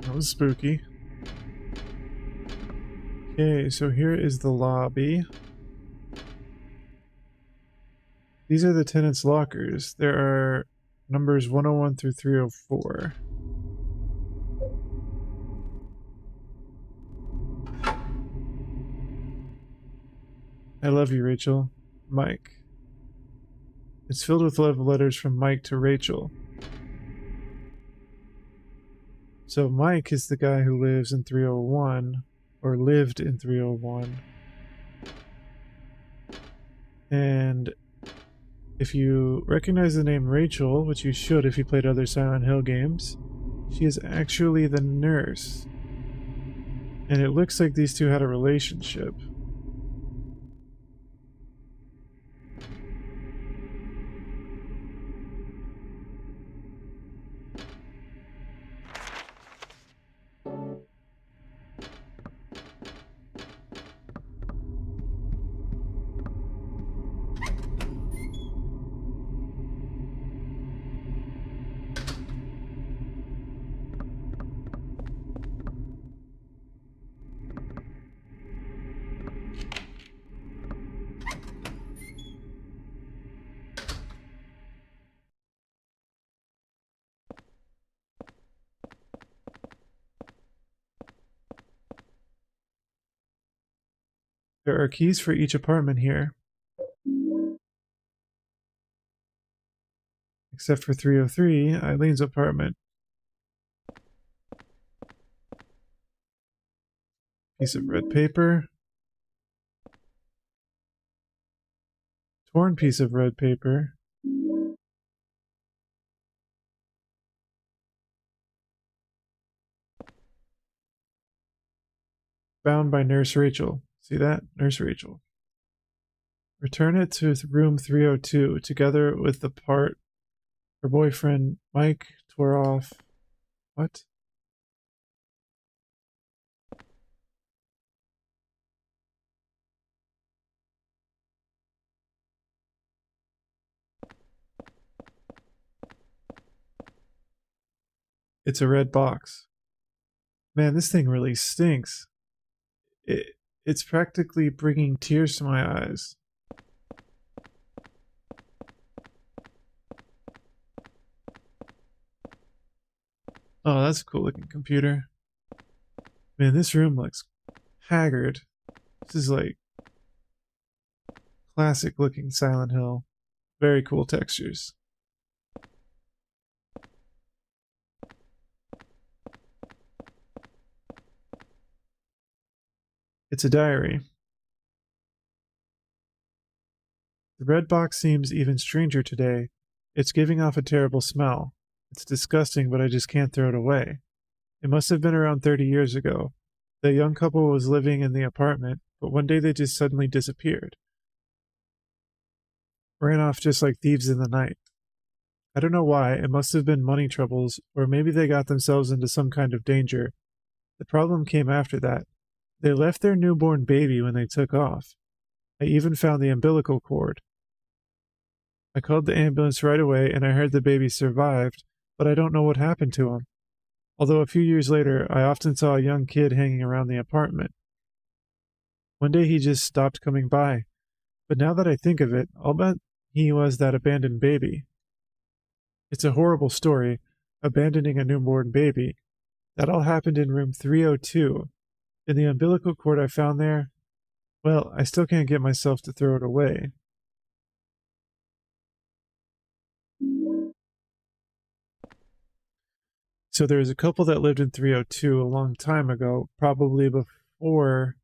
That was spooky. Okay, so here is the lobby. These are the tenants' lockers. There are numbers 101 through 304. I love you, Rachel. Mike. It's filled with love letters from Mike to Rachel. So Mike is the guy who lives in 301, or lived in 301. And if you recognize the name Rachel, which you should if you played other Silent Hill games, she is actually the nurse. And it looks like these two had a relationship. There are keys for each apartment here. Except for 303, Eileen's apartment. Piece of red paper. Torn piece of red paper. Found by Nurse Rachel. See that? Nurse Rachel. Return it to room 302 together with the part her boyfriend Mike tore off. What? It's a red box. Man, this thing really stinks. It's practically bringing tears to my eyes. Oh, that's a cool looking computer. Man, this room looks haggard. This is like classic looking Silent Hill. Very cool textures. It's a diary. The red box seems even stranger today. It's giving off a terrible smell. It's disgusting, but I just can't throw it away. It must have been around 30 years ago. The young couple was living in the apartment, but one day they just suddenly disappeared. Ran off just like thieves in the night. I don't know why. It must have been money troubles, or maybe they got themselves into some kind of danger. The problem came after that. They left their newborn baby when they took off. I even found the umbilical cord. I called the ambulance right away and I heard the baby survived, but I don't know what happened to him. Although a few years later, I often saw a young kid hanging around the apartment. One day he just stopped coming by, but now that I think of it, I'll bet he was that abandoned baby. It's a horrible story, abandoning a newborn baby. That all happened in room 302. And the umbilical cord I found there, well, I still can't get myself to throw it away. So there was a couple that lived in 302 a long time ago, probably before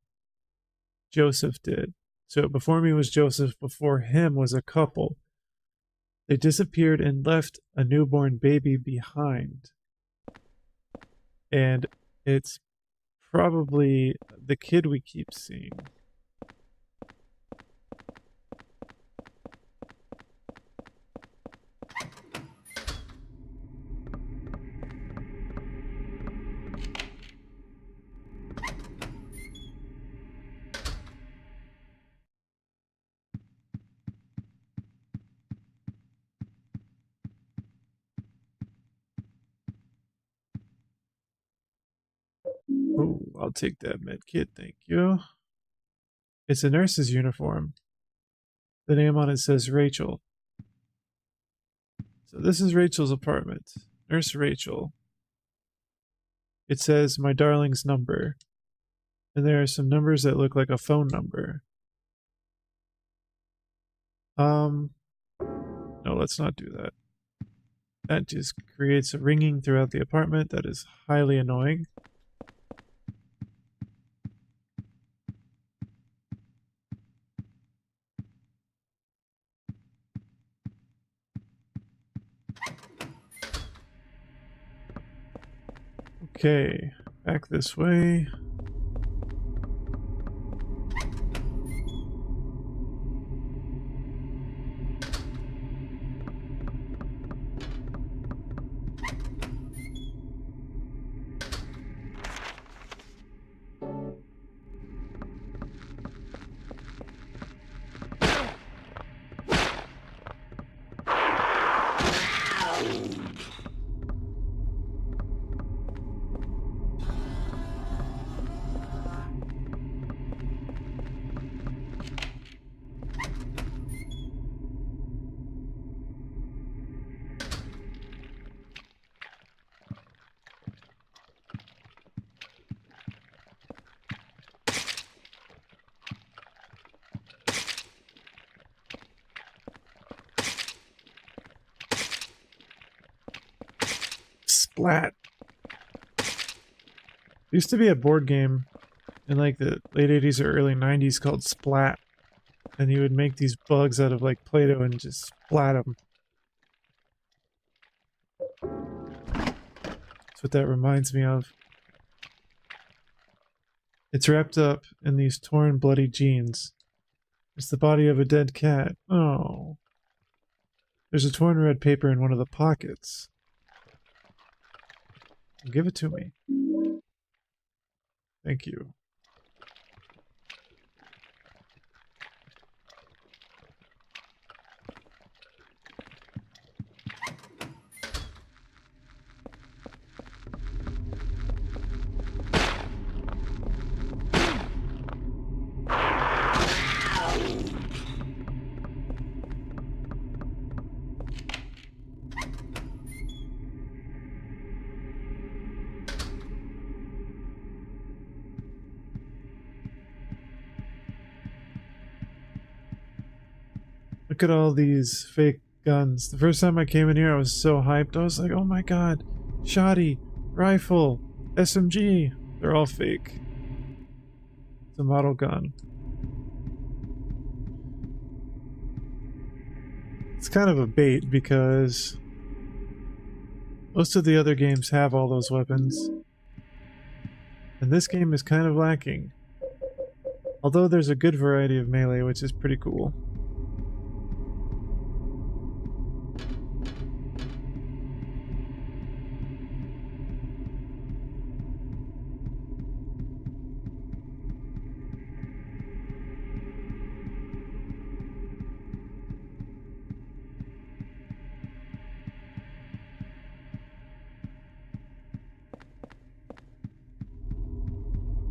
Joseph did. So before me was Joseph, before him was a couple. They disappeared and left a newborn baby behind. And it's probably the kid we keep seeing. Oh, I'll take that med kit, thank you. It's a nurse's uniform. The name on it says Rachel. So this is Rachel's apartment. Nurse Rachel. It says my darling's number. And there are some numbers that look like a phone number. No, let's not do that. That just creates a ringing throughout the apartment that is highly annoying. Okay, back this way. Splat. Used to be a board game in like the late 80s or early 90s called Splat. And you would make these bugs out of like Play-Doh and just splat them. That's what that reminds me of. It's wrapped up in these torn, bloody jeans. It's the body of a dead cat. Oh. There's a torn red paper in one of the pockets. Give it to me. Thank you. Look at all these fake guns. The first time I came in here, I was so hyped. I was like, oh my god, shoddy, rifle, SMG. They're all fake. It's a model gun. It's kind of a bait because most of the other games have all those weapons. And this game is kind of lacking. Although there's a good variety of melee, which is pretty cool.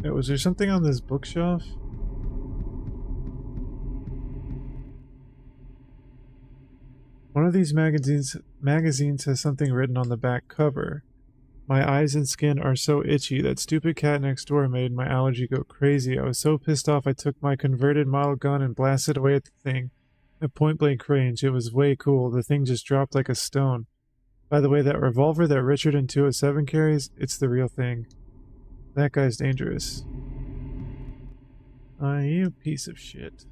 Yeah, was there something on this bookshelf? One of these magazines has something written on the back cover. My eyes and skin are so itchy. That stupid cat next door made my allergy go crazy. I was so pissed off I took my converted model gun and blasted away at the thing. At point blank range, it was way cool. The thing just dropped like a stone. By the way, that revolver that Richard in 207 carries, it's the real thing. That guy's dangerous. You piece of shit.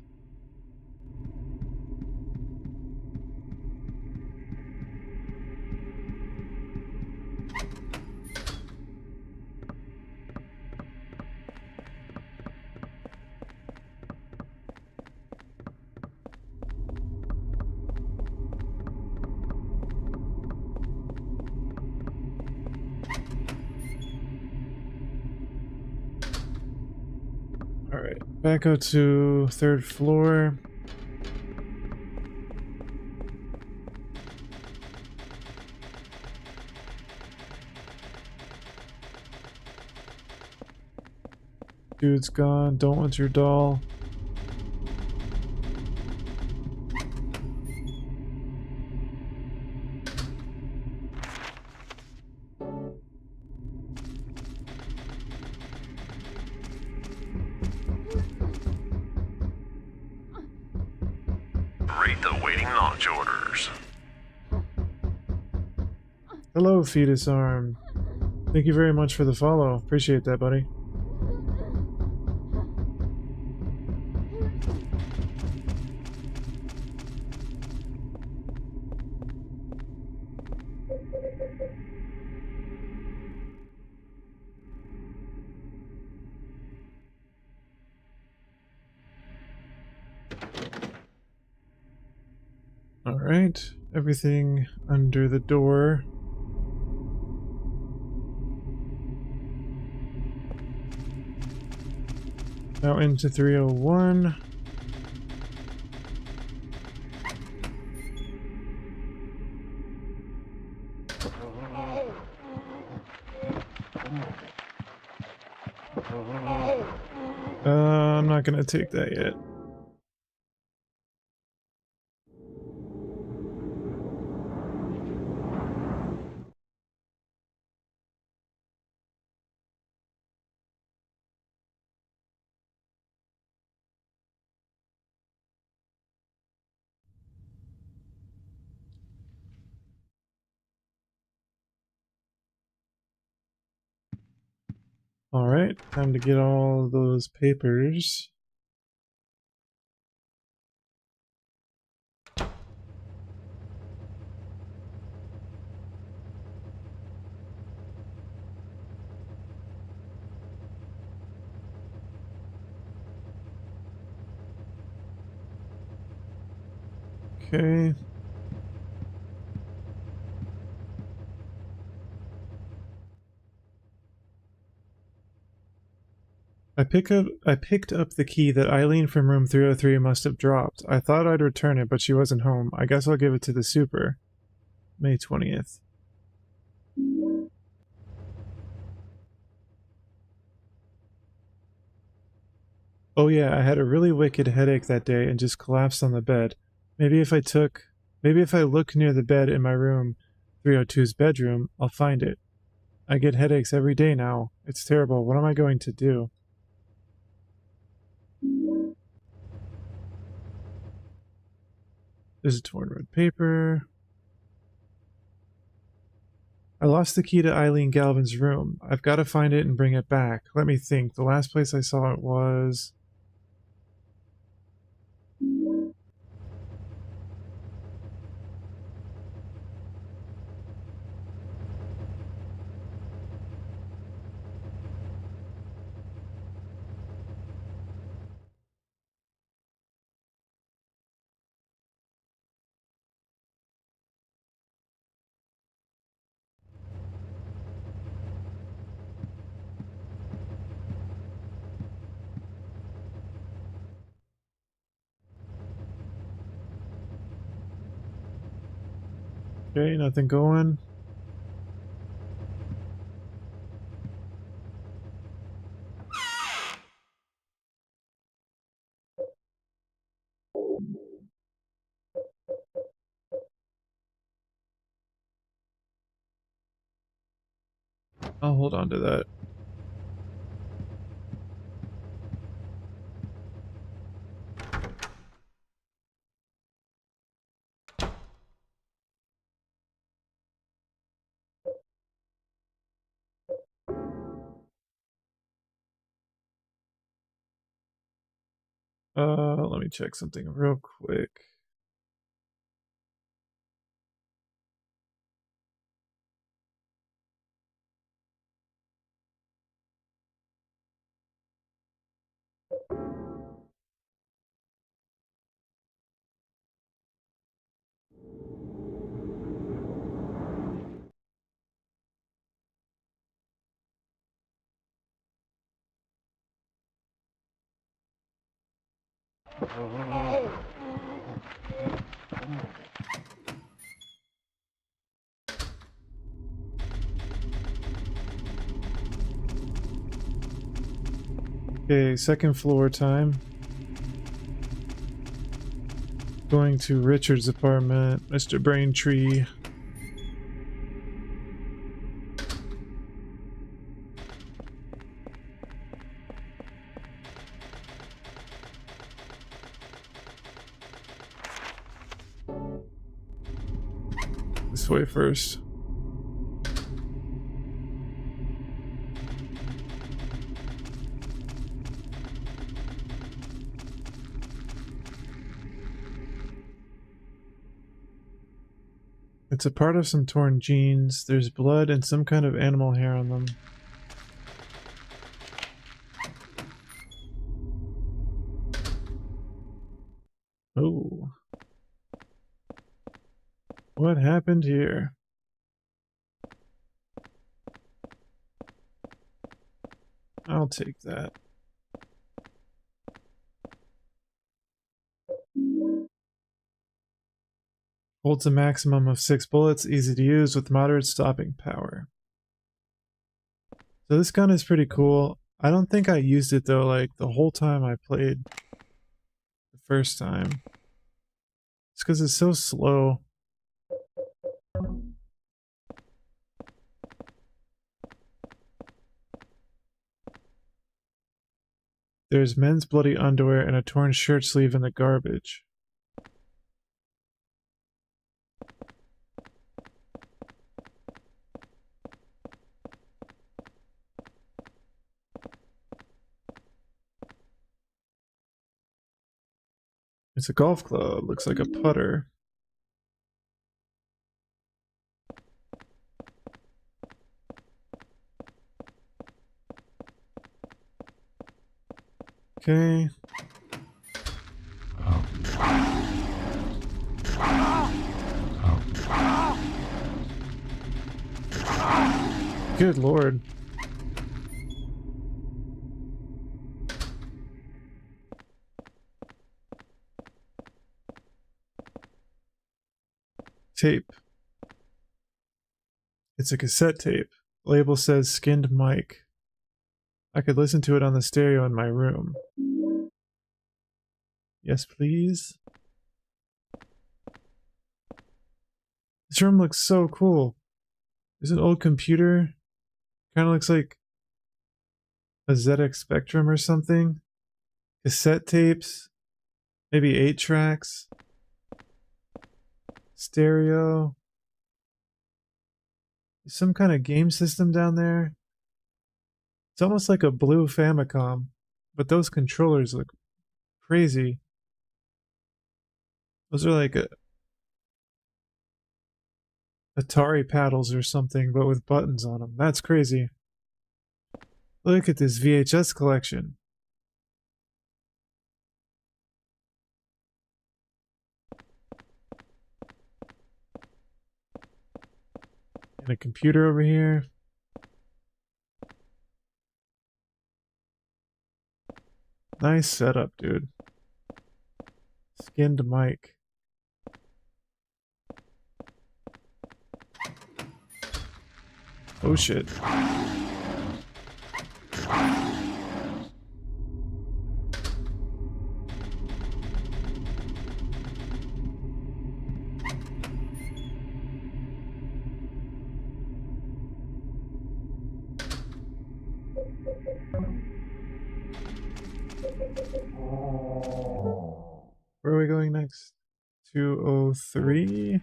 Alright, back out to 3rd floor. Dude's gone. Don't want your doll. Read the waiting launch orders. Hello, Fetus Arm. Thank you very much for the follow. Appreciate that, buddy. Alright, everything under the door. Now into 301. I'm not gonna take that yet. Alright, time to get all those papers. Okay. I picked up the key that Eileen from room 303 must have dropped. I thought I'd return it, but she wasn't home. I guess I'll give it to the super. May 20th. Oh yeah, I had a really wicked headache that day and just collapsed on the bed. Maybe if I look near the bed in my room 302's bedroom, I'll find it. I get headaches every day now. It's terrible. What am I going to do? There's a torn red paper. I lost the key to Eileen Galvin's room. I've got to find it and bring it back. Let me think. The last place I saw it was... Okay, nothing going. I'll hold on to that. Let me check something real quick. Okay, second floor time. Going to Richard's apartment, Mr. Braintree. This way first. It's a part of some torn jeans. There's blood and some kind of animal hair on them. Oh. What happened here? I'll take that. Holds a maximum of 6 bullets, easy to use with moderate stopping power. So this gun is pretty cool. I don't think I used it though, like the whole time I played the first time. It's because it's so slow. There's men's bloody underwear and a torn shirt sleeve in the garbage. It's a golf club, looks like a putter. Okay. Good lord. Tape. It's a cassette tape. Label says skinned mic. I could listen to it on the stereo in my room. Yes, please. This room looks so cool. There's an old computer. Kind of looks like a ZX Spectrum or something. Cassette tapes. Maybe 8 tracks. Stereo. There's some kind of game system down there. It's almost like a blue Famicom, but those controllers look crazy. Those are like Atari paddles or something, but with buttons on them. That's crazy. Look at this VHS collection. And a computer over here. Nice setup, dude. Skinned mic. Oh shit. Where are we going next? 203.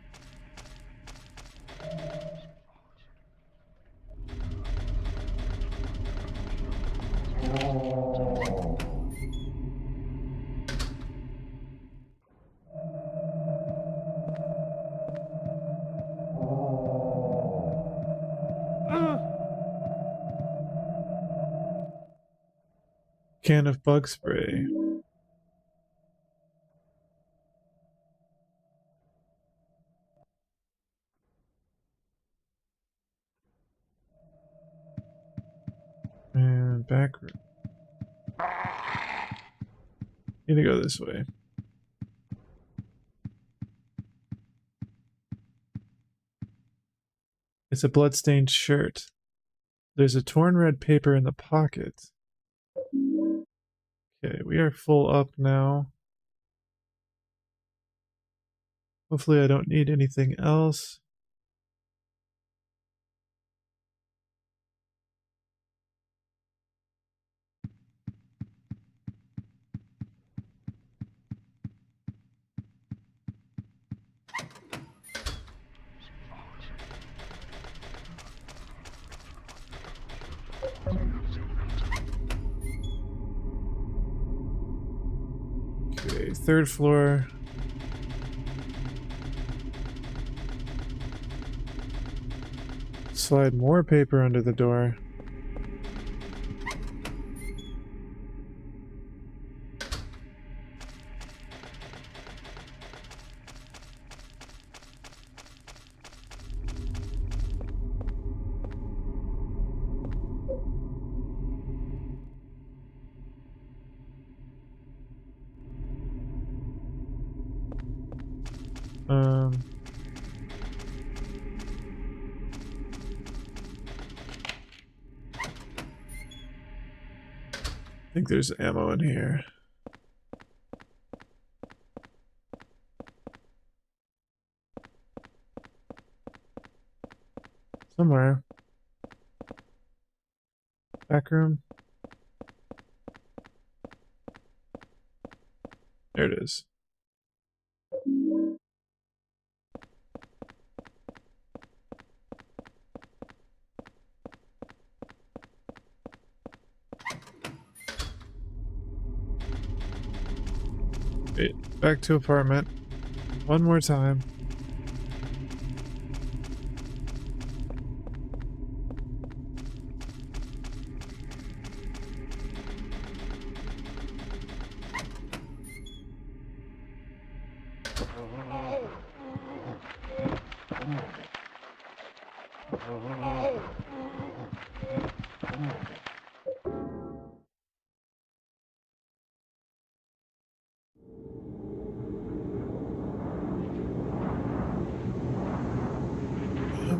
Can of bug spray. And back room. Need to go this way. It's a bloodstained shirt. There's a torn red paper in the pocket. Okay, we are full up now. Hopefully I don't need anything else. Okay, third floor. Slide more paper under the door. I think there's ammo in here. Somewhere. Back room. There it is. Wait, back to apartment. One more time.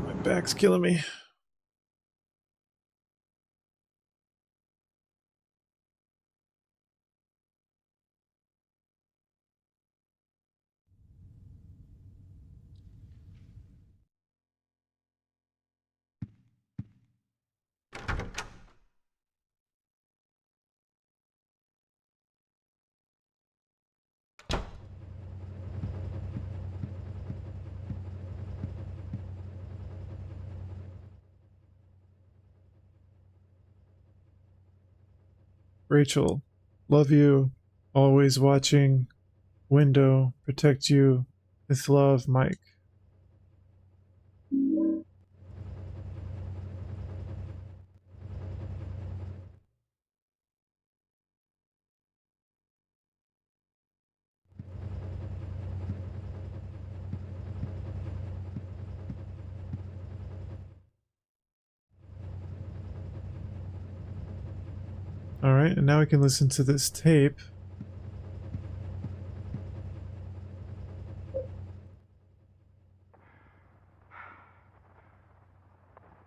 My back's killing me. Rachel, love you. Always watching. Window, protect you. With love, Mike. Alright, and now we can listen to this tape.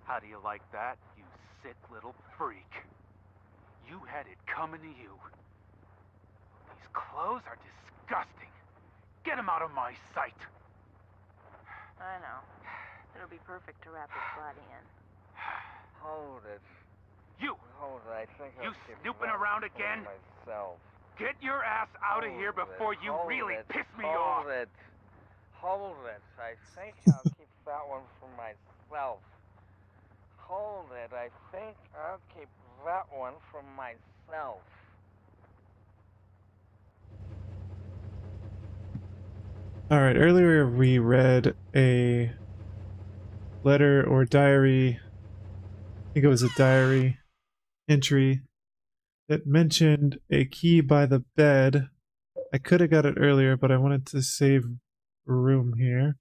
How do you like that, you sick little freak? You had it coming to you. These clothes are disgusting. Get him out of my sight. I know. It'll be perfect to wrap his body in. Hold it. You! Hold it, I think You I'll keep snooping that around for again? myself. Get your ass out of here before you Hold really it, piss me off. Hold it. Hold it. I think I'll keep that one for myself. Hold it. I think I'll keep that one for myself. Alright, earlier we read a letter or diary, I think it was a diary entry that mentioned a key by the bed. I could have got it earlier, but I wanted to save room here.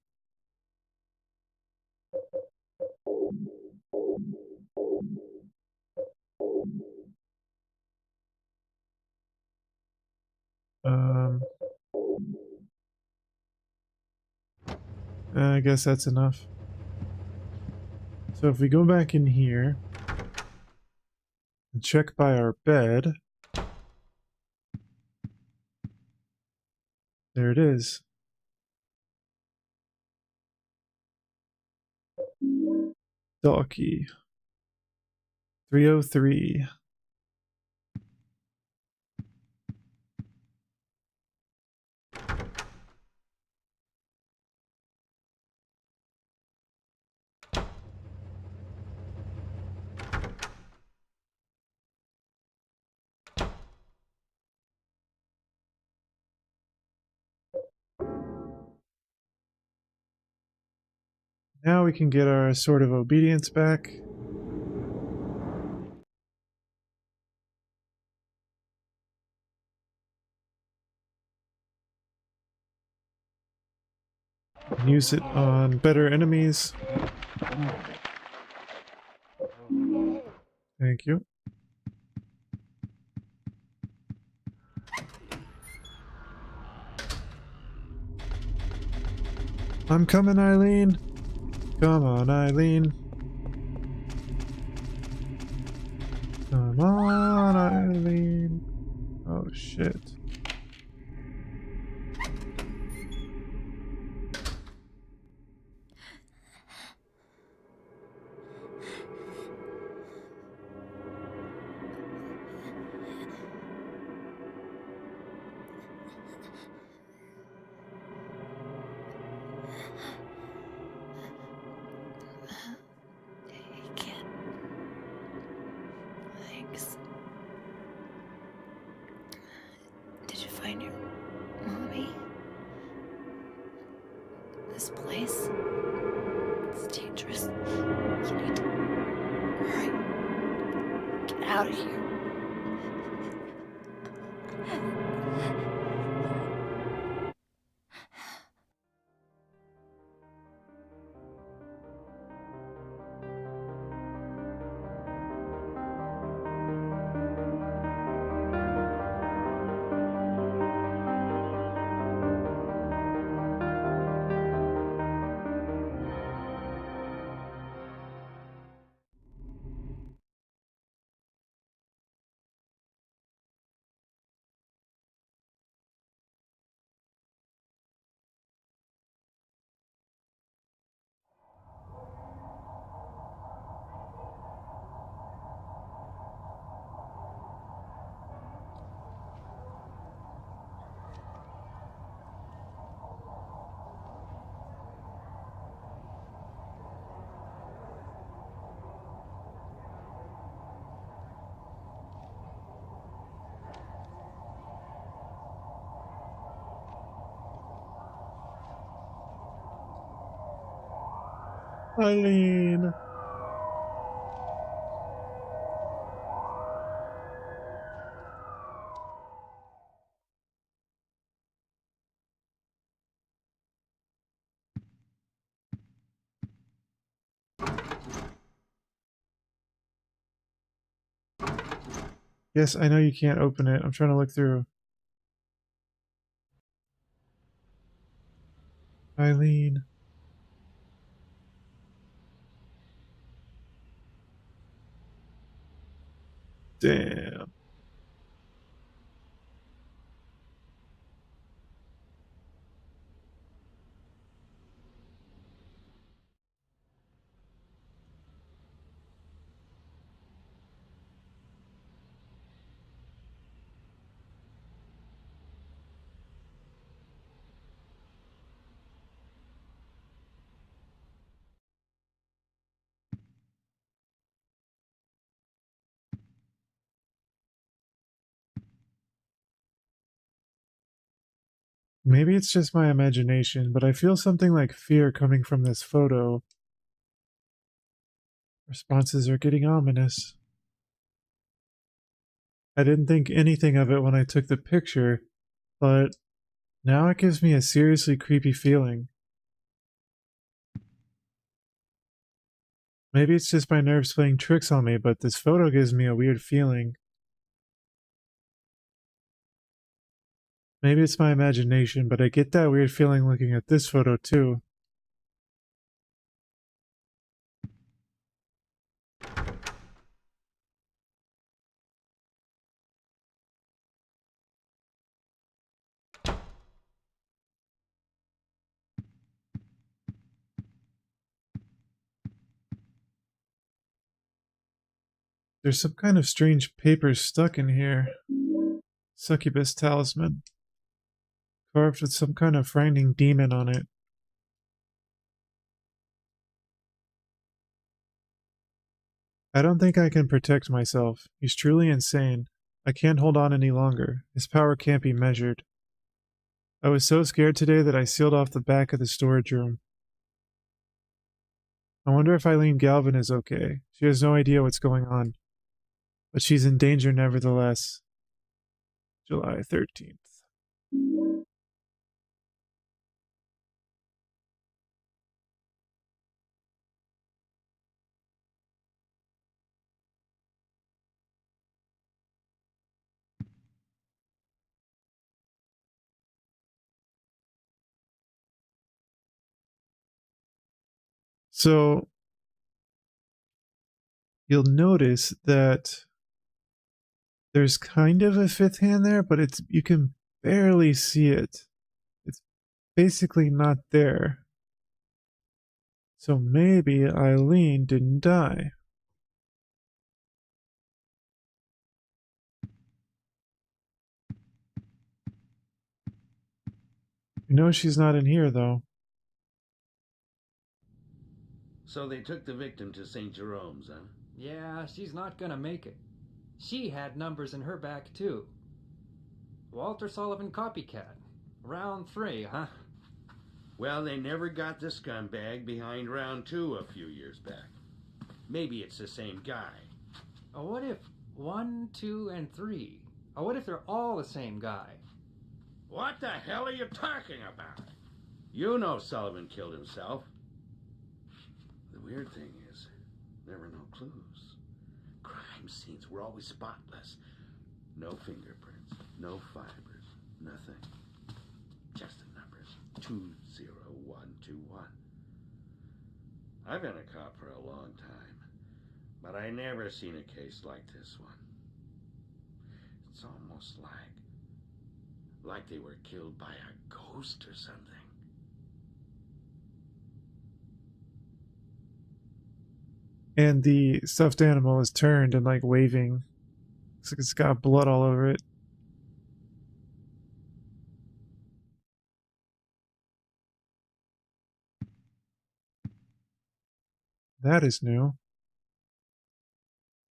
I guess that's enough. So if we go back in here and check by our bed, there it is. Doll key 303. Now we can get our Sword of Obedience back. Use it on better enemies. Thank you. I'm coming, Eileen. Come on, Eileen. Come on, Eileen. Oh, shit. Thanks. Did you find your mommy? This place? It's dangerous. You need to hurry. Get out of here. Eileen. Yes, I know you can't open it. I'm trying to look through. Eileen. Damn. Maybe it's just my imagination, but I feel something like fear coming from this photo. Responses are getting ominous. I didn't think anything of it when I took the picture, but now it gives me a seriously creepy feeling. Maybe it's just my nerves playing tricks on me, but this photo gives me a weird feeling. Maybe it's my imagination, but I get that weird feeling looking at this photo too. There's some kind of strange paper stuck in here. Succubus talisman. Carved with some kind of frightening demon on it. I don't think I can protect myself. He's truly insane. I can't hold on any longer. His power can't be measured. I was so scared today that I sealed off the back of the storage room. I wonder if Eileen Galvin is okay. She has no idea what's going on. But she's in danger nevertheless. July 13th. So you'll notice that there's kind of a fifth hand there, but you can barely see it. It's basically not there. So maybe Eileen didn't die. You know she's not in here though. So they took the victim to St. Jerome's, huh? Yeah, she's not gonna make it. She had numbers in her back, too. Walter Sullivan copycat. Round 3, huh? Well, they never got the scumbag behind round 2 a few years back. Maybe it's the same guy. What if 1, 2, and 3? What if they're all the same guy? What the hell are you talking about? You know Sullivan killed himself. The weird thing is, there were no clues. Crime scenes were always spotless. No fingerprints, no fibers, nothing. Just the numbers, 20121. I've been a cop for a long time, but I never seen a case like this one. It's almost like they were killed by a ghost or something. And the stuffed animal is turned and like waving. It's got blood all over it. That is new.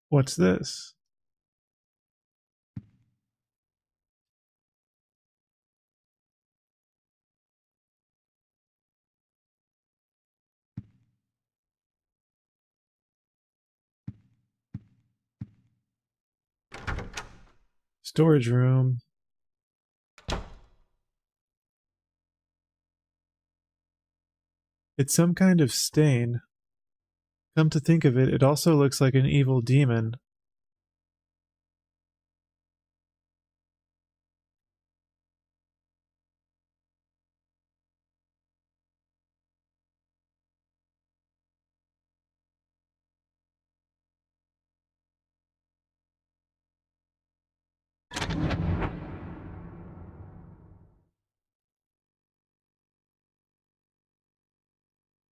What's this? Storage room. It's some kind of stain. Come to think of it, it also looks like an evil demon.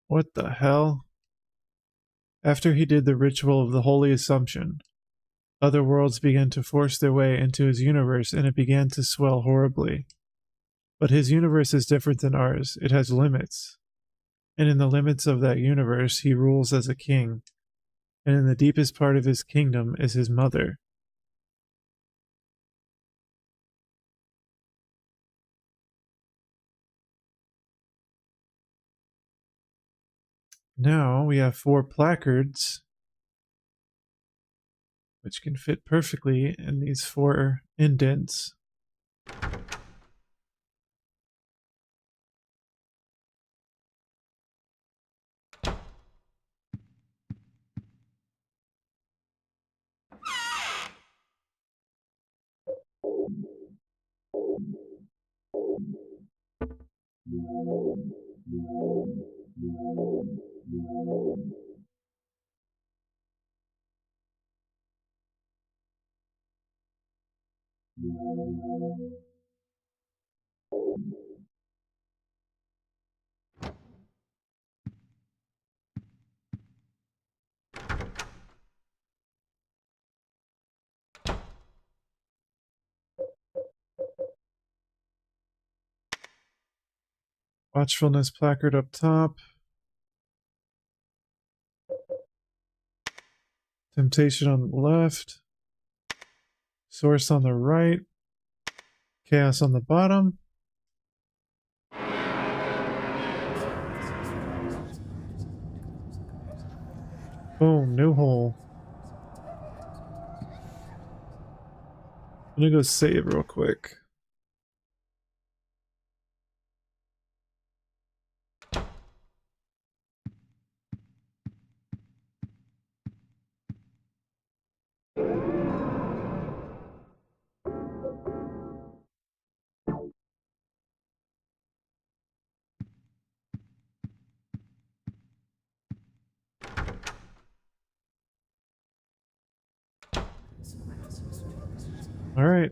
What the hell? After he did the ritual of the Holy Assumption, other worlds began to force their way into his universe and it began to swell horribly. But his universe is different than ours. It has limits. And in the limits of that universe, he rules as a king. And in the deepest part of his kingdom is his mother. Now we have 4 placards, which can fit perfectly in these 4 indents. Watchfulness placard up top. Temptation on the left. Source on the right. Chaos on the bottom. Boom, new hole. I'm gonna go save real quick. All right.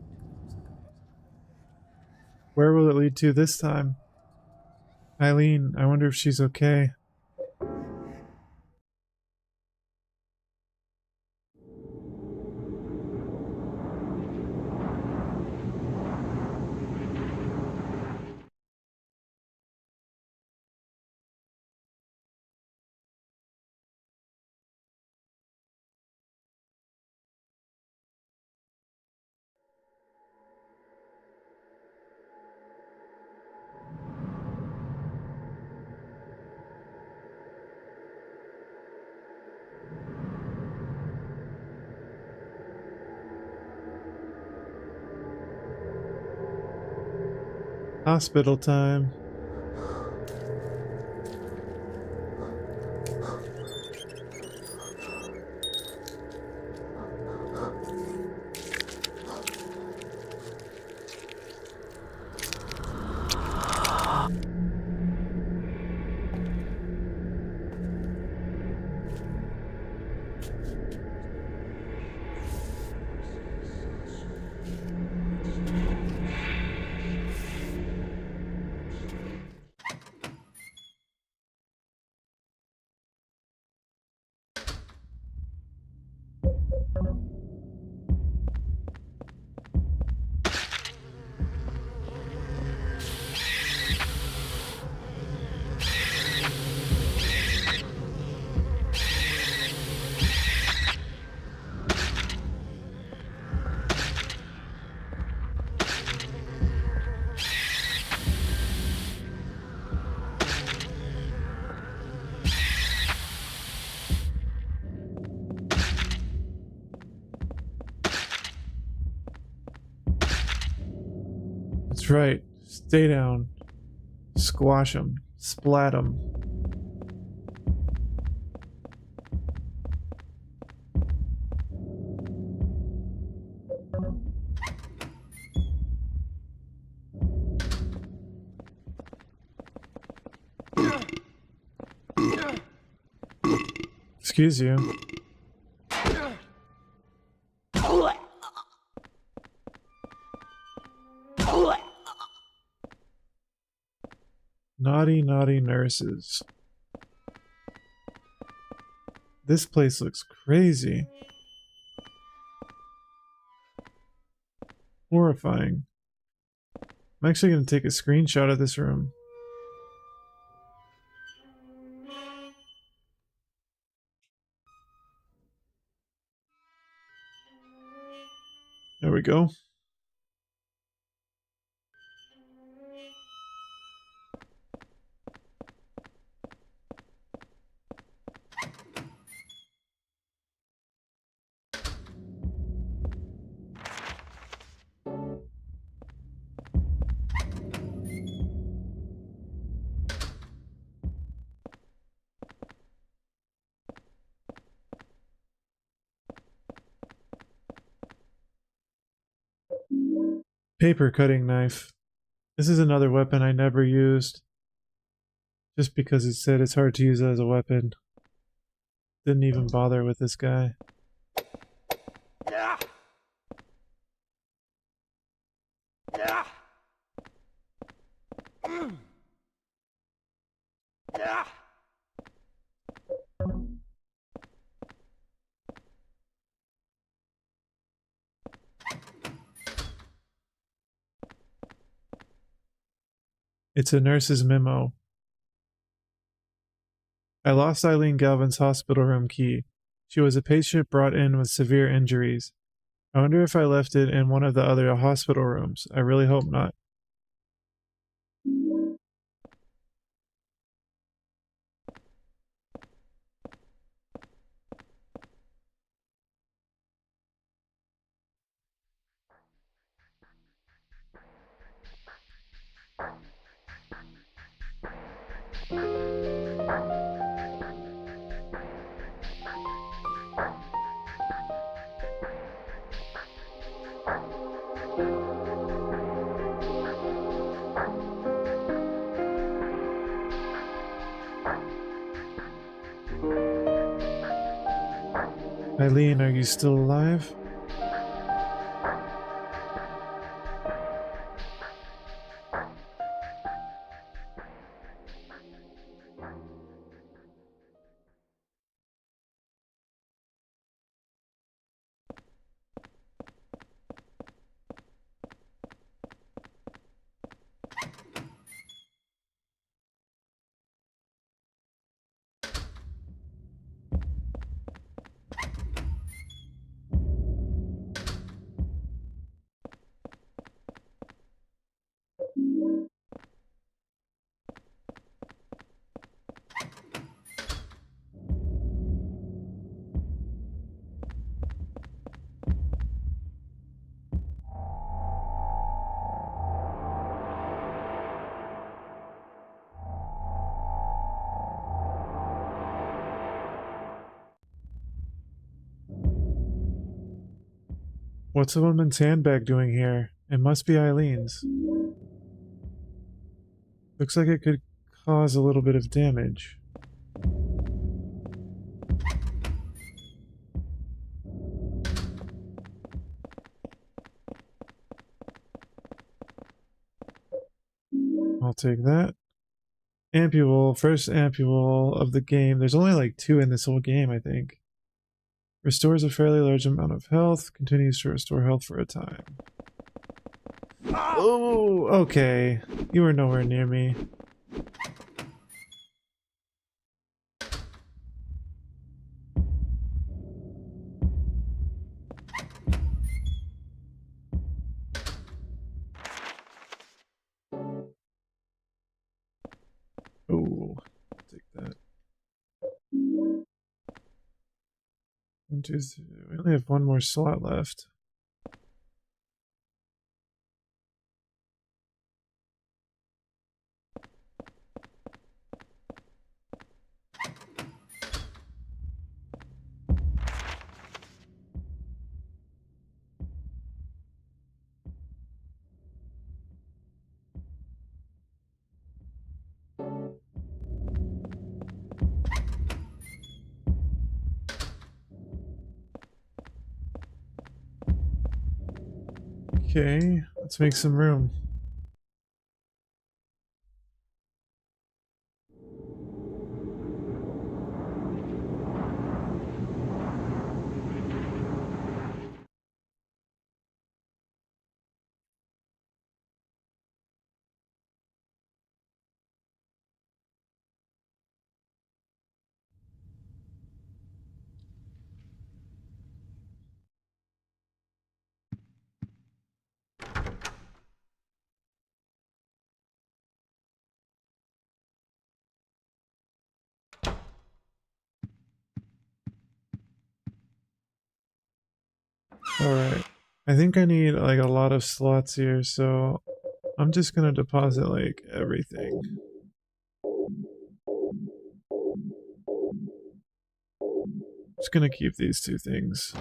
Where will it lead to this time? Eileen, I wonder if she's okay. Hospital time. That's right. Stay down. Squash them. Splat them. Excuse you. Naughty, naughty nurses. This place looks crazy. Horrifying. I'm actually going to take a screenshot of this room. There we go. Paper cutting knife. This is another weapon I never used. Just because it said it's hard to use as a weapon. Didn't even bother with this guy. Yeah. Yeah. Yeah. It's a nurse's memo. I lost Eileen Galvin's hospital room key. She was a patient brought in with severe injuries. I wonder if I left it in one of the other hospital rooms. I really hope not. Eileen, are you still alive? What's a woman's handbag doing here? It must be Eileen's. Looks like it could cause a little bit of damage. I'll take that. Ampule, first ampule of the game. There's only like 2 in this whole game, I think. Restores a fairly large amount of health. Continues to restore health for a time. Oh, okay. You were nowhere near me. Oh, I'll take that. 1, 2, 3. We only have 1 more slot left. Okay, let's make some room. Alright, I think I need like a lot of slots here, so I'm just gonna deposit like everything. Just gonna keep these 2 things.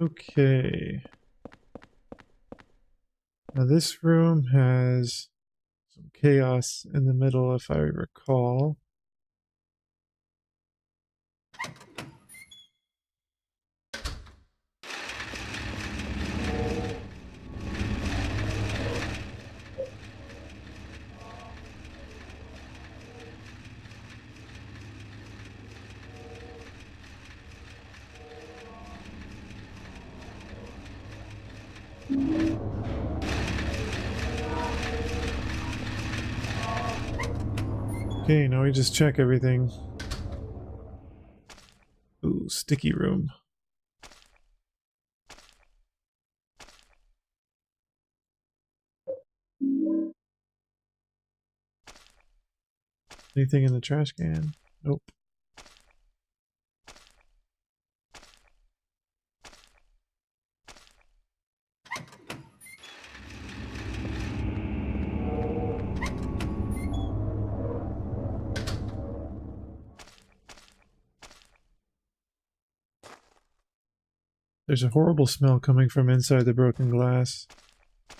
Okay. Now this room has some chaos in the middle, if I recall. Okay, now we just check everything. Ooh, sticky room. Anything in the trash can? Nope. There's a horrible smell coming from inside the broken glass.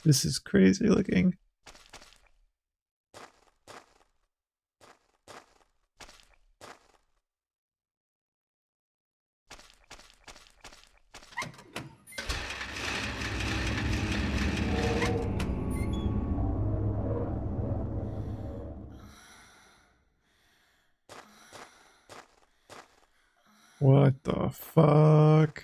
This is crazy looking. What the fuck?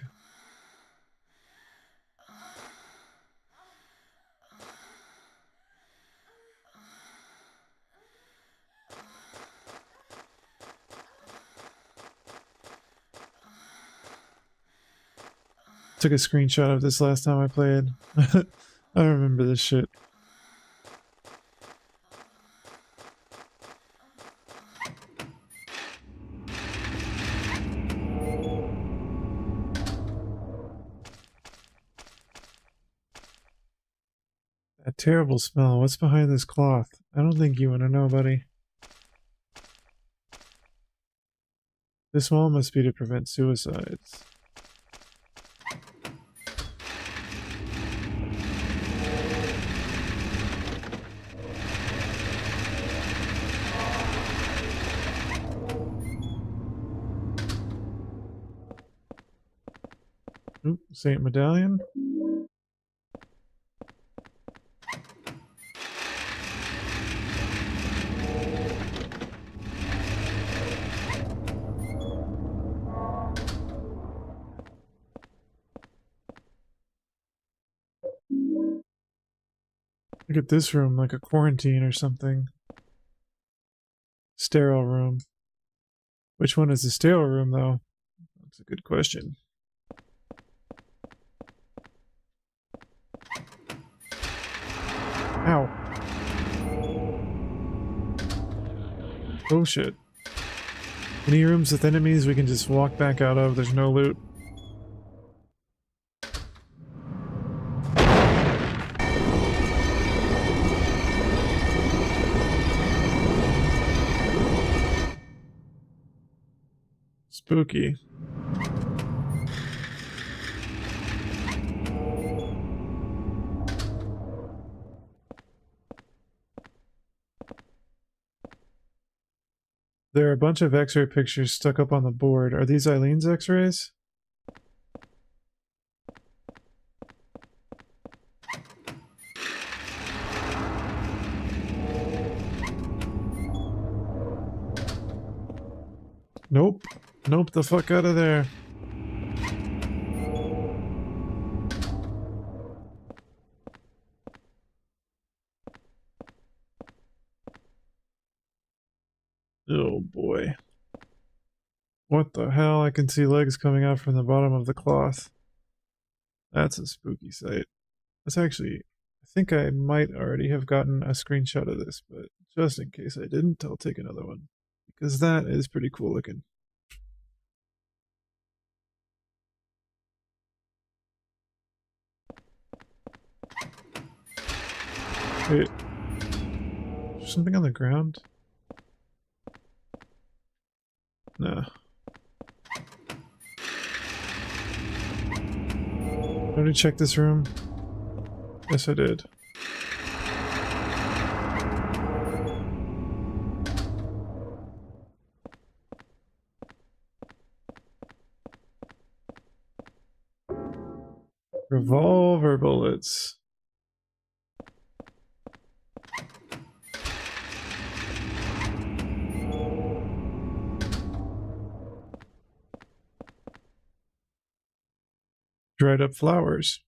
Took a screenshot of this last time I played. I remember this shit. That terrible smell. What's behind this cloth? I don't think you want to know, buddy. This wall must be to prevent suicides. Oop, Saint Medallion. Look at this room, like a quarantine or something. Sterile room. Which one is the sterile room, though? That's a good question. Ow. Oh shit. Any rooms with enemies we can just walk back out of, there's no loot. Spooky. There are a bunch of x-ray pictures stuck up on the board. Are these Eileen's x-rays? Nope. Nope, the fuck out of there. Oh boy. What the hell? I can see legs coming out from the bottom of the cloth. That's a spooky sight. That's actually... I think I might already have gotten a screenshot of this, but just in case I didn't, I'll take another one. Because that is pretty cool looking. Wait. Is there something on the ground? Nah. Did I check this room? Yes, I did. Revolver bullets. Dried up flowers.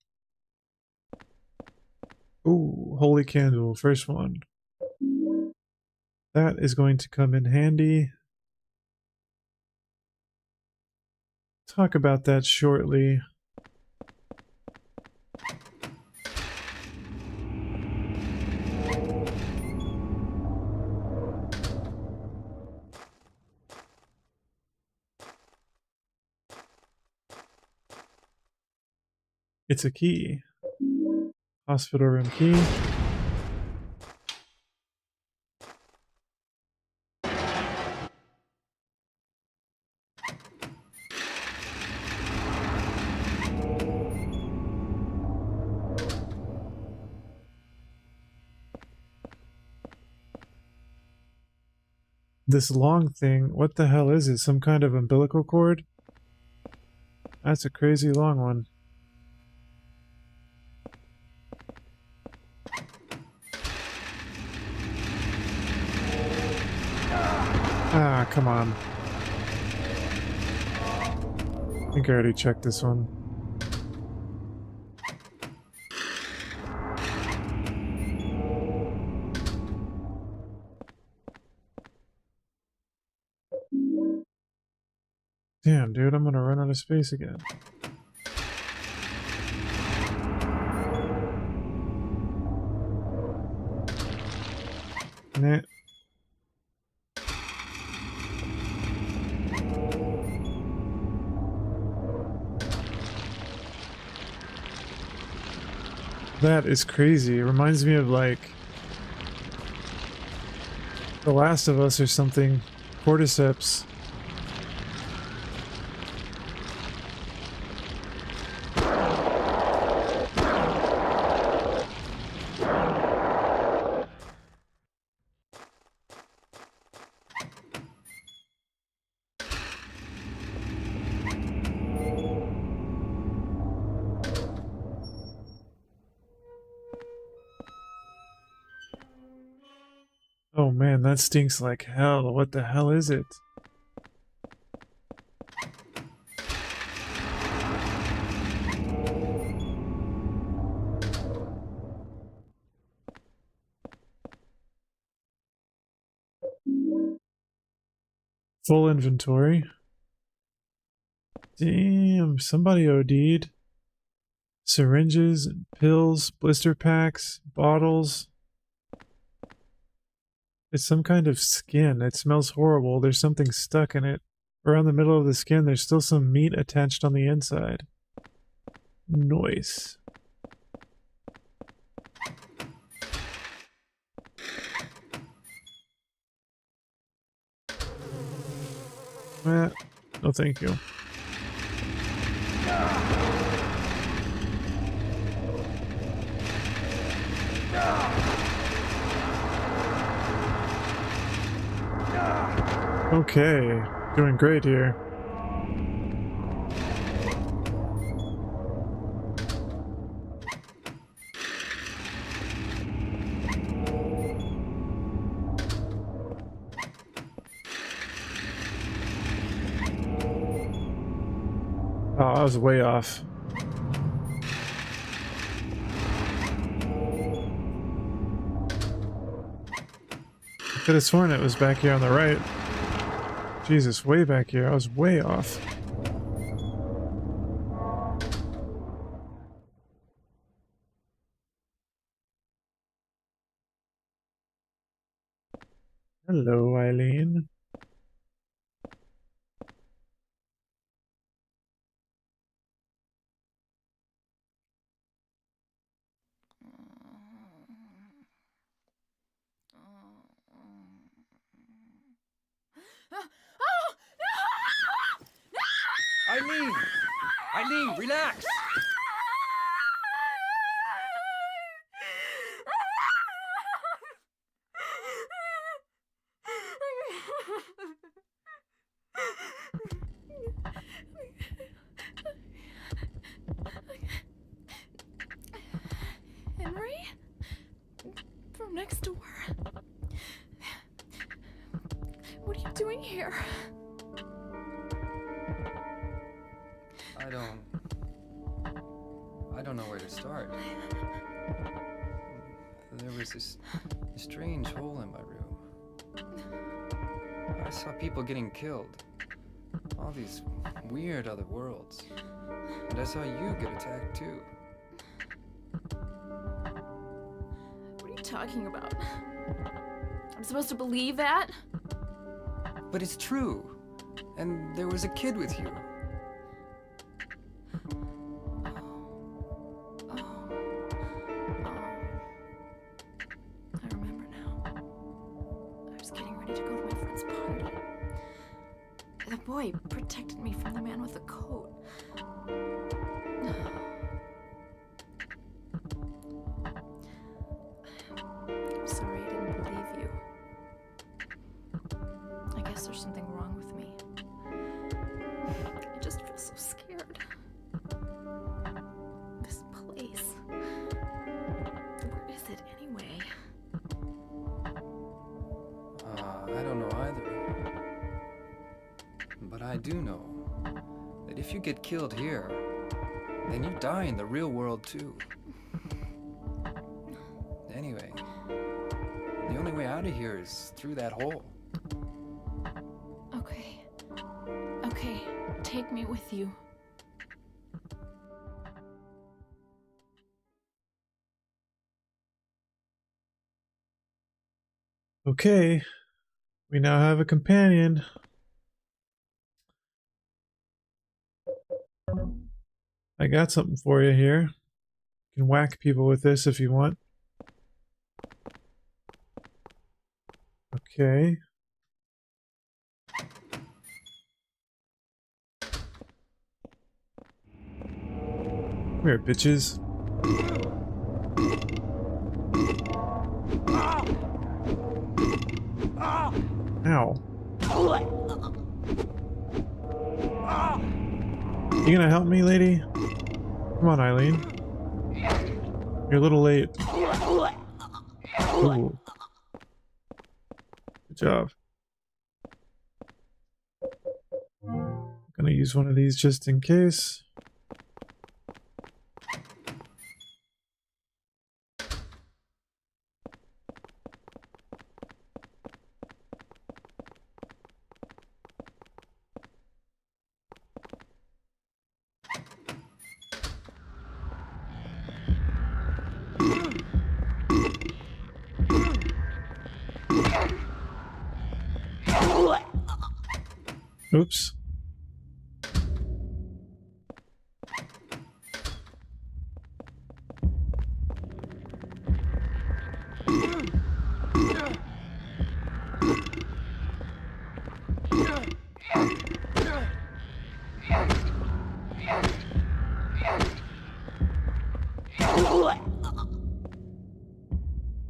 Ooh, holy candle, first one. That is going to come in handy. Talk about that shortly. It's a key. Hospital room key. This long thing, what the hell is it? Some kind of umbilical cord? That's a crazy long one. Ah, come on. I think I already checked this one. Damn, dude, I'm gonna run out of space again. Nah. That is crazy. It reminds me of like The Last of Us or something. Cordyceps. Oh man, that stinks like hell. What the hell is it? Full inventory. Damn, somebody OD'd. Syringes, pills, blister packs, bottles. It's some kind of skin. It smells horrible. There's something stuck in it. Around the middle of the skin, there's still some meat attached on the inside. Nice. No thank you. Okay, doing great here. Oh, I was way off. I could have sworn it was back here on the right. Jesus, way back here. I was way off. Hello, Eileen. Eileen! Eileen, relax! I don't know where to start. There was this strange hole in my room. I saw people getting killed. All these weird other worlds. And I saw you get attacked too. What are you talking about? I'm supposed to believe that? But it's true. And there was a kid with you. I remember now. I was getting ready to go to my friend's party. The boy protected me from the man with the coat. I'm sorry I didn't believe you. I guess there's something wrong with me. I just feel so scared. This place. Where is it anyway? I don't know either. But I do know that if you get killed here, then you die in the real world too. Anyway, the only way out of here is through that hole. Okay. Okay, take me with you. Okay, we now have a companion. I got something for you here. You can whack people with this if you want. Okay. Come here, bitches. Ow. You gonna help me, lady? Come on, Eileen. You're a little late. Ooh. Good job. Gonna use one of these just in case. Oops.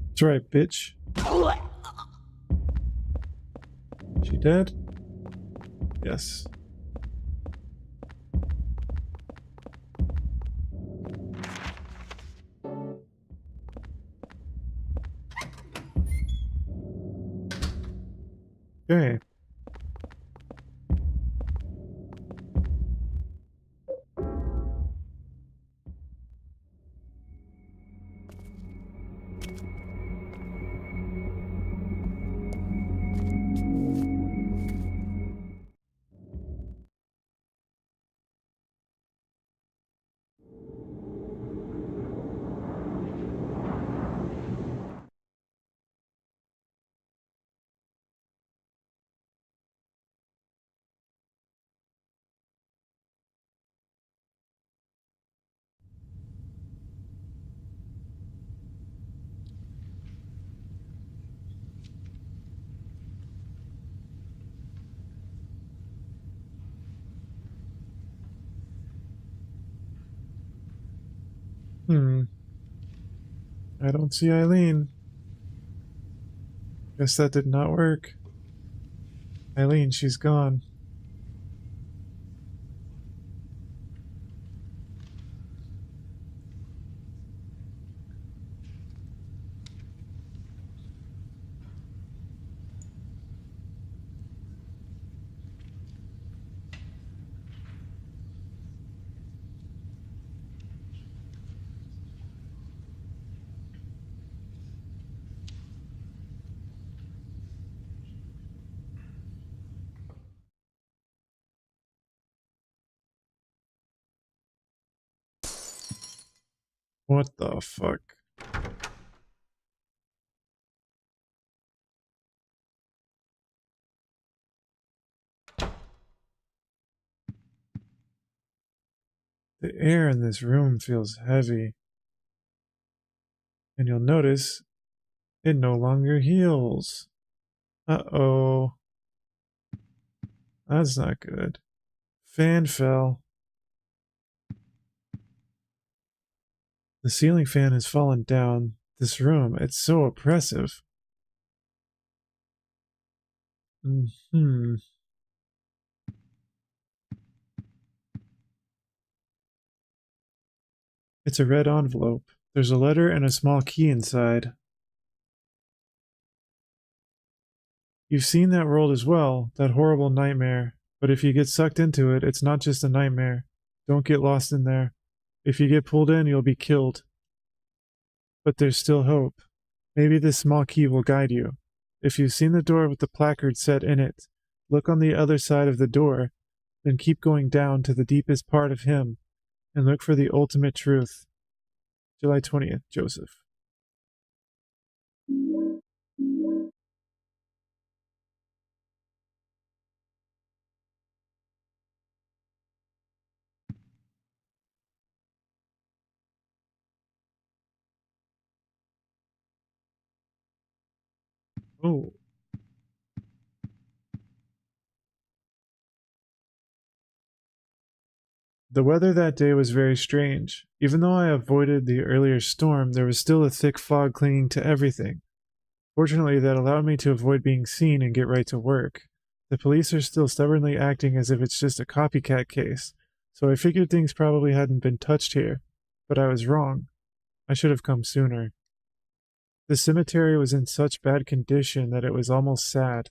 That's right, bitch. She dead? Yes. Okay. I don't see Eileen. Guess that did not work. Eileen, she's gone. What the fuck? The air in this room feels heavy. And you'll notice it no longer heals. Uh-oh. That's not good. Fan fell. The ceiling fan has fallen down. This room, it's so oppressive. It's a red envelope. There's a letter and a small key inside. You've seen that world as well, that horrible nightmare. But if you get sucked into it, it's not just a nightmare. Don't get lost in there. If you get pulled in, you'll be killed. But there's still hope. Maybe this small key will guide you. If you've seen the door with the placard set in it, look on the other side of the door, then keep going down to the deepest part of him, and look for the ultimate truth. July 20th, Joseph. Oh. The weather that day was very strange. Even though I avoided the earlier storm, there was still a thick fog clinging to everything. Fortunately, that allowed me to avoid being seen and get right to work. The police are still stubbornly acting as if it's just a copycat case, so I figured things probably hadn't been touched here. But I was wrong. I should have come sooner. The cemetery was in such bad condition that it was almost sad.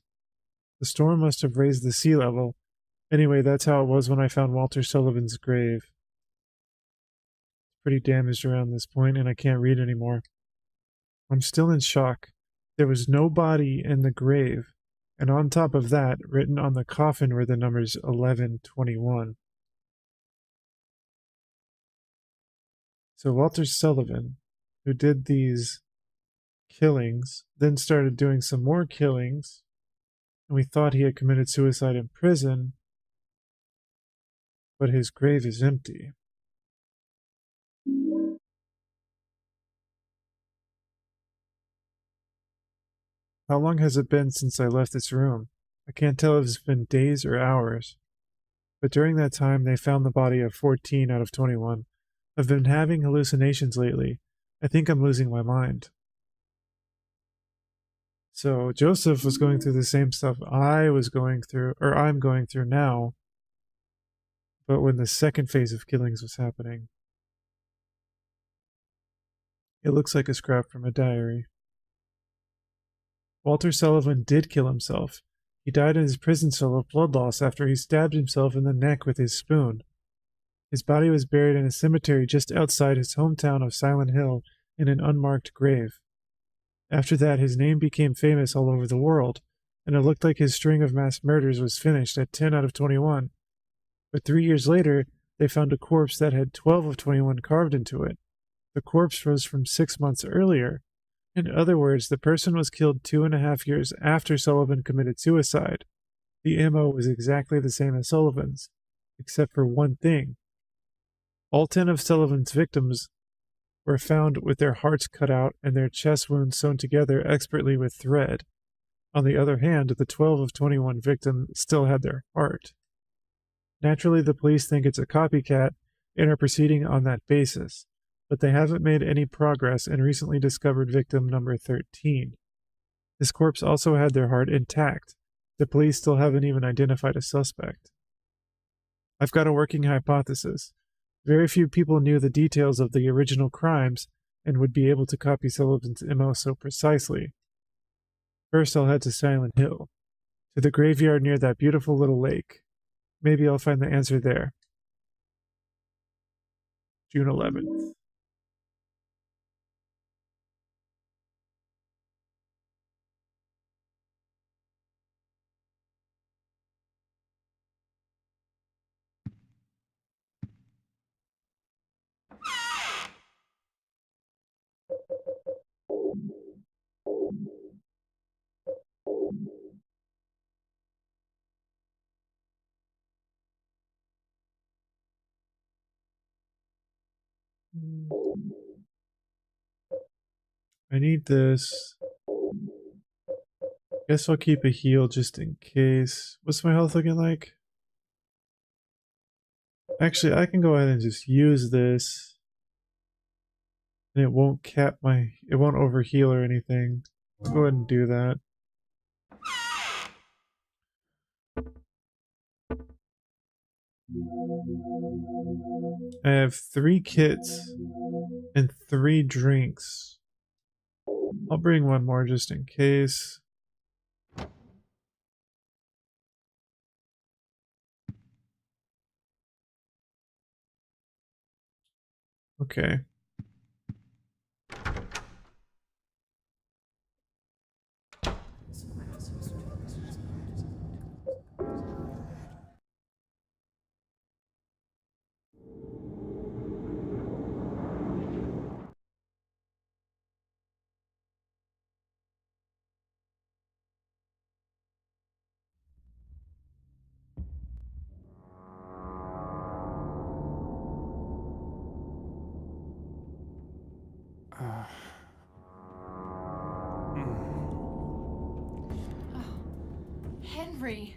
The storm must have raised the sea level. Anyway, that's how it was when I found Walter Sullivan's grave. It's pretty damaged around this point, and I can't read anymore. I'm still in shock. There was no body in the grave, and on top of that, written on the coffin were the numbers 1121. So Walter Sullivan, who did these killings, then started doing some more killings, and we thought he had committed suicide in prison, but his grave is empty. How long has it been since I left this room? I can't tell if it's been days or hours. But during that time, they found the body of 14 out of 21. I've been having hallucinations lately. I think I'm losing my mind. So Joseph was going through the same stuff I'm going through now, but when the second phase of killings was happening. It looks like a scrap from a diary. Walter Sullivan did kill himself. He died in his prison cell of blood loss after he stabbed himself in the neck with his spoon. His body was buried in a cemetery just outside his hometown of Silent Hill in an unmarked grave. After that, his name became famous all over the world, and it looked like his string of mass murders was finished at 10 out of 21. But 3 years later, they found a corpse that had 12 of 21 carved into it. The corpse rose from 6 months earlier. In other words, the person was killed 2.5 years after Sullivan committed suicide. The MO was exactly the same as Sullivan's, except for one thing. All 10 of Sullivan's victims were found with their hearts cut out and their chest wounds sewn together expertly with thread. On the other hand, the 12 of 21 victims still had their heart. Naturally, the police think it's a copycat and are proceeding on that basis, but they haven't made any progress and recently discovered victim number 13. This corpse also had their heart intact. The police still haven't even identified a suspect. I've got a working hypothesis. Very few people knew the details of the original crimes and would be able to copy Sullivan's MO so precisely. First, I'll head to Silent Hill, to the graveyard near that beautiful little lake. Maybe I'll find the answer there. June 11th. I need this. Guess I'll keep a heal just in case. What's my health looking like? Actually, I can go ahead and just use this. And it won't cap my... It won't overheal or anything. I'll go ahead and do that. I have 3 kits and 3 drinks. I'll bring one more just in case. Okay. Henry.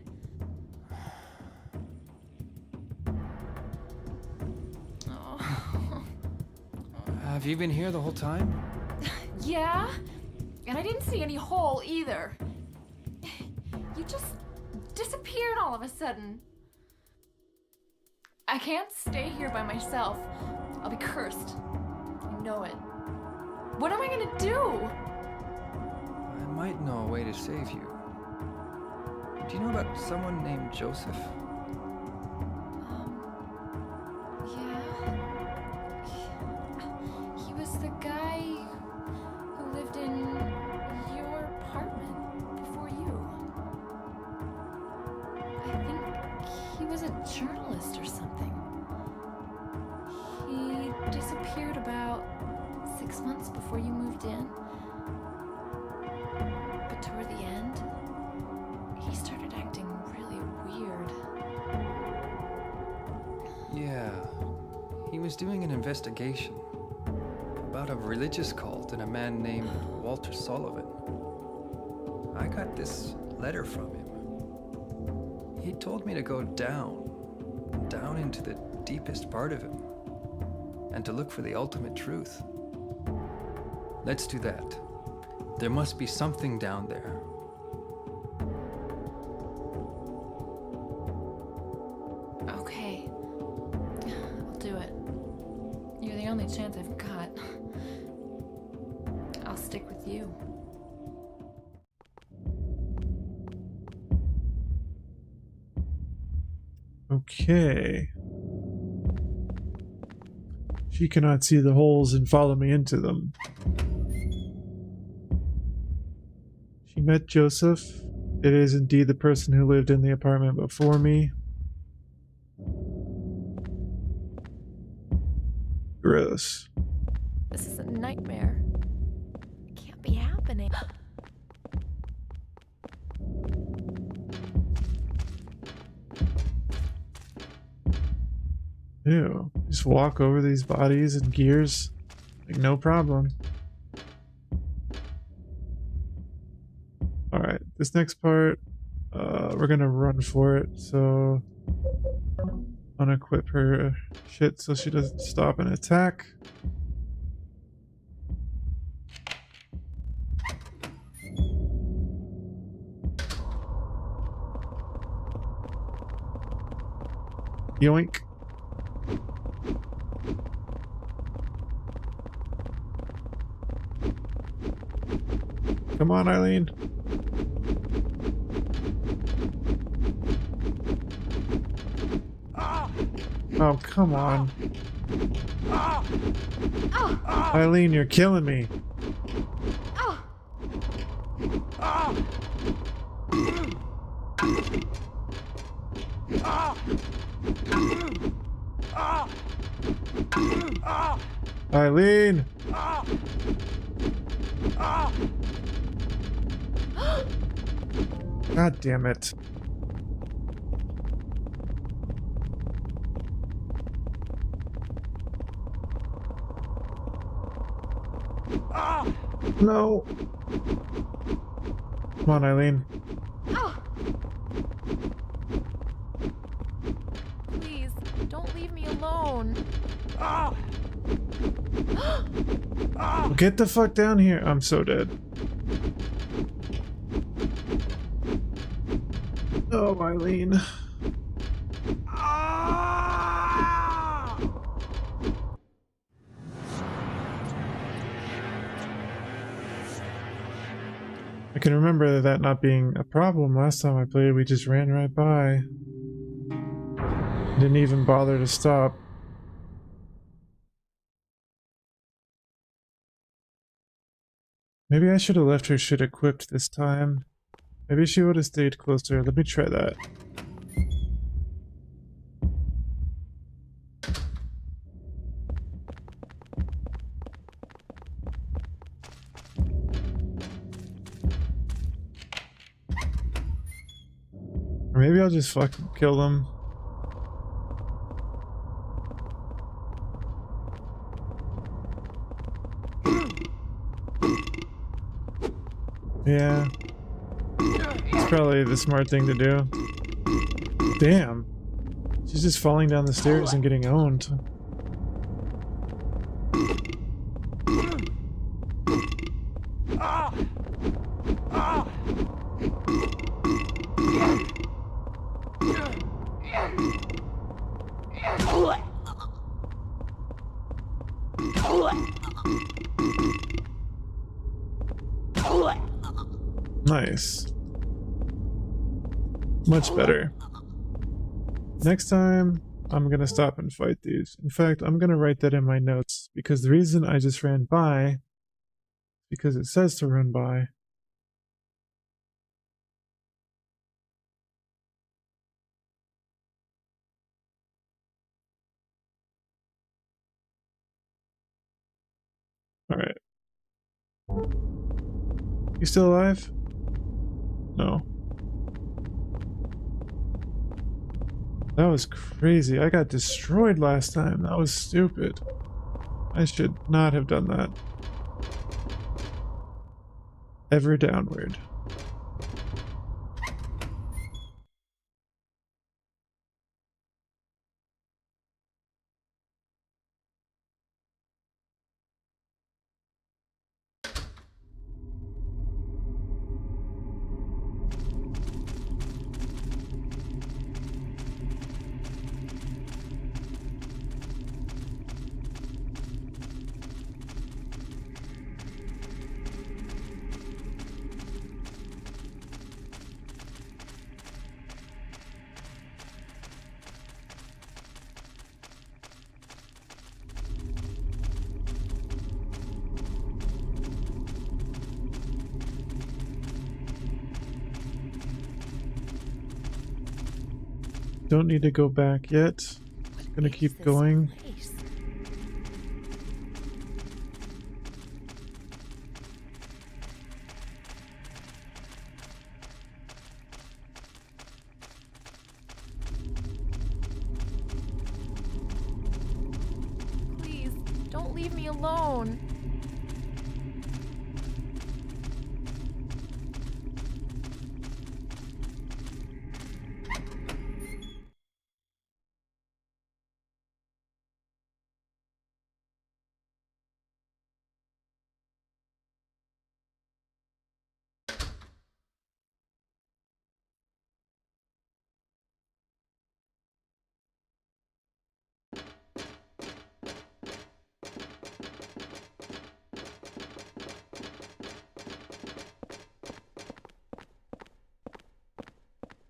Have you been here the whole time? Yeah? And I didn't see any hole either. You just disappeared all of a sudden. I can't stay here by myself. I'll be cursed. I know it. What am I gonna do? I might know a way to save you. Do you know about someone named Joseph? Yeah. He was the guy who lived in your apartment before you. I think he was a journalist or something. He disappeared about 6 months before you moved in. But toward the end, he started acting really weird. Yeah. He was doing an investigation about a religious cult and a man named Walter Sullivan. I got this letter from him. He told me to go down into the deepest part of him, and to look for the ultimate truth. Let's do that. There must be something down there. Okay. I'll do it. You're the only chance I've got. I'll stick with you. Okay. She cannot see the holes and follow me into them. She met Joseph. It is indeed the person who lived in the apartment before me. Gross. This is a nightmare. It can't be happening. Ew. Just walk over these bodies and gears like no problem. Alright, this next part, we're gonna run for it, so unequip her shit so she doesn't stop and attack. Yoink. Come on, Eileen. Oh, come on. Eileen, you're killing me. Eileen! God damn it. No. Come on, Eileen. Please, don't leave me alone. Get the fuck down here. I'm so dead. Oh, Eileen. I can remember that not being a problem last time I played. We just ran right by. Didn't even bother to stop. Maybe I should have left her shit equipped this time. Maybe she would have stayed closer. Let me try that. Or maybe I'll just fucking kill them. Yeah. It's probably the smart thing to do. Damn. She's just falling down the stairs and getting owned. Nice. Much better. Next time, I'm gonna stop and fight these. In fact, I'm gonna write that in my notes, because the reason I just ran by, because it says to run by. Alright. You still alive? No. That was crazy. I got destroyed last time. That was stupid. I should not have done that. Ever downward. Don't need to go back yet. Gonna keep going. Please, don't leave me alone.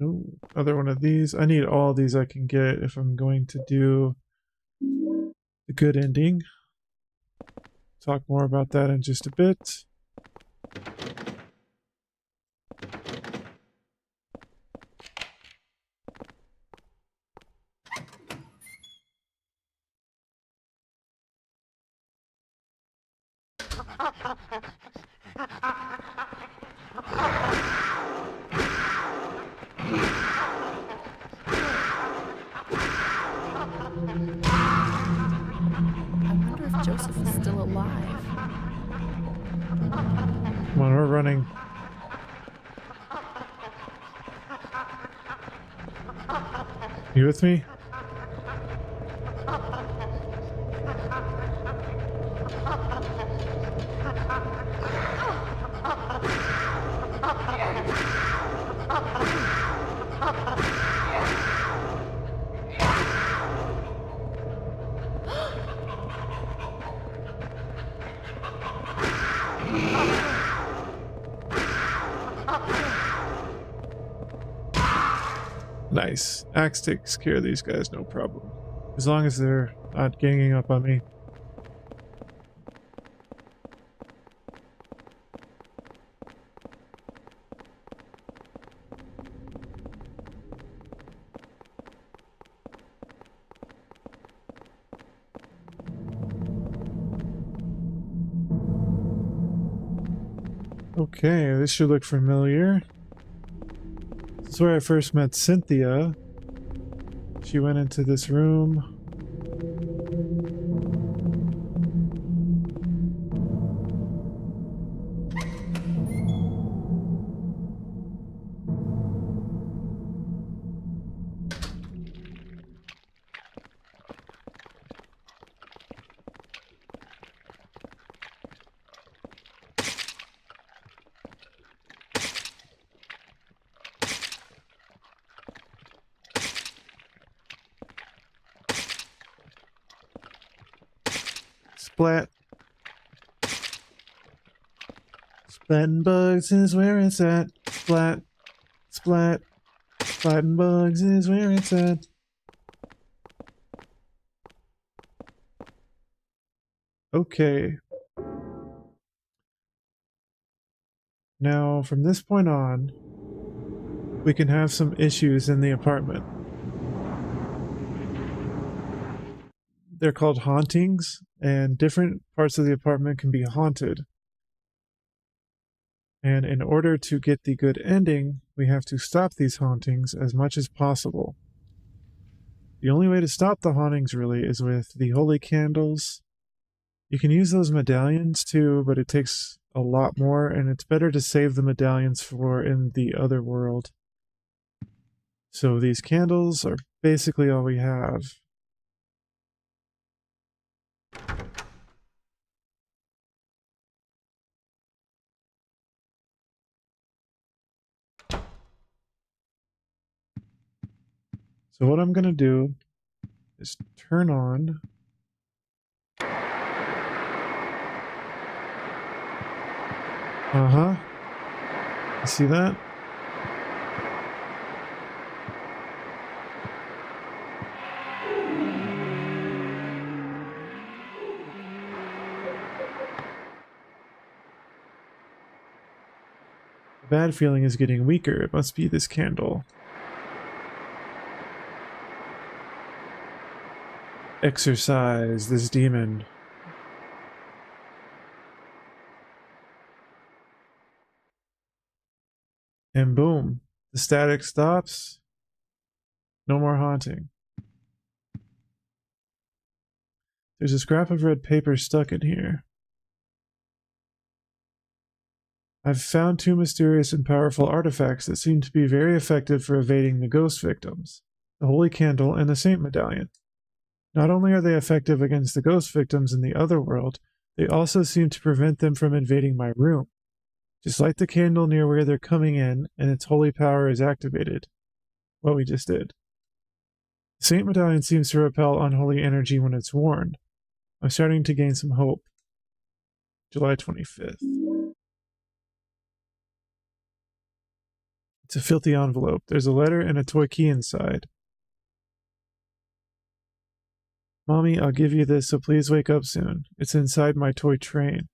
Ooh, another one of these. I need all these I can get if I'm going to do a good ending. Talk more about that in just a bit. I wonder if Joseph is still alive. Come on, we're running. You with me? Nice. Axe takes care of these guys, no problem. As long as they're not ganging up on me. Okay, this should look familiar. This is where I first met Cynthia. She went into this room. Splat. Splatting bugs is where it's at. Splat. Splat. Splatting bugs is where it's at. Okay. Now, from this point on, we can have some issues in the apartment. They're called hauntings, and different parts of the apartment can be haunted. And in order to get the good ending, we have to stop these hauntings as much as possible. The only way to stop the hauntings really is with the holy candles. You can use those medallions too, but it takes a lot more, and it's better to save the medallions for in the other world. So these candles are basically all we have. So what I'm going to do is turn on you see that? The bad feeling is getting weaker. It must be this candle. Exorcise this demon. And boom, the static stops. No more haunting. There's a scrap of red paper stuck in here. I've found two mysterious and powerful artifacts that seem to be very effective for evading the ghost victims. The Holy Candle and the Saint Medallion. Not only are they effective against the ghost victims in the other world, they also seem to prevent them from invading my room. Just light the candle near where they're coming in, and its holy power is activated. What we just did. The Saint Medallion seems to repel unholy energy when it's worn. I'm starting to gain some hope. July 25th. It's a filthy envelope. There's a letter and a toy key inside. Mommy, I'll give you this, so please wake up soon. It's inside my toy train.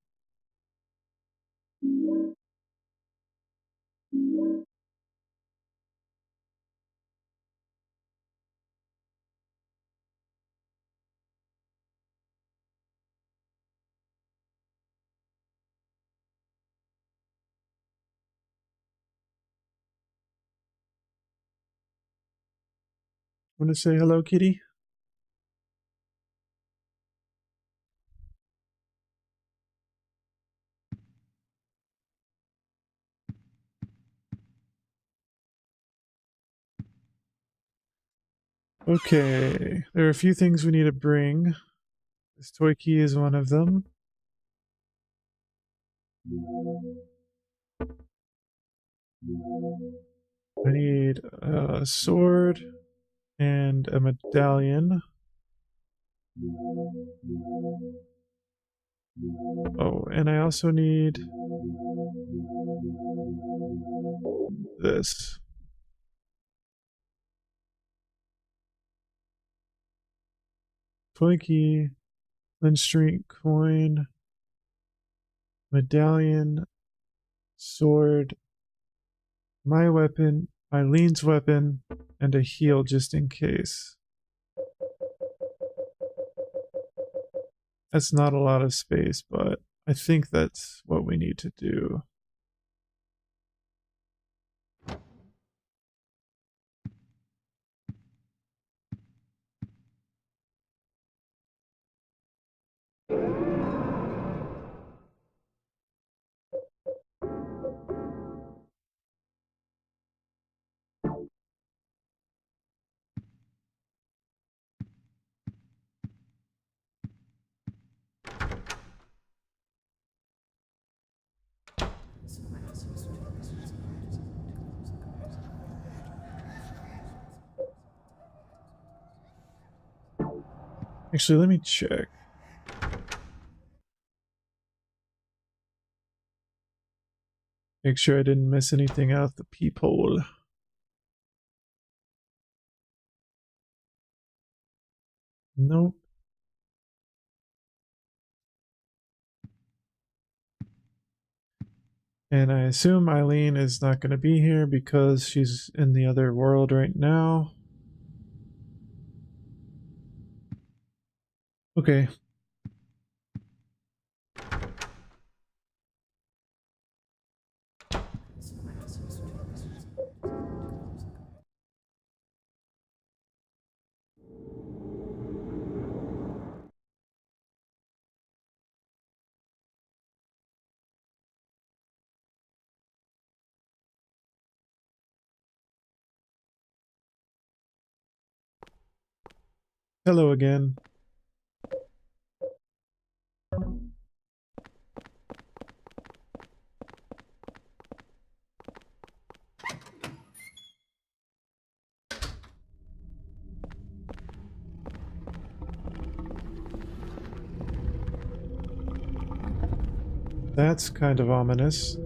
Want to say hello, kitty? Okay, there are a few things we need to bring. This toy key is one of them. I need a sword and a medallion. Oh, and I also need this. Toy key, Lynch Street coin, medallion, sword, my weapon, Eileen's weapon, and a heal just in case. That's not a lot of space, but I think that's what we need to do. Actually, let me check. Make sure I didn't miss anything out the peephole. Nope. And I assume Eileen is not going to be here because she's in the other world right now. Okay. Hello again. That's kind of ominous.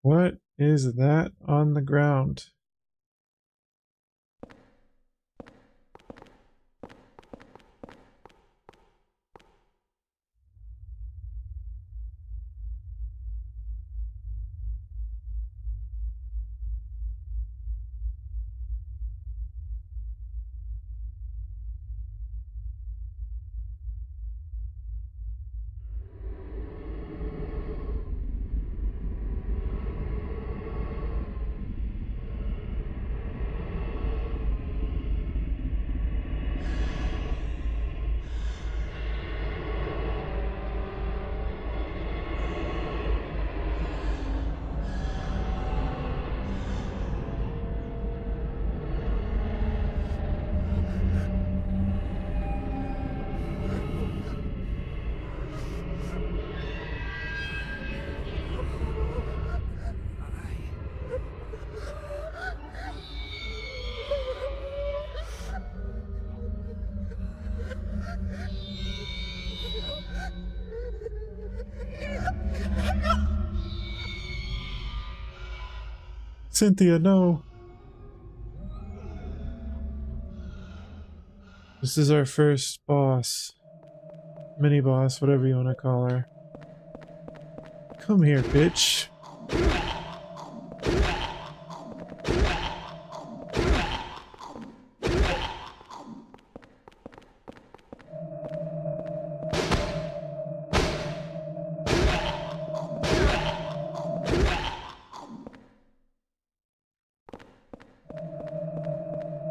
What is that on the ground? Cynthia, no. This is our first boss. Mini boss, whatever you want to call her. Come here, bitch.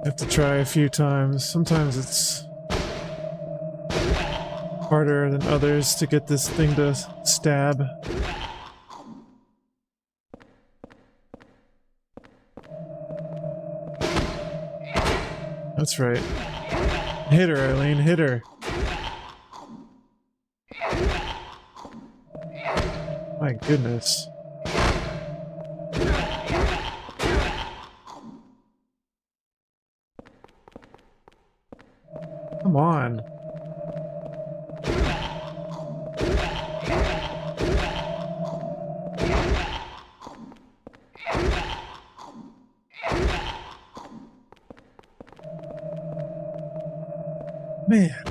Have to try a few times. Sometimes it's harder than others to get this thing to stab. That's right. Hit her, Eileen, hit her. My goodness. Come on. Man.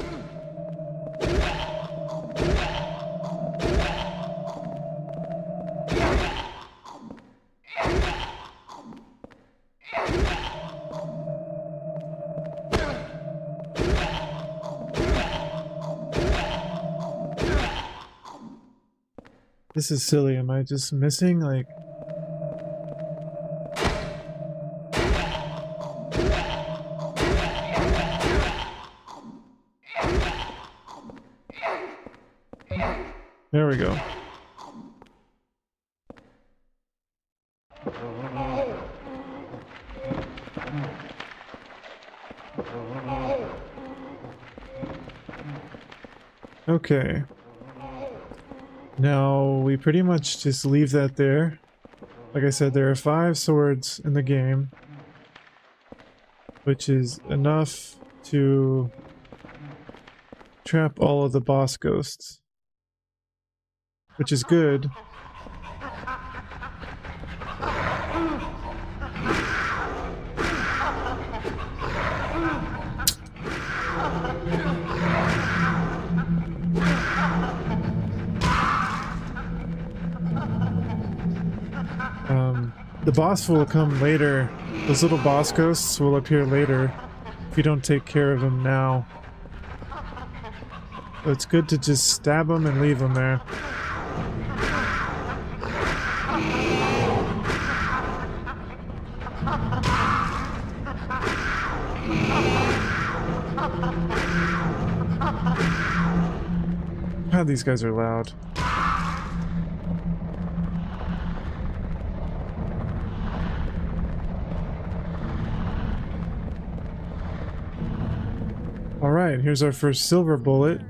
This is silly. Am I just missing, like... There we go. Okay. Now, we pretty much just leave that there. Like I said, there are 5 swords in the game, which is enough to trap all of the boss ghosts, which is good. The boss will come later. Those little boss ghosts will appear later if you don't take care of them now. So it's good to just stab them and leave them there. God, these guys are loud. Alright, here's our first silver bullet.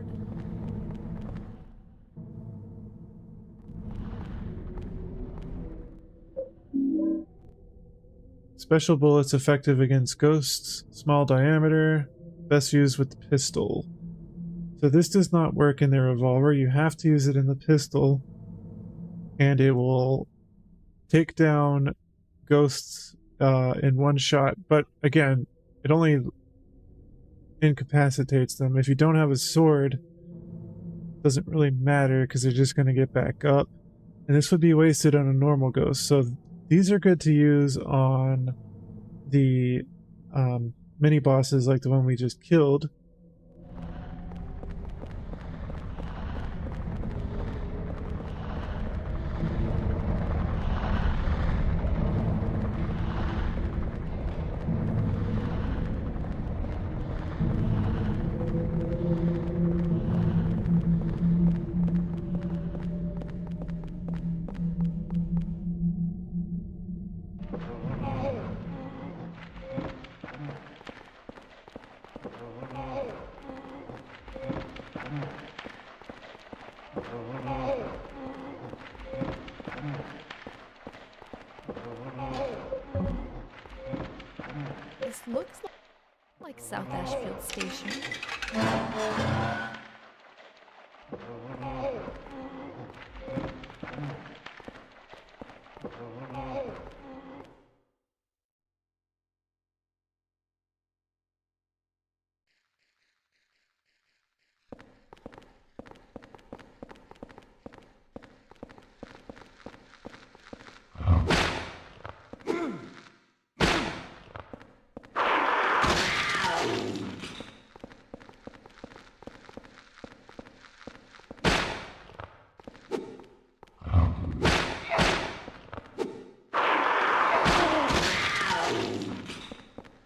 Special bullets effective against ghosts, small diameter, best used with the pistol. So this does not work in the revolver, you have to use it in the pistol, and it will take down ghosts in one shot, but again, it only incapacitates them. If you don't have a sword, it doesn't really matter because they're just going to get back up, and this would be wasted on a normal ghost. So these are good to use on the mini bosses like the one we just killed. This looks like South Ashfield Station.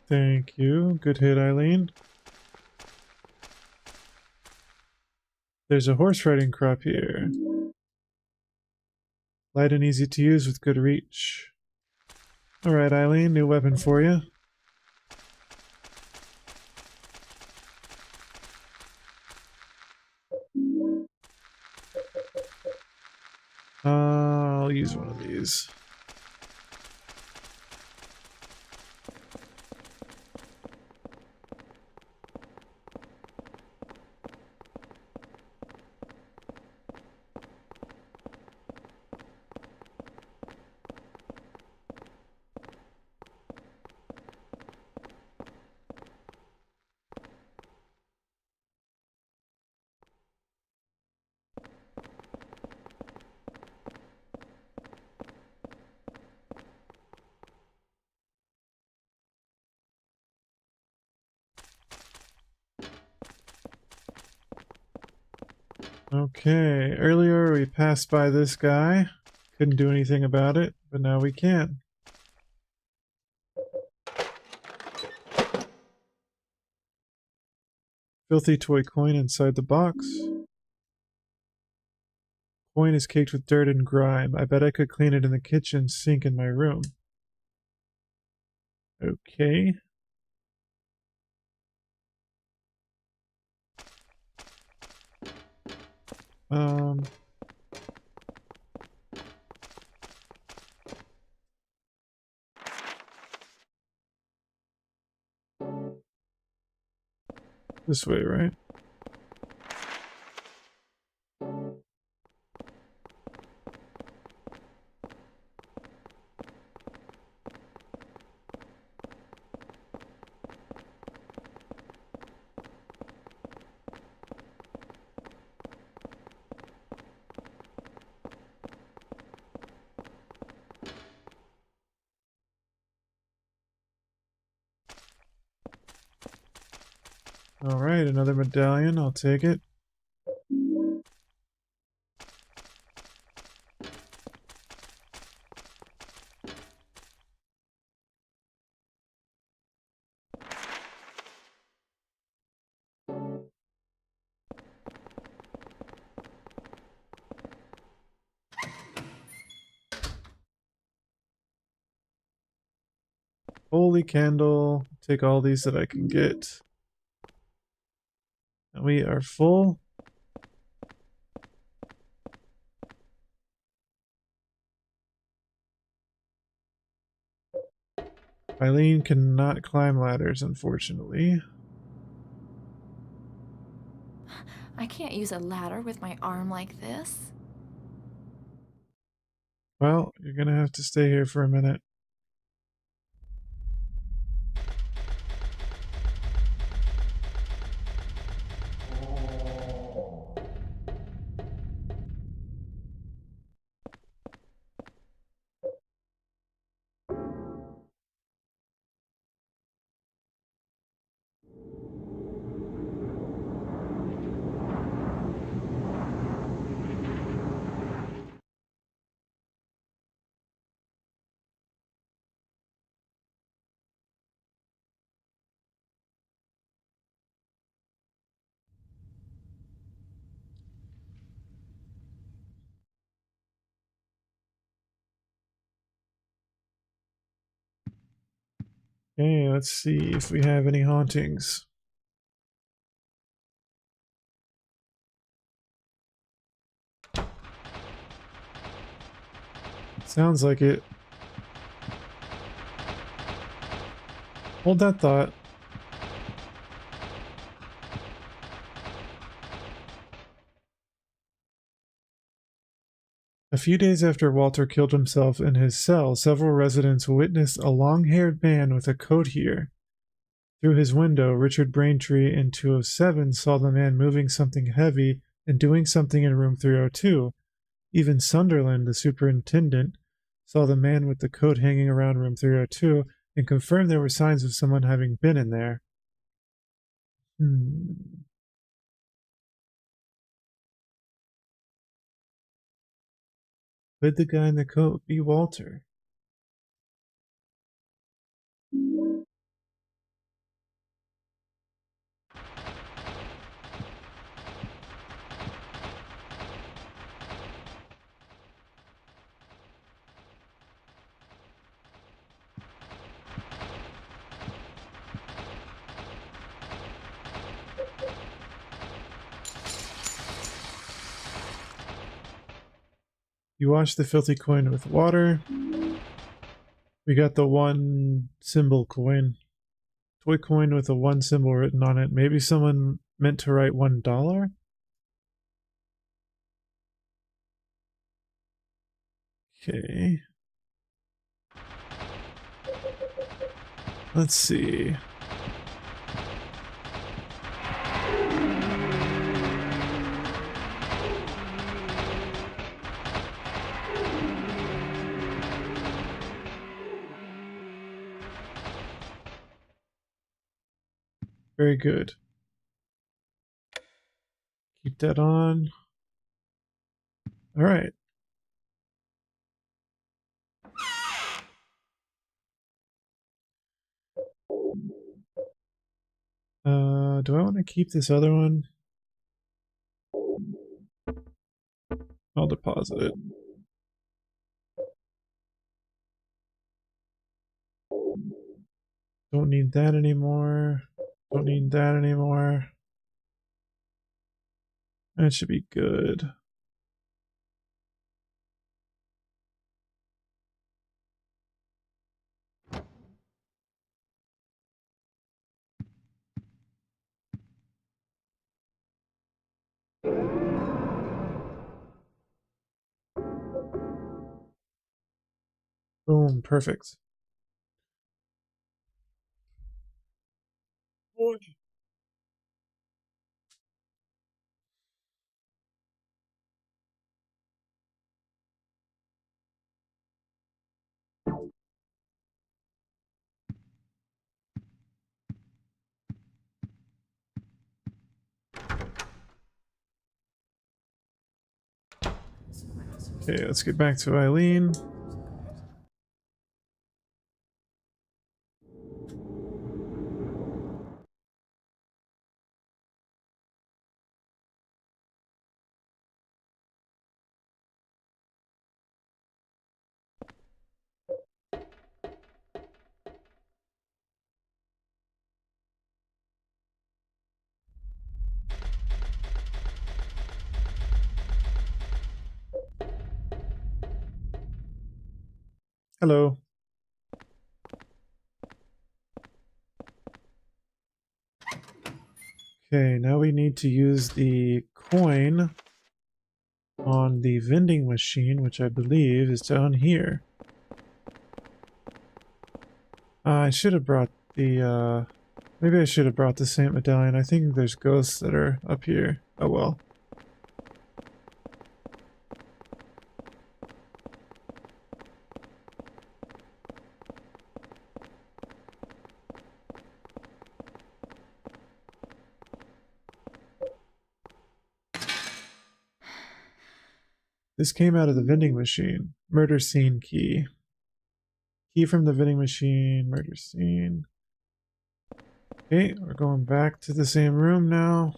Thank you. Good hit, Eileen. There's a horse riding crop here. Light and easy to use with good reach. Alright, Eileen, new weapon for you. I'll use one of these. Okay, earlier we passed by this guy. Couldn't do anything about it, but now we can. Filthy toy coin inside the box. Coin is caked with dirt and grime. I bet I could clean it in the kitchen sink in my room. Okay. This way, right? Alright, another medallion, I'll take it. Holy candle, take all these that I can get. And we are full. Eileen cannot climb ladders, unfortunately. I can't use a ladder with my arm like this. Well, you're gonna have to stay here for a minute. Okay, let's see if we have any hauntings. Sounds like it. Hold that thought. A few days after Walter killed himself in his cell, several residents witnessed a long-haired man with a coat here. Through his window, Richard Braintree in 207 saw the man moving something heavy and doing something in room 302. Even Sunderland, the superintendent, saw the man with the coat hanging around room 302 and confirmed there were signs of someone having been in there. Could the guy in the coat be Walter? You wash the filthy coin with water. We got the one symbol coin. Toy coin with a one symbol written on it. Maybe someone meant to write $1? Okay. Let's see. Very good. Keep that on. All right. Do I want to keep this other one? I'll deposit it. Don't need that anymore. Don't need that anymore. That should be good. Boom, perfect. Boy. Okay, let's get back to Eileen. Hello. Okay, now we need to use the coin on the vending machine, which I believe is down here. I should have brought the, maybe I should have brought the Saint Medallion. I think there's ghosts that are up here. Oh well. This came out of the vending machine. Murder scene key. Key from the vending machine. Murder scene. Okay, we're going back to the same room now.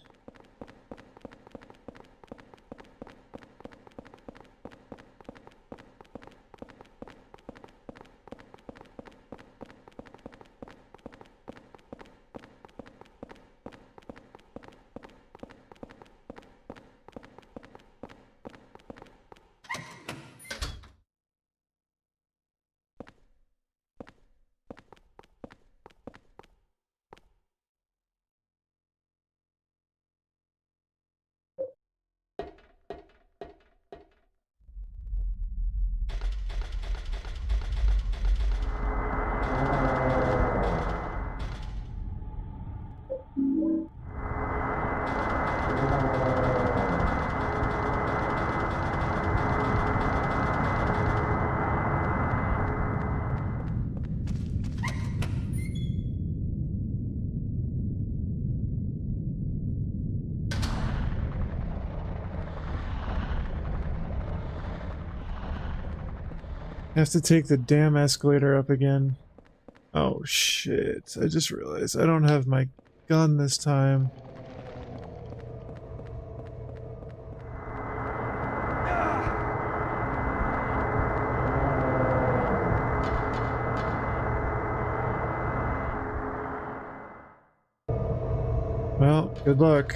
I have to take the damn escalator up again. Oh shit, I just realized I don't have my gun this time. Well, good luck.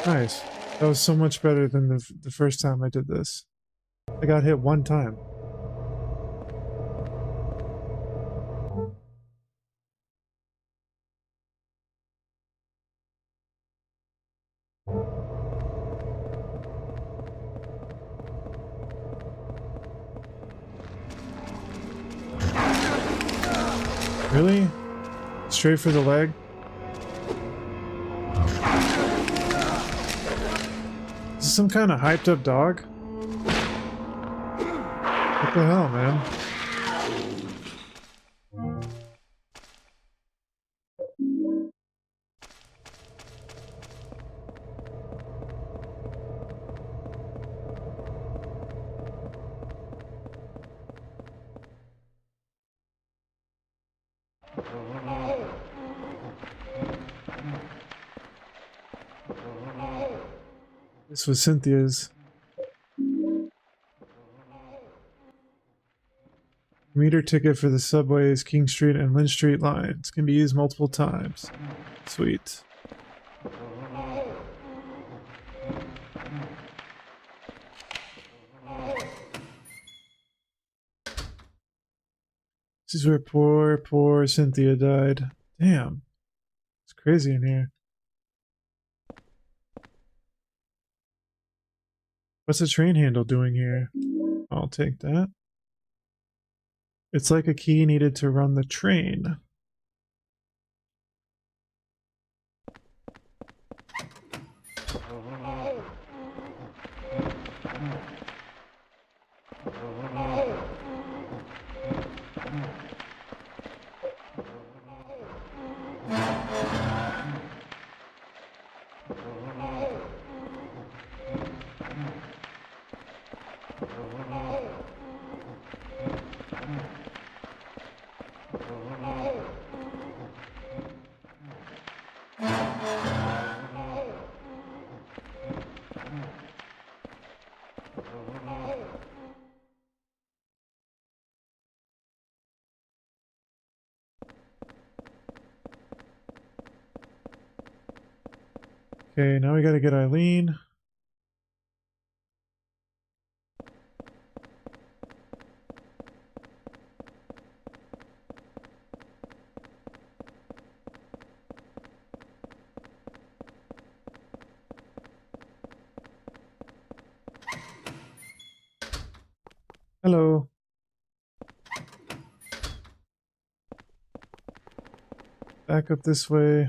Nice. That was so much better than the first time I did this. I got hit one time. Really? Straight for the leg? Is this some kind of hyped up dog? What the hell, man? This was Cynthia's. Meter ticket for the subways, King Street and Lynch Street lines. Can be used multiple times. Sweet. This is where poor Cynthia died. Damn. It's crazy in here. What's the train handle doing here? I'll take that. It's like a key needed to run the train. Okay, now we gotta get Eileen. Hello. Back up this way.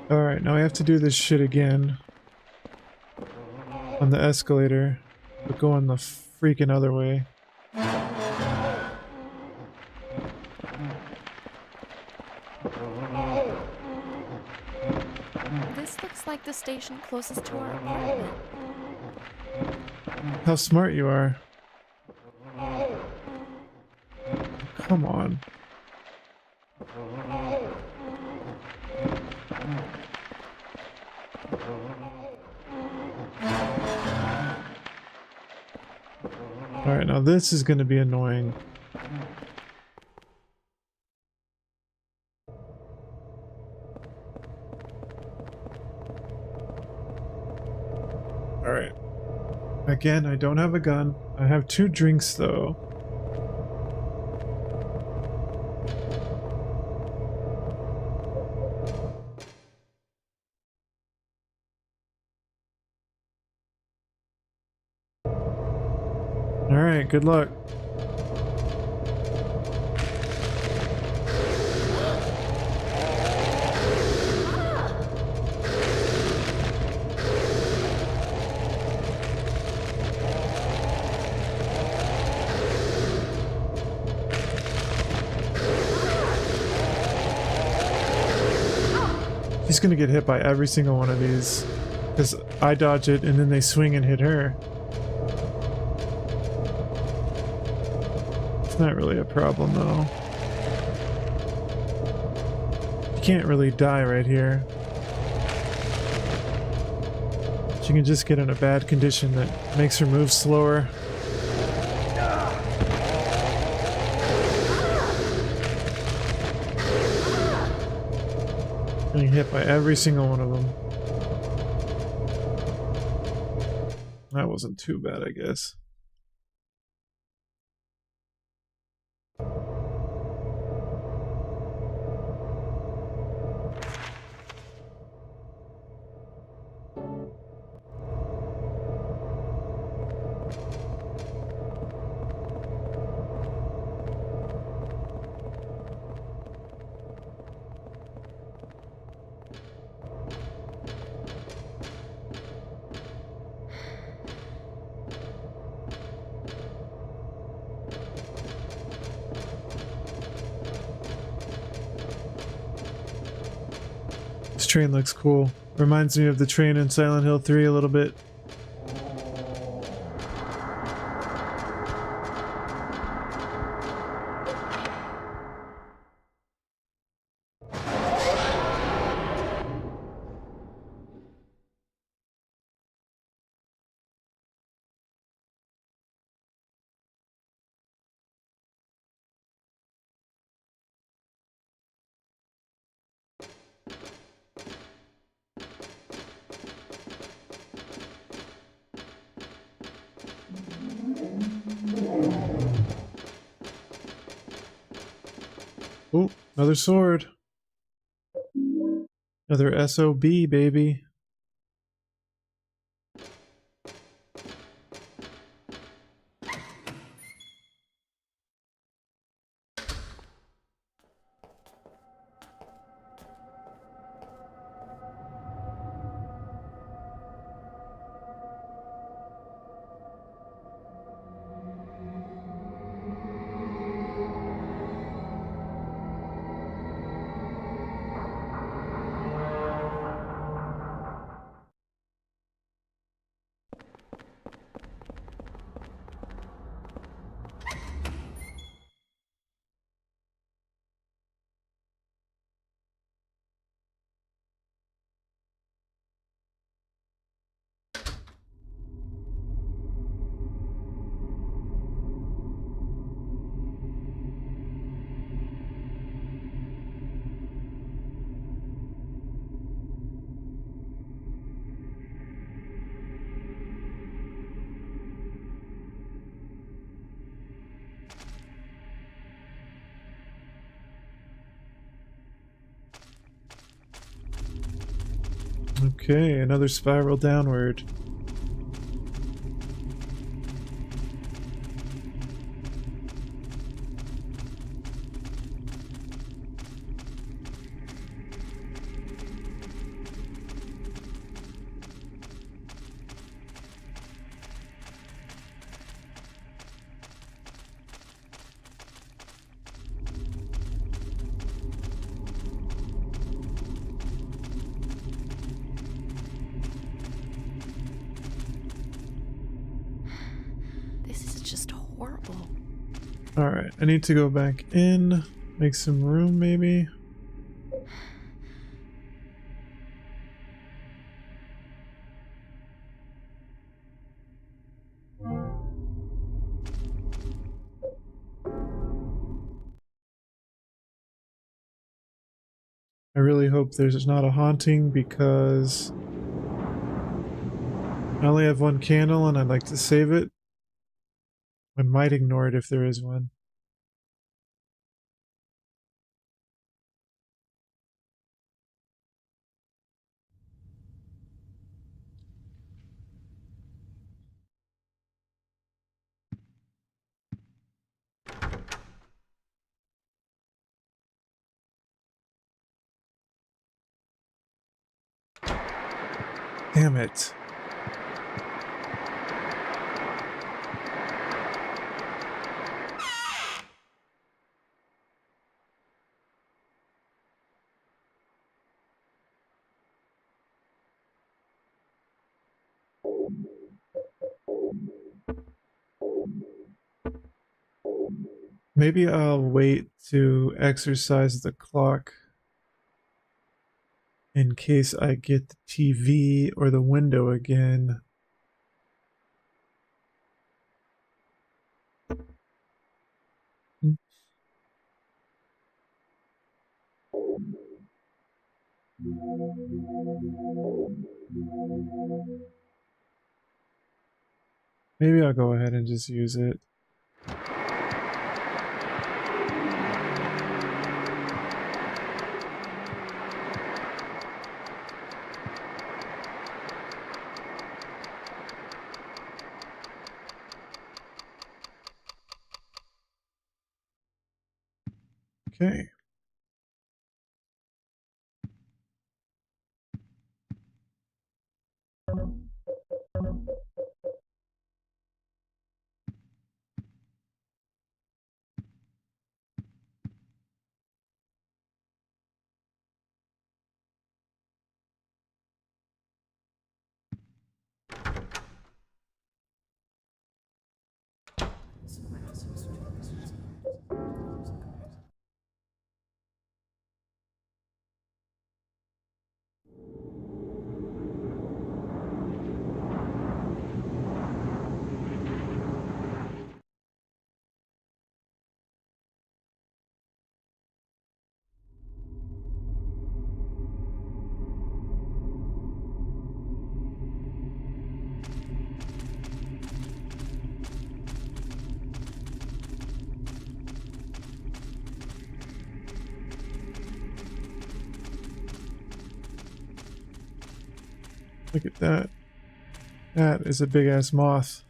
Alright, now I have to do this shit again. On the escalator. But going the freaking other way. This looks like the station closest to our apartment. How smart you are. Come on. Alright, now this is going to be annoying. Alright. Again, I don't have a gun. I have 2 drinks though. Alright, good luck. She's gonna get hit by every single one of these. Because I dodge it and then they swing and hit her. It's not really a problem though. You can't really die right here. She can just get in a bad condition that makes her move slower. Getting hit by every single one of them. That wasn't too bad, I guess. This train looks cool. Reminds me of the train in Silent Hill 3 a little bit. Oh, another sword. Another SOB, baby. Okay, another spiral downward. Alright, I need to go back in, make some room maybe. I really hope there's not a haunting because I only have one candle and I'd like to save it. I might ignore it if there is one. Damn it. Maybe I'll wait to exercise the clock in case I get the TV or the window again. Maybe I'll go ahead and just use it. Okay. Look at that. That is a big ass moth.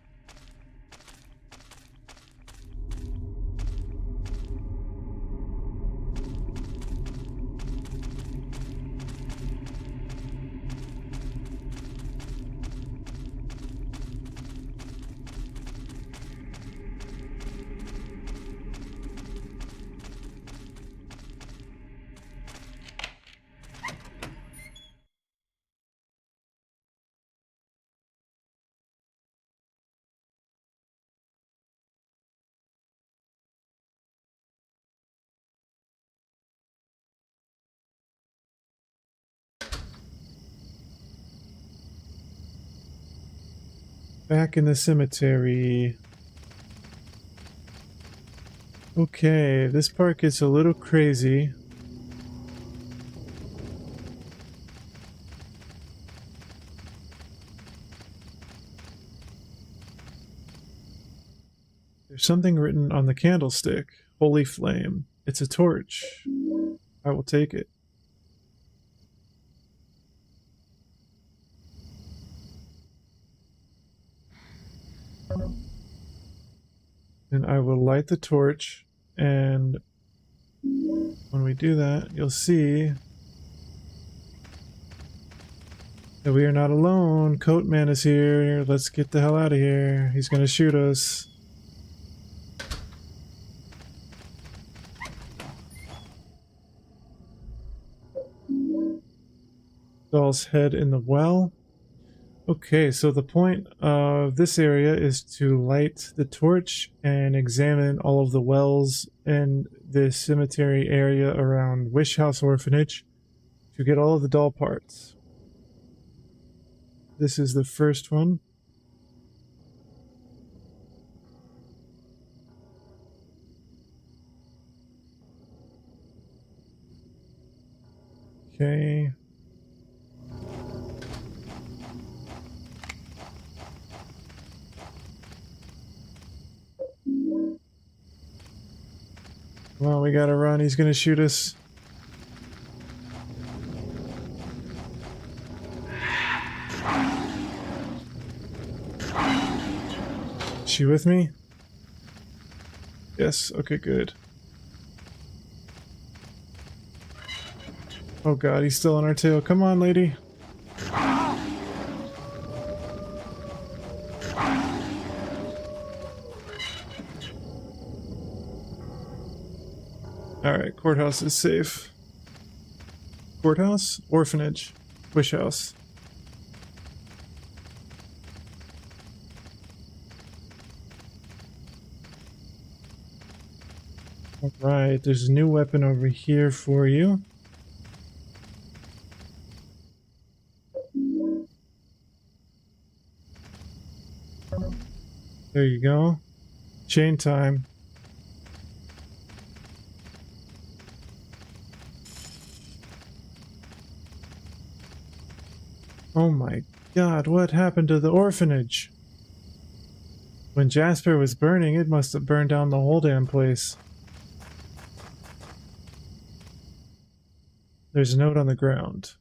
Back in the cemetery. Okay, this part gets a little crazy. There's something written on the candlestick. Holy flame. It's a torch. I will take it. And I will light the torch, and when we do that, you'll see that we are not alone. Coat Man is here. Let's get the hell out of here. He's gonna shoot us. Doll's head in the well. Okay, so the point of this area is to light the torch and examine all of the wells in the cemetery area around Wish House Orphanage to get all of the doll parts. This is the first one. Okay. Come on, we gotta run. He's gonna shoot us. Is she with me? Yes, okay, good. Oh god, he's still on our tail. Come on, lady. Alright, courthouse is safe. Courthouse? Orphanage. Wish house. Alright, there's a new weapon over here for you. There you go. Chain time. Oh my god, what happened to the orphanage? When Jasper was burning, it must have burned down the whole damn place. There's a note on the ground.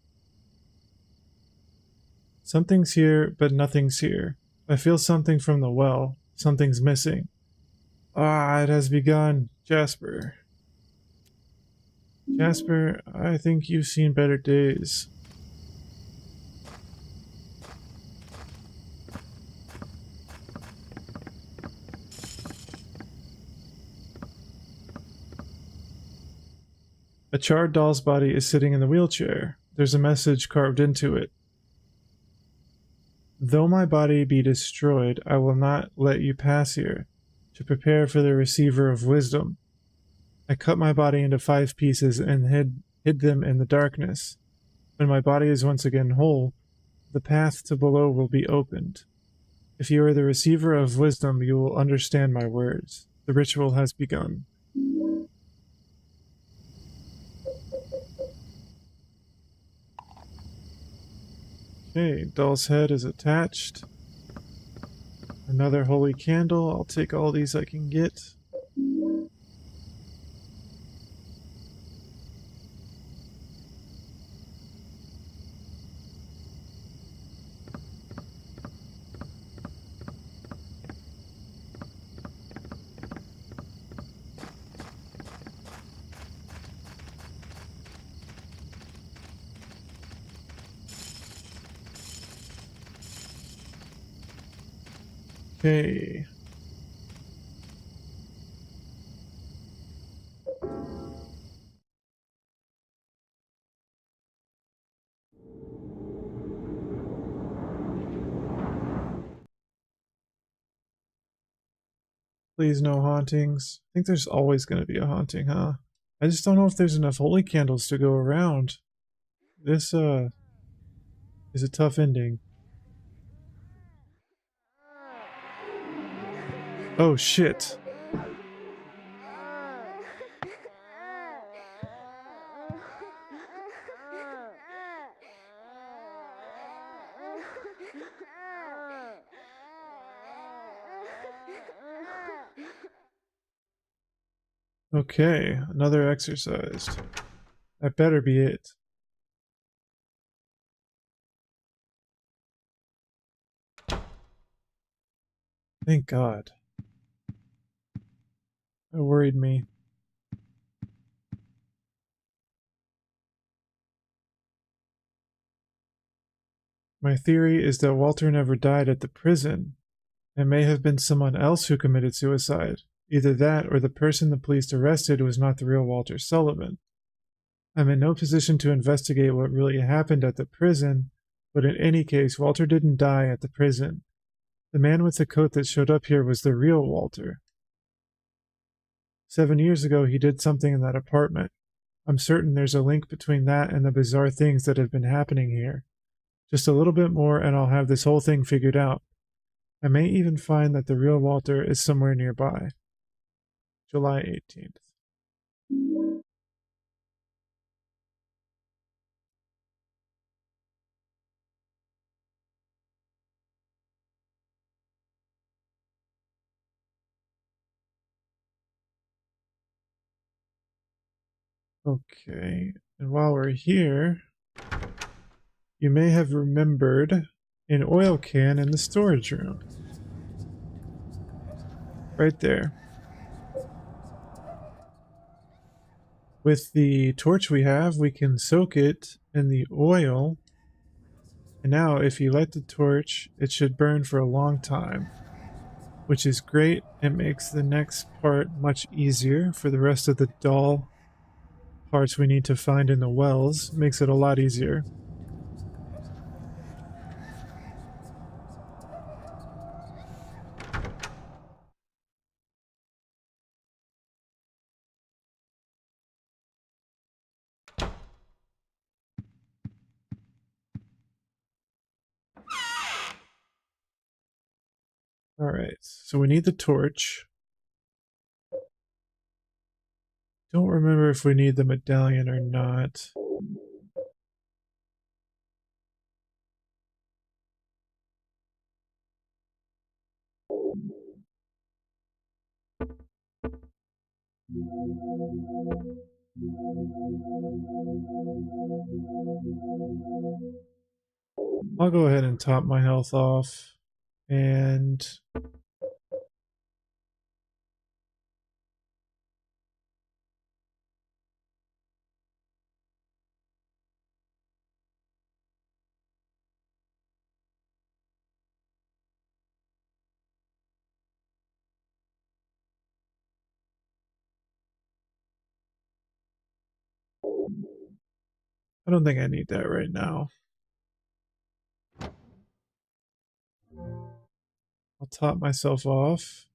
Something's here, but nothing's here. I feel something from the well. Something's missing. Ah, it has begun. Jasper. Jasper, I think you've seen better days. A charred doll's body is sitting in the wheelchair. There's a message carved into it. Though my body be destroyed, I will not let you pass here, to prepare for the receiver of wisdom. I cut my body into 5 pieces and hid them in the darkness. When my body is once again whole, the path to below will be opened. If you are the receiver of wisdom, you will understand my words. The ritual has begun. Okay, doll's head is attached. Another holy candle. I'll take all these I can get. Okay. Please no hauntings. I think there's always going to be a haunting, huh? I just don't know if there's enough holy candles to go around. This, is a tough ending. Oh, shit. Okay, another exercised. That better be it. Thank God. That worried me. My theory is that Walter never died at the prison. It may have been someone else who committed suicide. Either that or the person the police arrested was not the real Walter Sullivan. I'm in no position to investigate what really happened at the prison, but in any case, Walter didn't die at the prison. The man with the coat that showed up here was the real Walter. 7 years ago, he did something in that apartment. I'm certain there's a link between that and the bizarre things that have been happening here. Just a little bit more and I'll have this whole thing figured out. I may even find that the real Walter is somewhere nearby. July 18th. Okay, and while we're here, you may have remembered an oil can in the storage room. Right there. With the torch we have, we can soak it in the oil. And now if you light the torch, it should burn for a long time, which is great. It makes the next part much easier for the rest of the doll parts we need to find in the wells. Makes it a lot easier. Alright, so we need the torch. Don't remember if we need the medallion or not. I'll go ahead and top my health off, and I don't think I need that right now. I'll top myself off.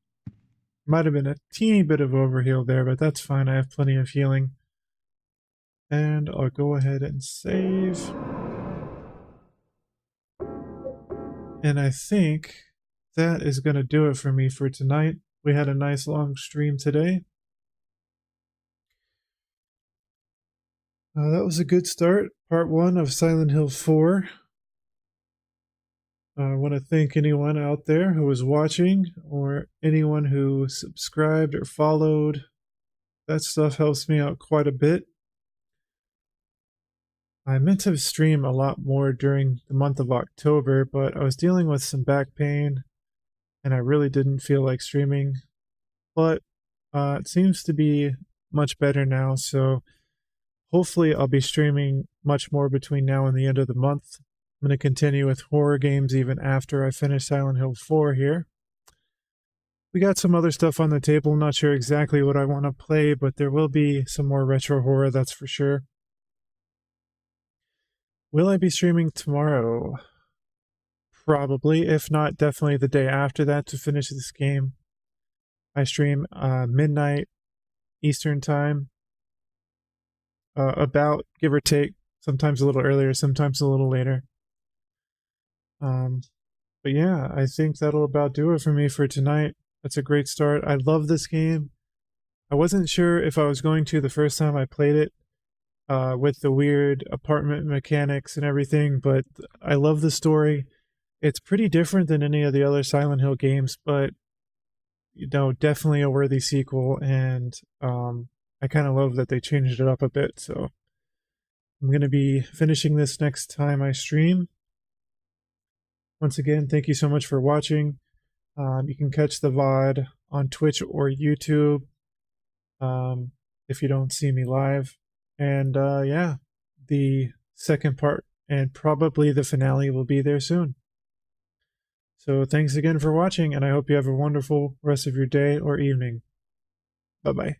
Might have been a teeny bit of overheal there, but that's fine. I have plenty of healing. And I'll go ahead and save. And I think that is going to do it for me for tonight. We had a nice long stream today. That was a good start. Part 1 of Silent Hill 4. I want to thank anyone out there who was watching, or anyone who subscribed or followed. That stuff helps me out quite a bit. I meant to stream a lot more during the month of October, but I was dealing with some back pain, and I really didn't feel like streaming. But it seems to be much better now, so hopefully I'll be streaming much more between now and the end of the month. I'm going to continue with horror games even after I finish Silent Hill 4 here. We got some other stuff on the table. I'm not sure exactly what I want to play, but there will be some more retro horror, that's for sure. Will I be streaming tomorrow? Probably. If not, definitely the day after that to finish this game. I stream midnight Eastern time. About, give or take, sometimes a little earlier, sometimes a little later. But yeah, I think that'll about do it for me for tonight. That's a great start. I love this game. I wasn't sure if I was going to the first time I played it, with the weird apartment mechanics and everything, but I love the story. It's pretty different than any of the other Silent Hill games, but you know, definitely a worthy sequel, and I kind of love that they changed it up a bit, so I'm going to be finishing this next time I stream. Once again, thank you so much for watching. You can catch the VOD on Twitch or YouTube if you don't see me live. And yeah, the second part and probably the finale will be there soon. So thanks again for watching, and I hope you have a wonderful rest of your day or evening. Bye-bye.